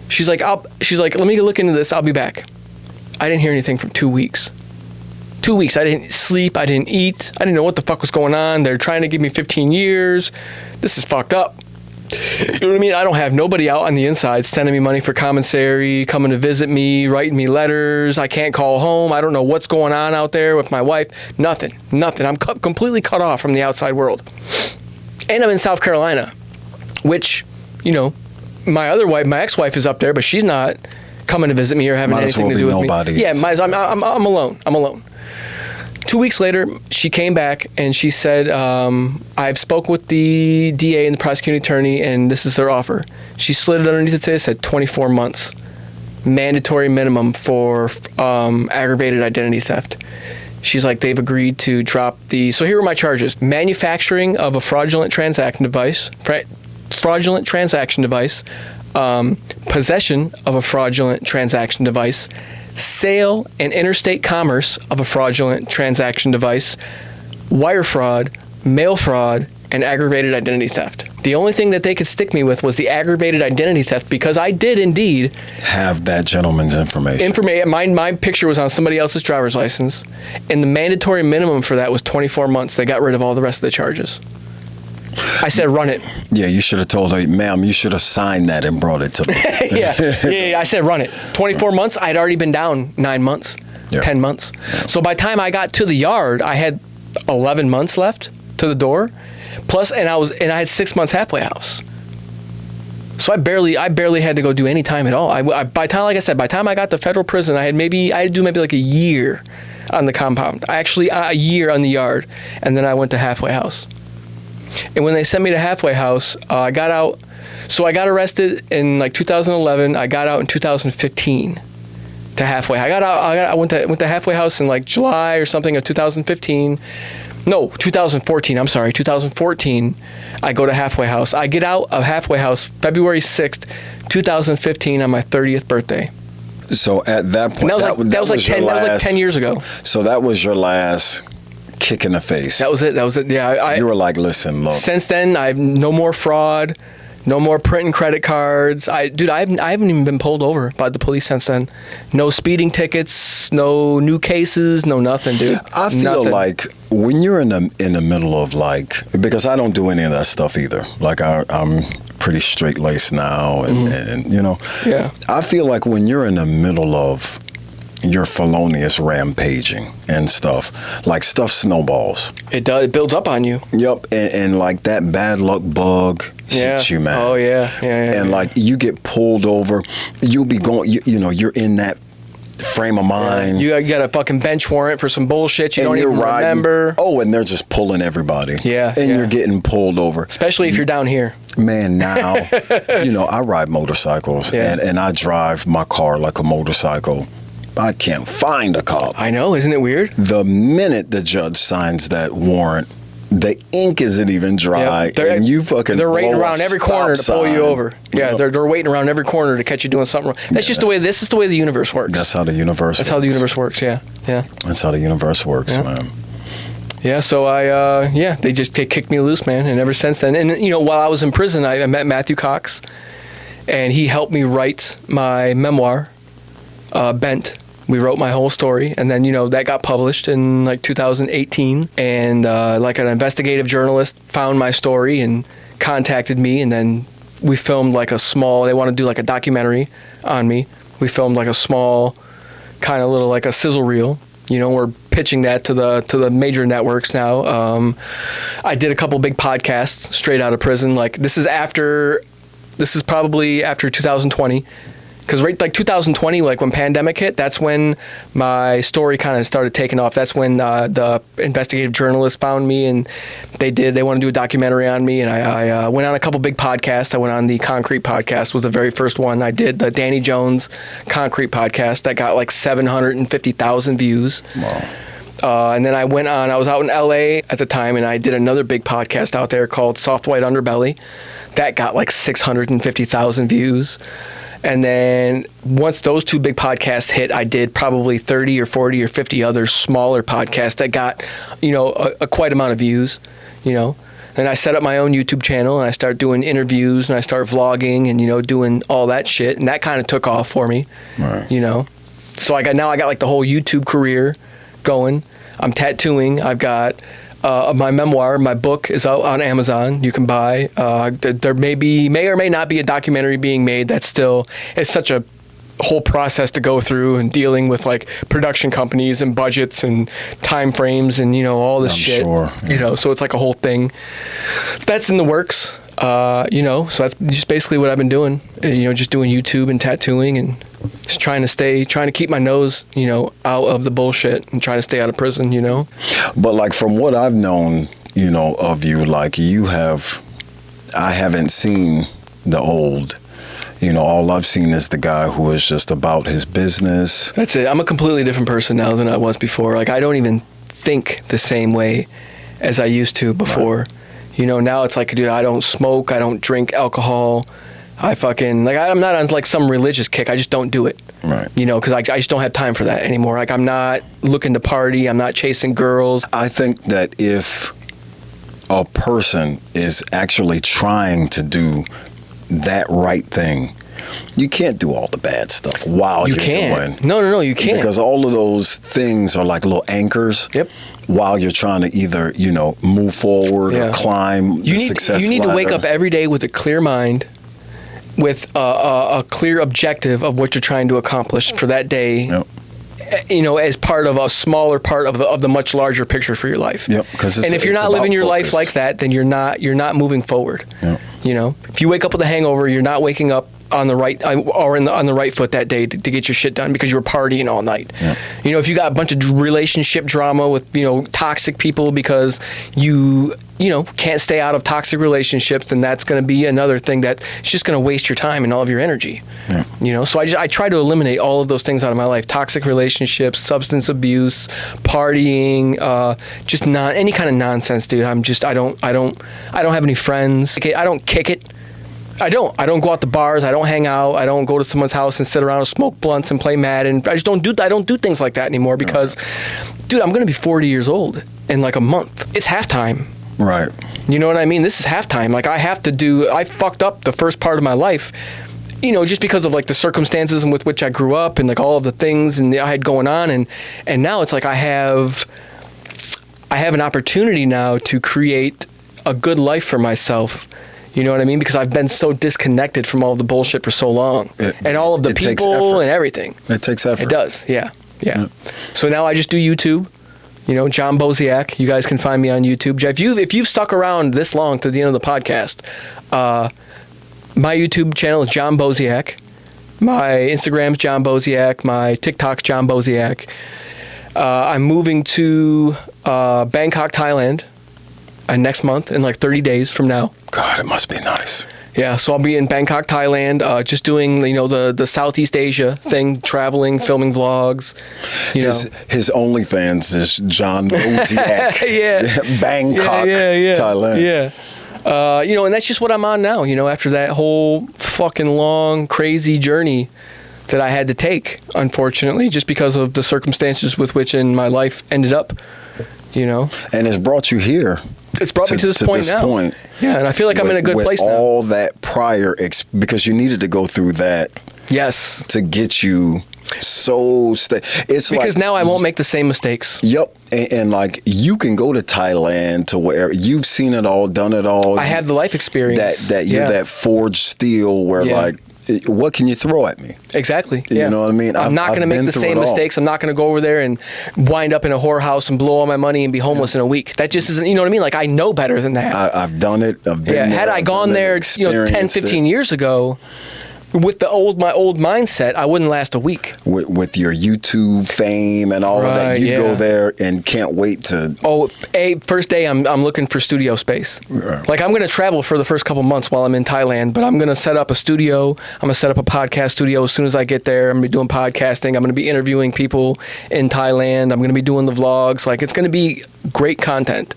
She's like, "Let me look into this. I'll be back." I didn't hear anything for 2 weeks. 2 weeks. I didn't sleep. I didn't eat. I didn't know what the fuck was going on. They're trying to give me 15 years. This is fucked up. You know what I mean? I don't have nobody out on the inside sending me money for commissary, coming to visit me, writing me letters. I can't call home. I don't know what's going on out there with my wife. Nothing. I'm completely cut off from the outside world. And I'm in South Carolina, which, my other wife, my ex-wife is up there, but she's not coming to visit me or having anything to do with me. Yeah, I'm alone. 2 weeks later, she came back and she said, I've spoke with the DA and the prosecuting attorney, and this is their offer. She slid it underneath it, said 24 months. Mandatory minimum for aggravated identity theft. She's like, they've agreed to drop so here are my charges. Manufacturing of a fraudulent transaction device, possession of a fraudulent transaction device, sale and interstate commerce of a fraudulent transaction device, wire fraud, mail fraud, and aggravated identity theft. The only thing that they could stick me with was the aggravated identity theft because I did indeed have that gentleman's information. My picture was on somebody else's driver's license, and the mandatory minimum for that was 24 months. They got rid of all the rest of the charges. I said, run it. Yeah, you should have told her, ma'am, you should have signed that and brought it to me. yeah. I said, run it. 24 months, I'd already been down 9 months, 10 months. Yeah. So by the time I got to the yard, I had 11 months left to the door. Plus, and I had 6 months halfway house. So I barely had to go do any time at all. By the time I got to federal prison, I had to do maybe like a year on the compound. A year on the yard, and then I went to halfway house. And when they sent me to halfway house, I got out. So I got arrested in like 2011. I got out in 2015 to halfway. I went to halfway house in like July or something of 2015. No, 2014. I'm sorry, 2014. I go to halfway house. I get out of halfway house February 6th, 2015, on my 30th birthday. So at that point, that was like 10 years ago. So that was your last kick in the face. That was it. Yeah. You were like, listen, look. Since then, I've no more fraud, no more printing credit cards. I haven't even been pulled over by the police since then. No speeding tickets, no new cases, no nothing, dude. I feel like when you're in the middle of like, because I don't do any of that stuff either. Like I'm pretty straight laced now, and you know, yeah. I feel like when you're in the middle of your felonious rampaging and stuff, like stuff snowballs. It does. It builds up on you. Yep, and like that bad luck bug hits you, man. Oh yeah. And like you get pulled over, you'll be going. You know, you're in that frame of mind. You got a fucking bench warrant for some bullshit you don't even remember. Oh, and they're just pulling everybody. Yeah, and you're getting pulled over, especially if you're down here. Man, now you know I ride motorcycles and I drive my car like a motorcycle. I can't find a cop. I know, isn't it weird? The minute the judge signs that warrant, the ink isn't even dry, and you fucking they're waiting around every corner to pull you over. Yeah, they're waiting around every corner to catch you doing something wrong. This is the way the universe works. That's how the universe. That's how the universe works. Yeah. That's how the universe works, man. Yeah, so they kicked me loose, man, and ever since then, and you know, while I was in prison, I met Matthew Cox, and he helped me write my memoir, Bent. We wrote my whole story, and then, you know, that got published in like 2018, and like an investigative journalist found my story and contacted me, and then we filmed like they want to do like a documentary on me. We filmed like a small kind of little like a sizzle reel. You know, we're pitching that to the major networks now. I did a couple big podcasts straight out of prison. Like this is probably after 2020. Because right, like 2020, like when pandemic hit, that's when my story kind of started taking off. That's when the investigative journalists found me, and they want to do a documentary on me. And I went on a couple big podcasts. I went on the Concrete podcast, was the very first one I did. The Danny Jones Concrete podcast that got like 750,000 views. Wow. And then I was out in LA at the time, and I did another big podcast out there called Soft White Underbelly. That got like 650,000 views. And then once those two big podcasts hit, I did probably 30 or 40 or 50 other smaller podcasts that got, you know, a quite amount of views, you know. Then I set up my own YouTube channel, and I started doing interviews, and I started vlogging and, you know, doing all that shit. And that kind of took off for me, right. You know. So I got like the whole YouTube career going. I'm tattooing. I've got my memoir, my book is out on Amazon. You can buy. There may or may not be a documentary being made. It's such a whole process to go through, and dealing with like production companies and budgets and time frames and, you know, all this shit. Sure. Yeah. You know, so it's like a whole thing that's in the works. You know, so that's just basically what I've been doing. You know, just doing YouTube and tattooing, and just trying to keep my nose, you know, out of the bullshit, and trying to stay out of prison, you know. But like from what I've known, you know, of you, like I haven't seen the old, you know, all I've seen is the guy who is just about his business. That's it. I'm a completely different person now than I was before. Like I don't even think the same way as I used to before. Right. You know, now it's like, dude, I don't smoke, I don't drink alcohol. I fucking, like, I'm not on like some religious kick. I just don't do it. Right. You know, because I just don't have time for that anymore. Like, I'm not looking to party. I'm not chasing girls. I think that if a person is actually trying to do that right thing, you can't do all the bad stuff while you're doing. No, you can't. Because all of those things are like little anchors. Yep. While you're trying to either, move forward or climb the success You need to wake ladder. up every day with a clear mind, with a clear objective of what you're trying to accomplish for that day. Yep. As part of a smaller part of the much larger picture for your life. Yep. And if you're not living your life like that, then you're not moving forward. Yep. If you wake up with a hangover, you're not waking up on the right on the right foot that day to get your shit done because you were partying all night. Yep. If you got a bunch of relationship drama with toxic people because you can't stay out of toxic relationships, then that's going to be another thing that's just going to waste your time and all of your energy. Yeah. So I try to eliminate all of those things out of my life: toxic relationships, substance abuse, partying, just not any kind of nonsense, dude. I don't have any friends. Okay, I don't kick it. I don't go out to bars. I don't hang out. I don't go to someone's house and sit around and smoke blunts and play Madden. I don't do things like that anymore because, dude, I'm going to be 40 years old in like a month. It's halftime. Right. You know what I mean? This is halftime. Like I fucked up the first part of my life, just because of like the circumstances with which I grew up and like all of the things and I had going on. And now it's like I have an opportunity now to create a good life for myself. You know what I mean? Because I've been so disconnected from all of the bullshit for so long. And all of the people and everything. It takes effort. It does, yeah. So now I just do YouTube. John Boseak. You guys can find me on YouTube. If you've stuck around this long to the end of the podcast, my YouTube channel is John Boseak. My Instagram's John Boseak. My TikTok's John Boseak. I'm moving to Bangkok, Thailand. Next month in like 30 days from now. God, it must be nice. Yeah, so I'll be in Bangkok, Thailand, just doing the Southeast Asia thing, traveling, filming vlogs. His OnlyFans is John Boseak. Yeah. Bangkok, Thailand. Yeah. And that's just what I'm on now. After that whole fucking long, crazy journey that I had to take, unfortunately, just because of the circumstances with which in my life ended up. And it's brought you here. It's brought me to this point now. Yeah, and I feel like I'm in a good place now. All that prior, because you needed to go through that. Yes. To get you it's because now I won't make the same mistakes. Yep. And like you can go to Thailand to where you've seen it all, done it all. I have the life experience. That you're that forged steel where like, what can you throw at me? Exactly. You know what I mean? I'm not going to make the same mistakes. I'm not going to go over there and wind up in a whorehouse and blow all my money and be homeless in a week. That just isn't, you know what I mean? Like, I know better than that. I've done it. I've been there. Had I gone there, 10, 15 years ago, with my old mindset, I wouldn't last a week. With your YouTube fame and all of that, you go there and can't wait to. First day I'm looking for studio space. Right. Like I'm going to travel for the first couple months while I'm in Thailand, but I'm going to set up a studio. I'm going to set up a podcast studio as soon as I get there. I'm going to be doing podcasting. I'm going to be interviewing people in Thailand. I'm going to be doing the vlogs. Like it's going to be great content.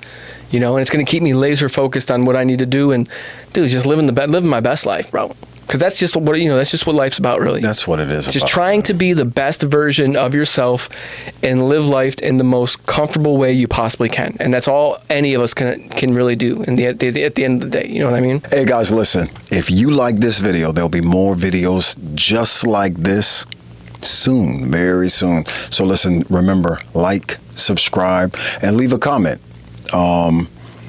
And it's going to keep me laser focused on what I need to do and just living my best life, bro. Because that's just what life's about, really. That's what it is. Just trying to be the best version of yourself and live life in the most comfortable way you possibly can. And that's all any of us can really do at the end of the day. You know what I mean? Hey, guys, listen. If you like this video, there'll be more videos just like this soon, very soon. So listen, remember, like, subscribe, and leave a comment.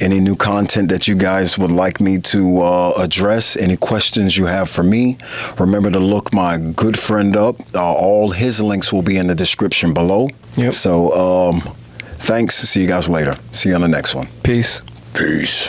Any new content that you guys would like me to address, any questions you have for me, remember to look my good friend up. All his links will be in the description below. Yep. So thanks. See you guys later. See you on the next one. Peace. Peace.